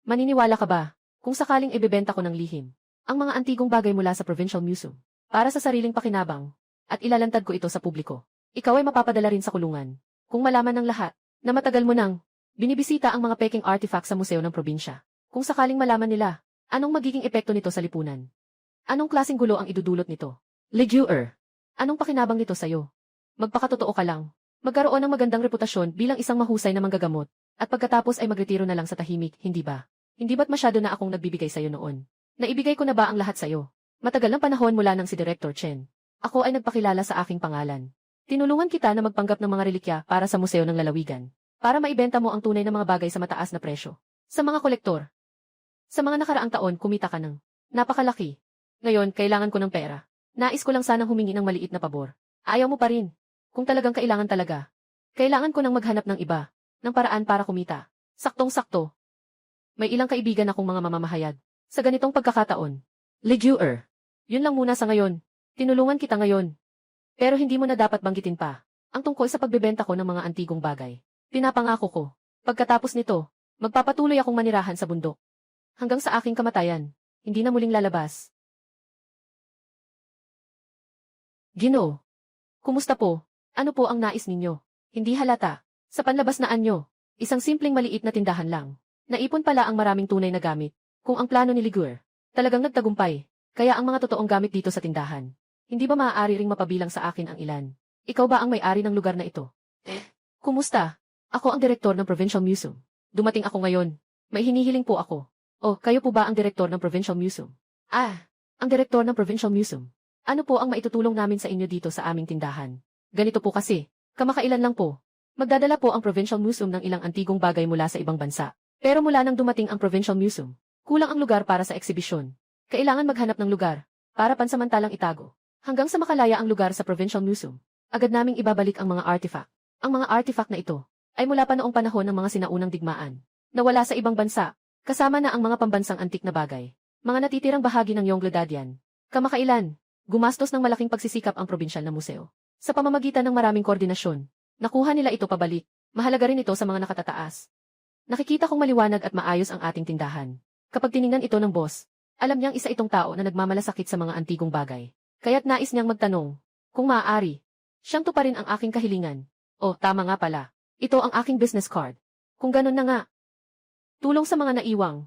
Maniniwala ka ba, kung sakaling ibebenta ko ng lihim, ang mga antigong bagay mula sa Provincial Museum, para sa sariling pakinabang, at ilalantad ko ito sa publiko, ikaw ay mapapadala rin sa kulungan. Kung malaman ng lahat, na matagal mo nang binibisita ang mga peking artifacts sa museo ng probinsya, kung sakaling malaman nila, anong magiging epekto nito sa lipunan? Anong klaseng gulo ang idudulot nito? Liguer. Anong pakinabang nito sa'yo? Magpakatotoo ka lang. Magkaroon ng magandang reputasyon bilang isang mahusay na manggagamot, at pagkatapos ay magretiro na lang sa tahimik, hindi ba? Hindi ba't masyado na akong nagbibigay sa'yo noon? Naibigay ko na ba ang lahat sa'yo? Matagal ng panahon mula nang si Director Chen. Ako ay nagpakilala sa aking pangalan. Tinulungan kita na magpanggap ng mga relikya para sa Museo ng Lalawigan, para maibenta mo ang tunay na mga bagay sa mataas na presyo. Sa mga kolektor. Sa mga nakaraang taon, kumita ka ng napakalaki. Ngayon, kailangan ko ng pera. Nais ko lang sanang humingi ng maliit na pabor. Ayaw mo pa rin. Kung talagang kailangan talaga. Kailangan ko nang maghanap ng iba, ng paraan para kumita. Saktong-sakto. May ilang kaibigan akong mga mamamahayag. Sa ganitong pagkakataon. Liguer. Yun lang muna sa ngayon. Tinulungan kita ngayon. Pero hindi mo na dapat banggitin pa ang tungkol sa pagbebenta ko ng mga antigong bagay. Pinapangako ko. Pagkatapos nito, magpapatuloy akong manirahan sa bundok. Hanggang sa aking kamatayan. Hindi na muling lalabas. Ginoo. Kumusta po? Ano po ang nais ninyo? Hindi halata. Sa panlabas na anyo, isang simpleng maliit na tindahan lang. Naipon pala ang maraming tunay na gamit. Kung ang plano ni Liguer talagang nagtagumpay, kaya ang mga totoong gamit dito sa tindahan. Hindi ba maaari ring mapabilang sa akin ang ilan? Ikaw ba ang may-ari ng lugar na ito? Kumusta? Ako ang direktor ng Provincial Museum. Dumating ako ngayon. May hinihiling po ako. O, kayo po ba ang direktor ng Provincial Museum? Ang direktor ng Provincial Museum. Ano po ang maitutulong namin sa inyo dito sa aming tindahan? Ganito po kasi, kamakailan lang po. Magdadala po ang Provincial Museum ng ilang antigong bagay mula sa ibang bansa. Pero mula nang dumating ang Provincial Museum, kulang ang lugar para sa eksibisyon. Kailangan maghanap ng lugar, para pansamantalang itago. Hanggang sa makalaya ang lugar sa Provincial Museum, agad naming ibabalik ang mga artifact. Ang mga artifact na ito, ay mula pa noong panahon ng mga sinaunang digmaan. Nawala sa ibang bansa, kasama na ang mga pambansang antik na bagay. Mga natitirang bahagi ng Yonglodadian. Kamakailan, gumastos ng malaking pagsisikap ang probinsyal na museo. Sa pamamagitan ng maraming koordinasyon, nakuha nila ito pabalik. Mahalaga rin ito sa mga nakatataas. Nakikita kong maliwanag at maayos ang ating tindahan. Kapag tiningnan ito ng boss, alam niyang isa itong tao na nagmamalasakit sa mga antigong bagay. Kaya't nais niyang magtanong, kung maaari, siyang tuparin ang aking kahilingan. Oh, tama nga pala. Ito ang aking business card. Kung ganun na nga. Tulong sa mga naiwang.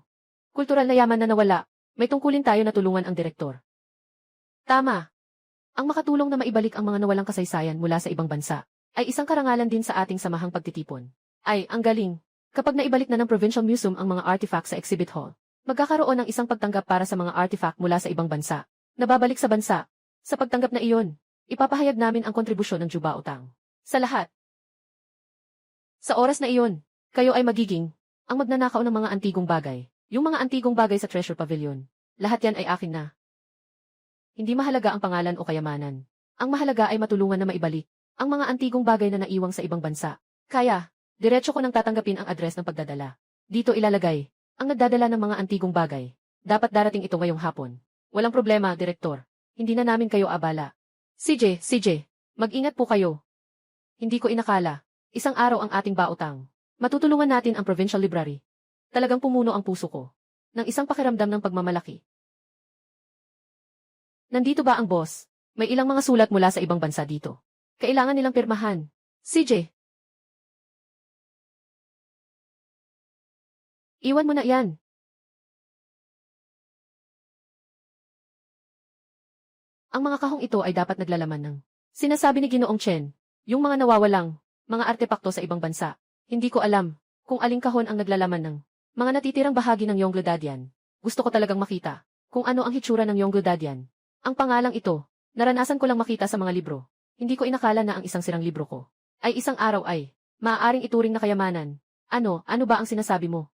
Kultural na yaman na nawala, may tungkulin tayo na tulungan ang direktor. Tama. Ang makatulong na maibalik ang mga nawalang kasaysayan mula sa ibang bansa. ay isang karangalan din sa ating samahang pagtitipon. Ay, ang galing. Kapag naibalik na ng Provincial Museum ang mga artifact sa exhibit hall, magkakaroon ng isang pagtanggap para sa mga artifact mula sa ibang bansa, na babalik sa bansa. Sa pagtanggap na iyon, ipapahayag namin ang kontribusyon ng Juba Utang. Sa lahat. Sa oras na iyon, kayo ay magiging ang magnanakaw ng mga antigong bagay. Yung mga antigong bagay sa Treasure Pavilion. Lahat yan ay akin na. Hindi mahalaga ang pangalan o kayamanan. Ang mahalaga ay matulungan na maibalik ang mga antigong bagay na naiwang sa ibang bansa. Kaya, diretso ko nang tatanggapin ang address ng pagdadala. Dito ilalagay ang nagdadala ng mga antigong bagay. Dapat darating ito ngayong hapon. Walang problema, Direktor. Hindi na namin kayo abala. CJ, mag-ingat po kayo. Hindi ko inakala. Isang araw ang ating bautang. Matutulungan natin ang Provincial Library. Talagang pumuno ang puso ko ng isang pakiramdam ng pagmamalaki. Nandito ba ang boss? May ilang mga sulat mula sa ibang bansa dito. Kailangan nilang pirmahan. CJ. Iwan mo na yan. Ang mga kahong ito ay dapat naglalaman ng sinasabi ni Ginoong Chen, yung mga nawawalang mga artepakto sa ibang bansa. Hindi ko alam kung aling kahon ang naglalaman ng mga natitirang bahagi ng Yongle Dadian. Gusto ko talagang makita kung ano ang hitsura ng Yongle Dadian. Ang pangalang ito, naranasan ko lang makita sa mga libro. Hindi ko inakala na ang isang sirang libro ko ay isang araw ay maaaring ituring na kayamanan. Ano ba ang sinasabi mo?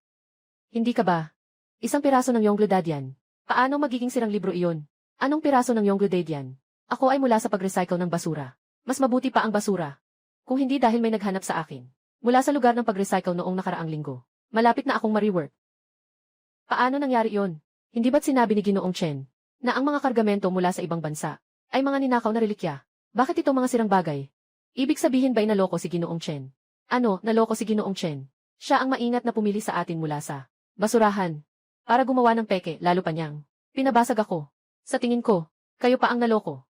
Hindi ka ba? Isang piraso ng Yongle Dadian. Paano magiging sirang libro iyon? Anong piraso ng Yongle Dadian? Ako ay mula sa pag-recycle ng basura. Mas mabuti pa ang basura. Kung hindi dahil may naghanap sa akin. Mula sa lugar ng pag-recycle noong nakaraang linggo. Malapit na akong ma-rework. Paano nangyari iyon? Hindi ba't sinabi ni Ginoong Chen na ang mga kargamento mula sa ibang bansa ay mga ninakaw na relikya? Bakit ito mga sirang bagay? Ibig sabihin ba'y naloko si Ginoong Chen? Ano, naloko si Ginoong Chen? Siya ang maingat na pumili sa atin mula sa basurahan. Para gumawa ng peke, lalo pa niyang pinabasag ako. Sa tingin ko, kayo pa ang naloko.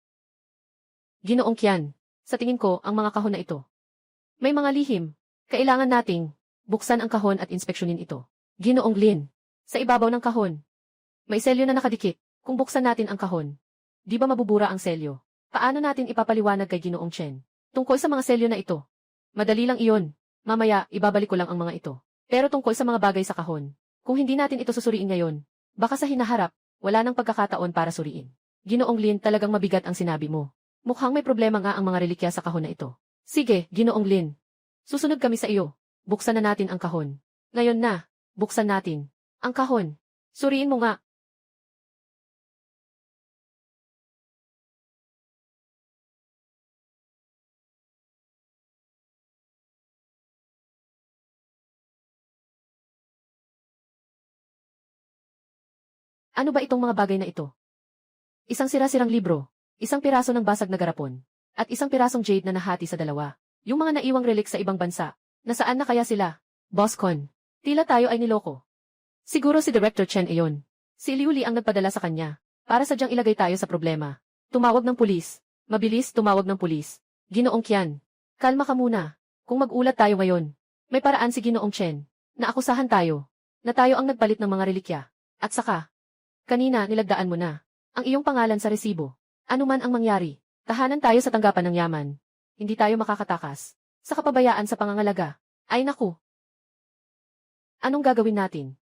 Ginoong Qian, sa tingin ko, ang mga kahon na ito. May mga lihim. Kailangan nating buksan ang kahon at inspeksyonin ito. Ginoong Lin, sa ibabaw ng kahon. May selyo na nakadikit. Kung buksan natin ang kahon, di ba mabubura ang selyo? Paano natin ipapaliwanag kay Ginoong Chen tungkol sa mga selyo na ito? Madali lang iyon. Mamaya, ibabalik ko lang ang mga ito. Pero tungkol sa mga bagay sa kahon, kung hindi natin ito susuriin ngayon, baka sa hinaharap, wala nang pagkakataon para suriin. Ginoong Lin, talagang mabigat ang sinabi mo. Mukhang may problema nga ang mga relikya sa kahon na ito. Sige, Ginoong Lin. Susunod kami sa iyo. Buksan na natin ang kahon. Ngayon na, buksan natin ang kahon. Suriin mo nga. Ano ba itong mga bagay na ito? Isang sira-sirang libro, isang piraso ng basag na garapon, at isang pirasong jade na nahati sa dalawa. Yung mga naiwang relic sa ibang bansa. Nasaan na kaya sila? Boss Con, tila tayo ay niloko. Siguro si Director Chen iyon. Si Liu Li ang nagpadala sa kanya, para sadyang ilagay tayo sa problema. Tumawag ng pulis. Mabilis tumawag ng pulis. Ginoong Qian, kalma ka muna. Kung mag-ulat tayo ngayon, may paraan si Ginoong Chen, na akusahan tayo, na tayo ang nagpalit ng mga relikya. At saka, kanina nilagdaan mo na ang iyong pangalan sa resibo. Ano man ang mangyari, tahanan tayo sa tanggapan ng yaman. Hindi tayo makakatakas sa kapabayaan sa pangangalaga. Ay naku! Anong gagawin natin?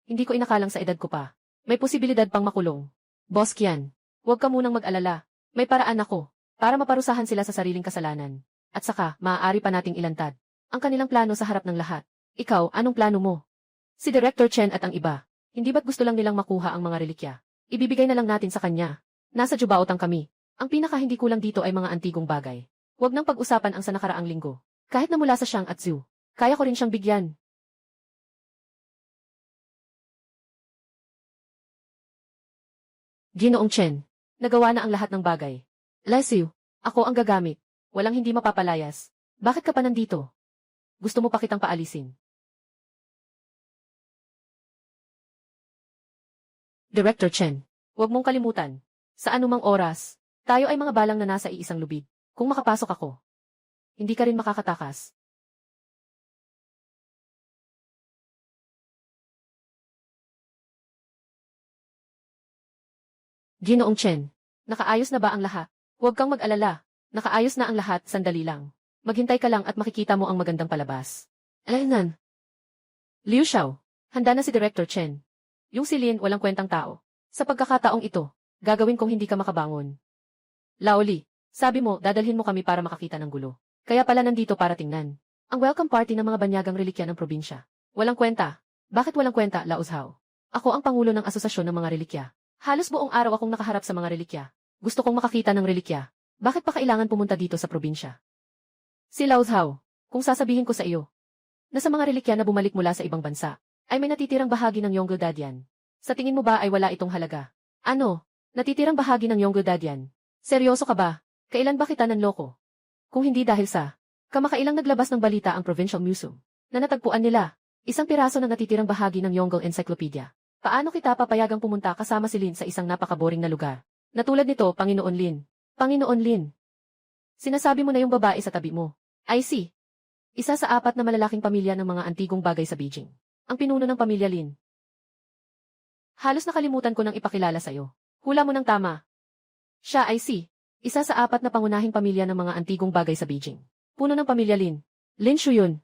Hindi ko inakalang sa edad ko pa. May posibilidad pang makulong. Boss Qian, huwag ka munang mag-alala. May paraan ako para maparusahan sila sa sariling kasalanan. At saka, maaari pa nating ilantad ang kanilang plano sa harap ng lahat. Ikaw, anong plano mo? Si Director Chen at ang iba, hindi ba't gusto lang nilang makuha ang mga relikya? Ibibigay na lang natin sa kanya. Nasa Jubaotang kami. Ang pinaka hindi kulang dito ay mga antigong bagay. Huwag nang pag-usapan ang sa nakaraang linggo. Kahit na mula sa Shang at Zhu, kaya ko rin siyang bigyan. Ginoong Chen, nagawa na ang lahat ng bagay. Lesiu, ako ang gagamit. Walang hindi mapapalayas. Bakit ka pa nandito? Gusto mo pa kitang paalisin? Director Chen, huwag mong kalimutan. Sa anumang oras, tayo ay mga balang na nasa iisang lubid. Kung makapasok ako, hindi ka rin makakatakas. Ginoong Chen, nakaayos na ba ang lahat? Huwag kang mag-alala. Nakaayos na ang lahat, sandali lang. Maghintay ka lang at makikita mo ang magandang palabas. Alaynan. Liu Xiao, handa na si Director Chen. Yung si Lin walang kwentang tao. Sa pagkakataong ito, gagawin kong hindi ka makabangon. Laoli, sabi mo dadalhin mo kami para makakita ng gulo. Kaya pala nandito para tingnan ang welcome party ng mga banyagang relikya ng probinsya. Walang kwenta. Bakit walang kwenta, Lao Zhao? Ako ang pangulo ng asosasyon ng mga relikya. Halos buong araw akong nakaharap sa mga relikya. Gusto kong makakita ng relikya. Bakit pa kailangan pumunta dito sa probinsya? Si Lao Zhao, kung sasabihin ko sa iyo, na sa mga relikya na bumalik mula sa ibang bansa, ay may natitirang bahagi ng Yongle Dadian. Sa tingin mo ba ay wala itong halaga? Ano? Natitirang bahagi ng Yongle Dadian? Seryoso ka ba? Kailan ba kita nanloko? Kung hindi dahil sa kamakailang naglabas ng balita ang Provincial Museum, na natagpuan nila, isang piraso ng natitirang bahagi ng Yongle Encyclopedia. Paano kita papayagang pumunta kasama si Lin sa isang napakaboring na lugar? Na tulad nito, Panginoon Lin. Panginoon Lin. Sinasabi mo na yung babae sa tabi mo. I see. Isa sa 4 na malalaking pamilya ng mga antigong bagay sa Beijing. Ang pinuno ng pamilya Lin. Halos nakalimutan ko nang ipakilala sa'yo. Hula mo ng tama. Siya ay isa sa 4 na pangunahing pamilya ng mga antigong bagay sa Beijing. Puno ng pamilya Lin. Lin Shuyun.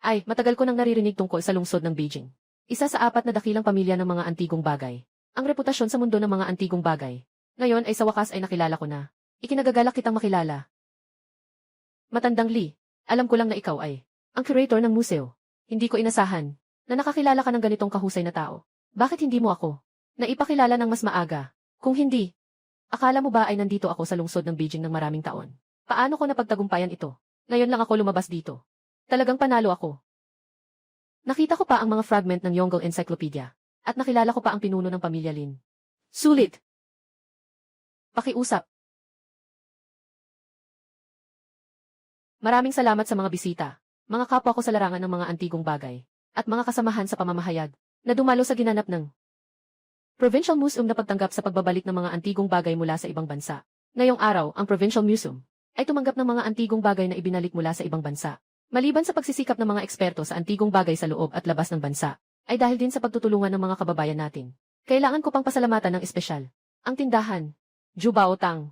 Ay, matagal ko nang naririnig tungkol sa lungsod ng Beijing. Isa sa 4 na dakilang pamilya ng mga antigong bagay. Ang reputasyon sa mundo ng mga antigong bagay. Ngayon ay sa wakas ay nakilala ko na. Ikinagagalak kitang makilala. Matandang Li, alam ko lang na ikaw ay ang curator ng museo. Hindi ko inasahan na nakakilala ka ng ganitong kahusay na tao. Bakit hindi mo ako naipakilala ng mas maaga? Kung hindi, akala mo ba ay nandito ako sa lungsod ng Beijing ng maraming taon? Paano ko napagtagumpayan ito? Ngayon lang ako lumabas dito. Talagang panalo ako. Nakita ko pa ang mga fragment ng Yongle Encyclopedia at nakilala ko pa ang pinuno ng pamilya Lin. Sulit. Pakiusap. Maraming salamat sa mga bisita, mga kapwa ko sa larangan ng mga antigong bagay, at mga kasamahan sa pamamahayag, na dumalo sa ginanap ng Provincial Museum na pagtanggap sa pagbabalik ng mga antigong bagay mula sa ibang bansa. Ngayong araw, ang Provincial Museum ay tumanggap ng mga antigong bagay na ibinalik mula sa ibang bansa. Maliban sa pagsisikap ng mga eksperto sa antigong bagay sa loob at labas ng bansa, ay dahil din sa pagtutulungan ng mga kababayan natin. Kailangan ko pang pasalamatan ng espesyal. Ang tindahan, Jubao Tang.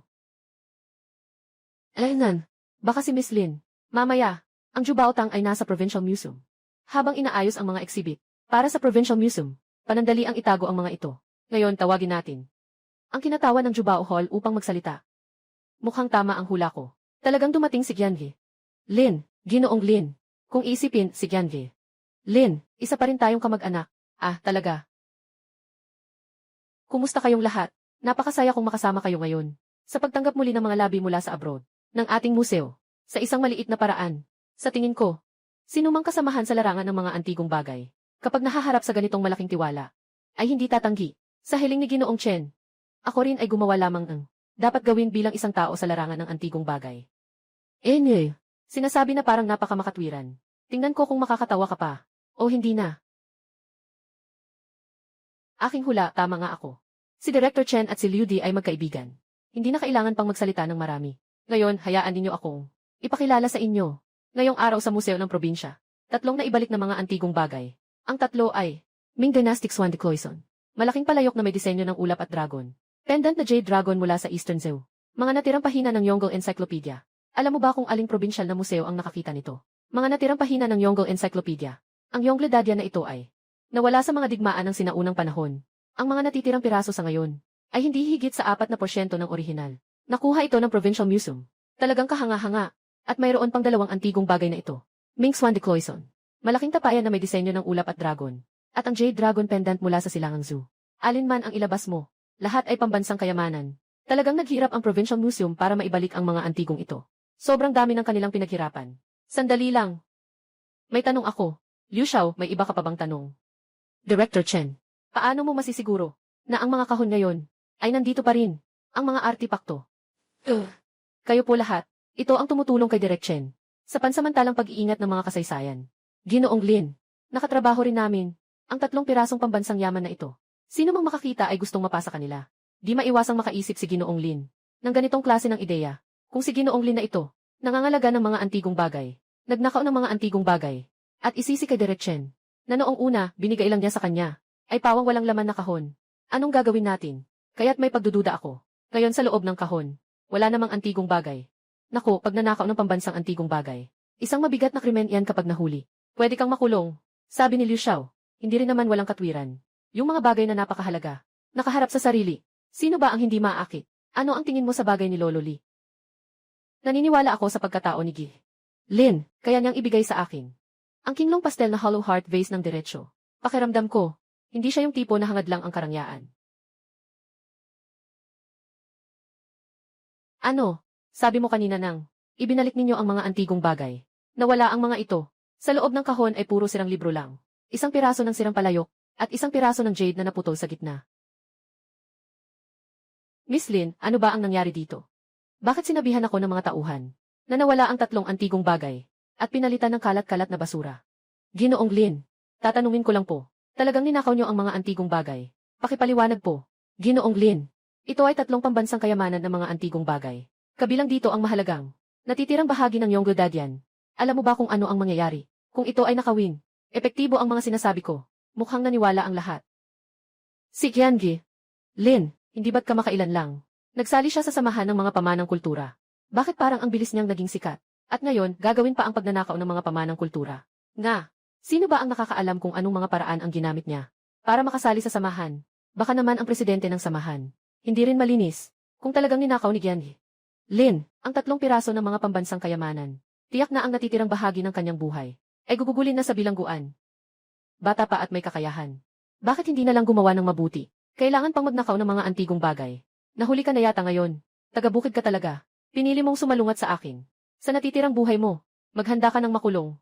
Alaynan, baka si Miss Lin. Mamaya, ang Jubao Tang ay nasa Provincial Museum. Habang inaayos ang mga exhibit, para sa Provincial Museum, panandali ang itago ang mga ito. Ngayon tawagin natin ang kinatawan ng Jubao Hall upang magsalita. Mukhang tama ang hula ko. Talagang dumating si Gianhe. Lin, Ginoong Lin. Kung isipin, si Gianhe. Lin, isa pa rin tayong kamag-anak. Ah, talaga. Kumusta kayong lahat? Napakasaya kong makasama kayo ngayon. Sa pagtanggap muli ng mga labi mula sa abroad, ng ating museo. Sa isang maliit na paraan. Sa tingin ko, sinumang kasamahan sa larangan ng mga antigong bagay, kapag nahaharap sa ganitong malaking tiwala, ay hindi tatanggi. Sa hiling ni Ginoong Chen, ako rin ay gumawa lamang ng dapat gawin bilang isang tao sa larangan ng antigong bagay. Sinasabi na parang napakamakatwiran. Tingnan ko kung makakatawa ka pa. O hindi na. Aking hula, tama nga ako. Si Director Chen at si Liu Di ay magkaibigan. Hindi na kailangan pang magsalita ng marami. Ngayon, hayaan ninyo akong ipakilala sa inyo. Ngayong araw sa Museo ng Probinsya, 3 na ibalik na mga antigong bagay. Ang 3 ay Ming Dynastic Swan de Cloison. Malaking palayok na may disenyo ng ulap at dragon. Pendant na Jade Dragon mula sa Eastern Zoo. Mga natirang pahina ng Yongle Encyclopedia. Alam mo ba kung aling probinsyal na museo ang nakakita nito? Mga natirang pahina ng Yongle Encyclopedia. Ang Yongle Dadian na ito ay nawala sa mga digmaan ng sinaunang panahon. Ang mga natitirang piraso sa ngayon ay hindi higit sa 4% ng orihinal. Nakuha ito ng Provincial Museum. Talagang kahanga-hanga. At mayroon pang 2 antigong bagay na ito. Ming Swan de Cloison. Malaking tapayan na may disenyo ng ulap at dragon. At ang Jade Dragon pendant mula sa Silangang Zoo. Alin man ang ilabas mo, lahat ay pambansang kayamanan. Talagang naghirap ang Provincial Museum para maibalik ang mga antigong ito. Sobrang dami ng kanilang pinaghirapan. Sandali lang. May tanong ako. Liu Xiao, may iba ka pa bang tanong? Director Chen, paano mo masisiguro na ang mga kahon ngayon ay nandito pa rin, ang mga artipakto? Kayo po lahat, ito ang tumutulong kay Direk Chen sa pansamantalang pag-iingat ng mga kasaysayan. Ginoong Lin, nakatrabaho rin namin ang 3 pirasong pambansang yaman na ito. Sino mang makakita ay gustong mapasa kanila. Di maiwasang makaisip si Ginoong Lin ng ganitong klase ng ideya. Kung si Ginoong Lin na ito, nangangalaga ng mga antigong bagay, nagnakaw ng mga antigong bagay, at isisi kay Direk Chen, na noong una, binigay lang niya sa kanya, ay pawang walang laman na kahon. Anong gagawin natin? Kaya't may pagdududa ako. Ngayon sa loob ng kahon, wala namang antigong bagay. Naku, pag nanakaw ng pambansang antigong bagay. Isang mabigat na krimen yan kapag nahuli. Pwede kang makulong. Sabi ni Liu Xiao. Hindi rin naman walang katwiran. Yung mga bagay na napakahalaga. Nakaharap sa sarili. Sino ba ang hindi maaakit? Ano ang tingin mo sa bagay ni Lolo Li? Naniniwala ako sa pagkatao ni Gi Lin, kaya niyang ibigay sa akin. Ang kinlong pastel na hollow heart vase ng diretsyo. Pakiramdam ko, hindi siya yung tipo na hangad lang ang karangyaan. Ano? Sabi mo kanina nang, ibinalik ninyo ang mga antigong bagay. Nawala ang mga ito. Sa loob ng kahon ay puro sirang libro lang. Isang piraso ng sirang palayok, at isang piraso ng jade na naputol sa gitna. Miss Lin, ano ba ang nangyari dito? Bakit sinabihan ako ng mga tauhan na nawala ang tatlong antigong bagay at pinalitan ng kalat-kalat na basura? Ginoong Lin, tatanungin ko lang po, talagang ninakaw niyo ang mga antigong bagay? Pakipaliwanag po. Ginoong Lin, ito ay tatlong pambansang kayamanan ng mga antigong bagay. Kabilang dito ang mahalagang natitirang bahagi ng Yongle Dadian. Alam mo ba kung ano ang mangyayari? Kung ito ay nakawin, epektibo ang mga sinasabi ko. Mukhang naniwala ang lahat. Si Qiangi. Lin, hindi ba't kamakailan lang? Nagsali siya sa samahan ng mga pamanang kultura. Bakit parang ang bilis niyang naging sikat? At ngayon, gagawin pa ang pagnanakaw ng mga pamanang kultura. Nga, sino ba ang nakakaalam kung anong mga paraan ang ginamit niya para makasali sa samahan? Baka naman ang presidente ng samahan. Hindi rin malinis kung talagang ninakaw ni Qiangi. Lin, ang tatlong piraso ng mga pambansang kayamanan. Tiyak na ang natitirang bahagi ng kanyang buhay ay gugugulin na sa bilangguan. Bata pa at may kakayahan. Bakit hindi na lang gumawa ng mabuti? Kailangan pang magnakaw ng mga antigong bagay. Nahuli ka na yata ngayon. Taga-bukid ka talaga. Pinili mong sumalungat sa akin. Sa natitirang buhay mo, maghanda ka ng makulong.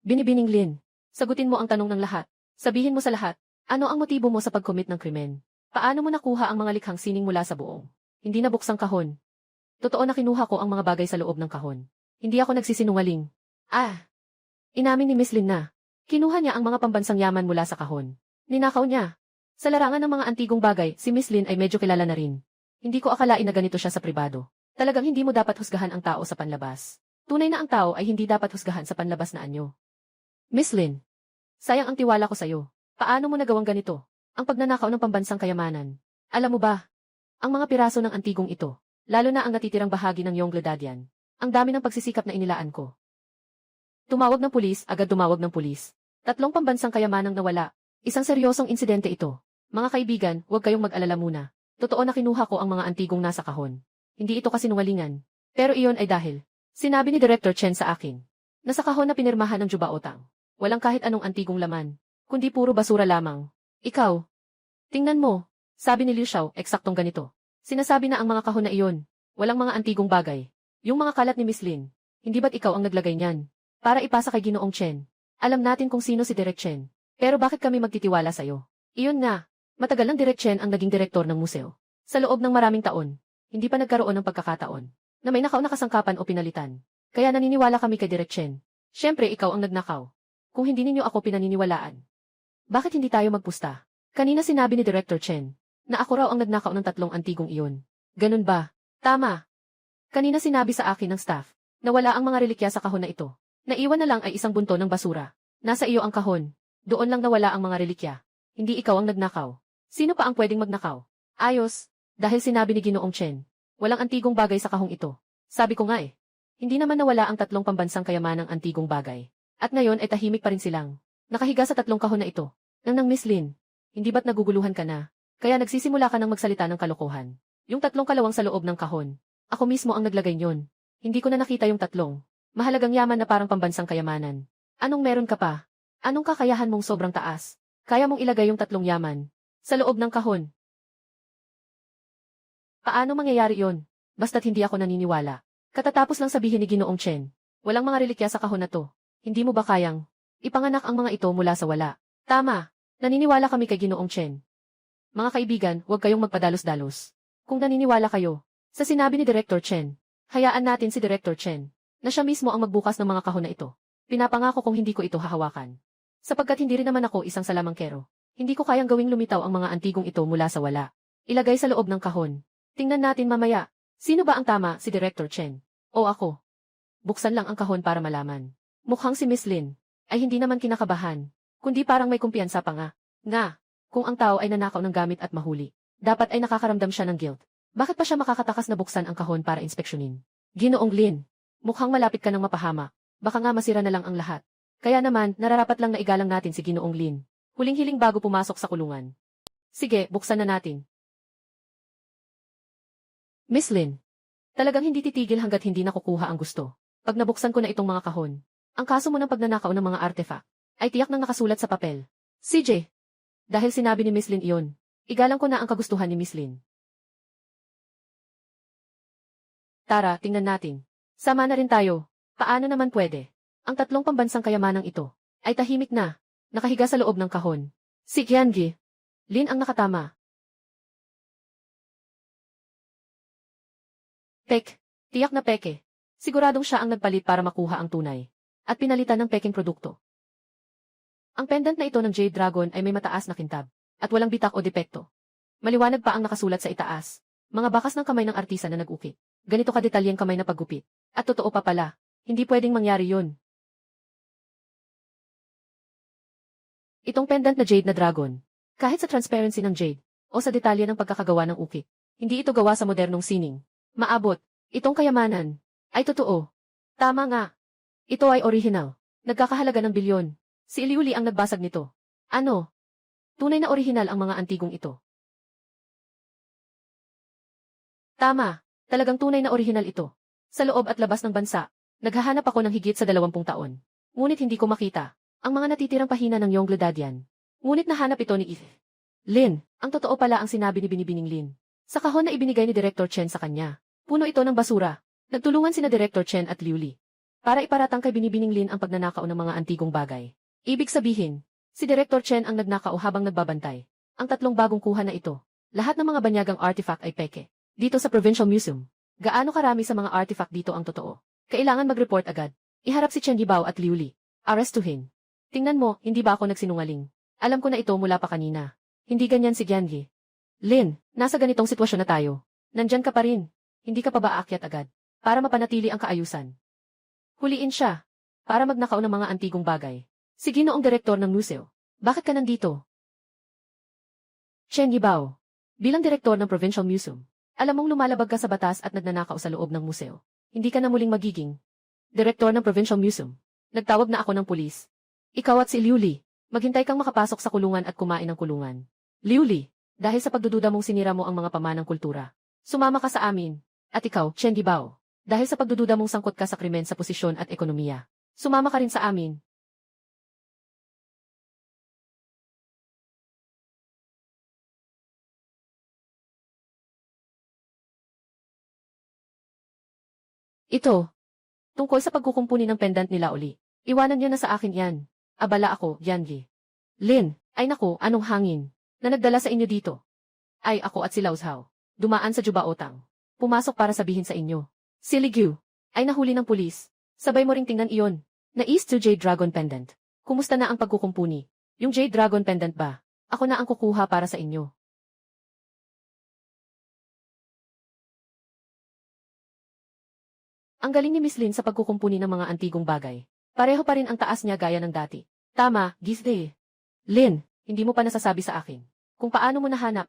Binibining Lin, sagutin mo ang tanong ng lahat. Sabihin mo sa lahat, ano ang motibo mo sa pag-commit ng krimen? Paano mo nakuha ang mga likhang sining mula sa buong hindi nabuksang kahon? Totoo na kinuha ko ang mga bagay sa loob ng kahon. Hindi ako nagsisinungaling. Inamin ni Miss Lin na kinuha niya ang mga pambansang yaman mula sa kahon. Ninakaw niya. Sa larangan ng mga antigong bagay, si Miss Lin ay medyo kilala na rin. Hindi ko akalain na ganito siya sa pribado. Talagang hindi mo dapat husgahan ang tao sa panlabas. Tunay na ang tao ay hindi dapat husgahan sa panlabas na anyo. Miss Lin, sayang ang tiwala ko sa'yo. Paano mo nagawang ganito? Ang pagnanakaw ng pambansang kayamanan. Alam mo ba, ang mga piraso ng antigong ito, lalo na ang natitirang bahagi ng Yongle Dadian, ang dami ng pagsisikap na inilaan ko. Tumawag ng pulis, agad tumawag ng pulis. Tatlong pambansang kayamanang nawala. Isang seryosong insidente ito. Mga kaibigan, huwag kayong mag-alala muna. Totoo na kinuha ko ang mga antigong nasa kahon. Hindi ito kasinungalingan. Pero iyon ay dahil, sinabi ni Director Chen sa akin, nasa kahon na pinirmahan ng Jubaotang. Walang kahit anong antigong laman, kundi puro basura lamang. Ikaw, tingnan mo, sabi ni Liu Xiao, eksaktong ganito. Sinasabi na ang mga kahon na iyon, walang mga antigong bagay. Yung mga kalat ni Miss Lin, hindi ba't ikaw ang naglagay niyan? Para ipasa kay Ginoong Chen. Alam natin kung sino si Direk Chen. Pero bakit kami magtitiwala sa'yo? Iyon nga, matagal ng Direk Chen ang naging direktor ng museo. Sa loob ng maraming taon, hindi pa nagkaroon ng pagkakataon na may nakaw na kasangkapan o pinalitan. Kaya naniniwala kami kay Direk Chen. Siyempre ikaw ang nagnakaw. Kung hindi ninyo ako pinaniniwalaan, bakit hindi tayo magpusta? Kanina sinabi ni Director Chen na ako raw ang nagnakaw ng tatlong antigong iyon. Ganun ba? Tama. Kanina sinabi sa akin ng staff na wala ang mga relikya sa kahon na ito. Naiwan na lang ay isang bunto ng basura. Nasa iyo ang kahon. Doon lang nawala ang mga relikya. Hindi ikaw ang nagnakaw. Sino pa ang pwedeng magnakaw? Ayos. Dahil sinabi ni Ginoong Chen, walang antigong bagay sa kahong ito. Sabi ko nga hindi naman nawala ang tatlong pambansang kayamanang antigong bagay. At ngayon ay tahimik pa rin silang nakahiga sa tatlong kahon na ito. Nang Miss Lin, hindi ba't naguguluhan ka na? Kaya nagsisimula ka ng magsalita ng kalokohan. Yung tatlong kalawang sa loob ng kahon. Ako mismo ang naglagay nyon. Hindi ko na nakita yung tatlong mahalagang yaman na parang pambansang kayamanan. Anong meron ka pa? Anong kakayahan mong sobrang taas? Kaya mong ilagay yung tatlong yaman sa loob ng kahon? Paano mangyayari yon? Basta't hindi ako naniniwala. Katatapos lang sabihin ni Ginoong Chen, walang mga relikya sa kahon na to. Hindi mo ba kayang ipanganak ang mga ito mula sa wala? Tama. Naniniwala kami kay Ginoong Chen. Mga kaibigan, huwag kayong magpadalos-dalos. Kung naniniwala kayo sa sinabi ni Director Chen, hayaan natin si Director Chen na siya mismo ang magbukas ng mga kahon na ito. Pinapangako kong hindi ko ito hahawakan. Sapagkat hindi rin naman ako isang salamangkero. Hindi ko kayang gawing lumitaw ang mga antigong ito mula sa wala. Ilagay sa loob ng kahon. Tingnan natin mamaya. Sino ba ang tama, si Director Chen o ako? Buksan lang ang kahon para malaman. Mukhang si Miss Lin ay hindi naman kinakabahan, kundi parang may kumpiyansa pa nga. Nga, kung ang tao ay nanakaw ng gamit at mahuli, dapat ay nakakaramdam siya ng guilt. Bakit pa siya makakatakas na buksan ang kahon para inspeksyonin? Ginoong Lin, mukhang malapit ka ng mapahama. Baka nga masira na lang ang lahat. Kaya naman, nararapat lang na igalang natin si Ginoong Lin. Huling-hiling bago pumasok sa kulungan. Sige, buksan na natin. Miss Lin, talagang hindi titigil hanggat hindi nakukuha ang gusto. Pag nabuksan ko na itong mga kahon, ang kaso mo ng pagnanakaw ng mga artifact ay tiyak nang nakasulat sa papel. CJ, dahil sinabi ni Miss Lin iyon, igalang ko na ang kagustuhan ni Miss Lin. Tara, tingnan natin. Sama na rin tayo. Paano naman pwede? Ang tatlong pambansang kayamanang ito ay tahimik na, nakahiga sa loob ng kahon. Si Qiangi, Lin ang nakatama. Tiyak na peke. Siguradong siya ang nagpalit para makuha ang tunay. At pinalitan ng peking produkto. Ang pendant na ito ng Jade Dragon ay may mataas na kintab. At walang bitak o depekto. Maliwanag pa ang nakasulat sa itaas. Mga bakas ng kamay ng artista na nag-ukit. Ganito kadetalyeng kamay na paggupit. At totoo pa pala. Hindi pwedeng mangyari yun. Itong pendant na Jade na Dragon. Kahit sa transparency ng Jade, o sa detalye ng pagkakagawa ng ukit, hindi ito gawa sa modernong sining. Maabot. Itong kayamanan ay totoo. Tama nga. Ito ay original. Nagkakahalaga ng bilyon. Si Liuli ang nagbasag nito. Ano? Tunay na original ang mga antigong ito. Tama. Talagang tunay na original ito. Sa loob at labas ng bansa, naghahanap ako ng higit sa 20 taon. Ngunit hindi ko makita ang mga natitirang pahina ng Yongle-Dadian. Ngunit nahanap ito ni Lin. Ang totoo pala ang sinabi ni Binibining Lin. Sa kahon na ibinigay ni Director Chen sa kanya. Puno ito ng basura. Nagtulungan sina Director Chen at Liu Li para iparatang kay Binibining Lin ang pagnanakaw ng mga antigong bagay. Ibig sabihin, si Director Chen ang nagnakaw habang nagbabantay. Ang tatlong bagong kuha na ito, lahat ng mga banyagang artifact ay peke. Dito sa Provincial Museum, gaano karami sa mga artifact dito ang totoo? Kailangan mag-report agad. Iharap si Chen Yibao at Liu Li. Arestuhin. Tingnan mo, hindi ba ako nagsinungaling? Alam ko na ito mula pa kanina. Hindi ganyan si Qiangi. Lin, nasa ganitong sitwasyon na tayo. Nandyan ka pa rin. Hindi ka pa ba aakyat agad? Para mapanatili ang kaayusan. Huliin siya. Para magnakaw ng mga antigong bagay. Si Ginoong Direktor ng museo. Bakit ka nandito? Chen Yibao. Bilang Direktor ng Provincial Museum, alam mong lumalabag ka sa batas at nagnanakaw sa loob ng museo. Hindi ka na muling magiging Direktor ng Provincial Museum. Nagtawag na ako ng pulis. Ikaw at si Liu Li, maghintay kang makapasok sa kulungan at kumain ng kulungan. Liu Li, dahil sa pagdududa mong sinira mo ang mga pamanang kultura, sumama ka sa amin. At ikaw, Chen Yibao, dahil sa pagdududa mong sangkot ka sa krimen sa posisyon at ekonomiya, sumama ka rin sa amin. Ito, tungkol sa pagkukumpuni ng pendant nila uli. Iwanan niyo na sa akin yan. Abala ako, Yanli. Lin, ay naku, anong hangin na nagdala sa inyo dito? Ay ako at si Lao Zhao, dumaan sa Jubaotang. Pumasok para sabihin sa inyo. Si Ligyu ay nahuli ng pulis. Sabay mo ring tingnan iyon. Na East to Jade Dragon Pendant. Kumusta na ang pagkukumpuni? Yung Jade Dragon Pendant ba? Ako na ang kukuha para sa inyo. Ang galing ni Miss Lin sa pagkukumpuni ng mga antigong bagay. Pareho pa rin ang taas niya gaya ng dati. Tama, Gizde. Lin, hindi mo pa nasasabi sa akin kung paano mo nahanap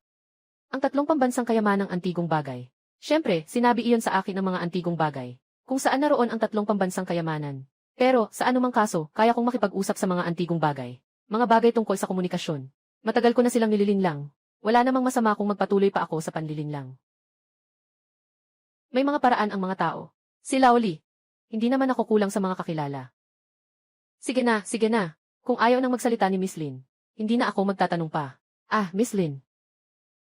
ang tatlong pambansang kayamanang antigong bagay. Siyempre, sinabi iyon sa akin ng mga antigong bagay, kung saan naroon ang tatlong pambansang kayamanan. Pero, sa anumang kaso, kaya kong makipag-usap sa mga antigong bagay. Mga bagay tungkol sa komunikasyon. Matagal ko na silang nililinlang. Wala namang masama kung magpatuloy pa ako sa panlilinlang. May mga paraan ang mga tao. Si Laoli. Hindi naman ako kulang sa mga kakilala. Sige na. Kung ayaw nang magsalita ni Miss Lin, hindi na ako magtatanong pa. Ah, Miss Lin.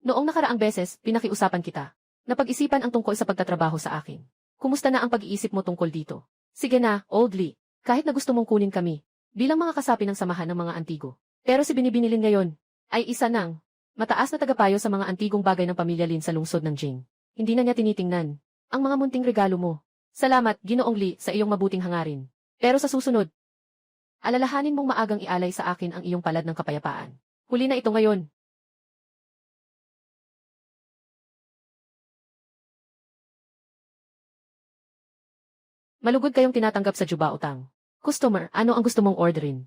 Noong nakaraang beses, pinakiusapan kita. Napag-isipan ang tungkol sa pagtatrabaho sa akin. Kumusta na ang pag-iisip mo tungkol dito? Sige na, Old Lee. Kahit na gusto mong kunin kami, bilang mga kasapi ng samahan ng mga antigo. Pero si Binibinilin ngayon, ay isa ng mataas na tagapayo sa mga antigong bagay ng pamilya Lin sa lungsod ng Jing. Hindi na niya tinitingnan ang mga munting regalo mo. Salamat, Ginoong Lee, sa iyong mabuting hangarin. Pero sa susunod, alalahanin mong maagang ialay sa akin ang iyong palad ng kapayapaan. Huli na ito ngayon. Malugod kayong tinatanggap sa Jubaotang. Customer, ano ang gusto mong orderin?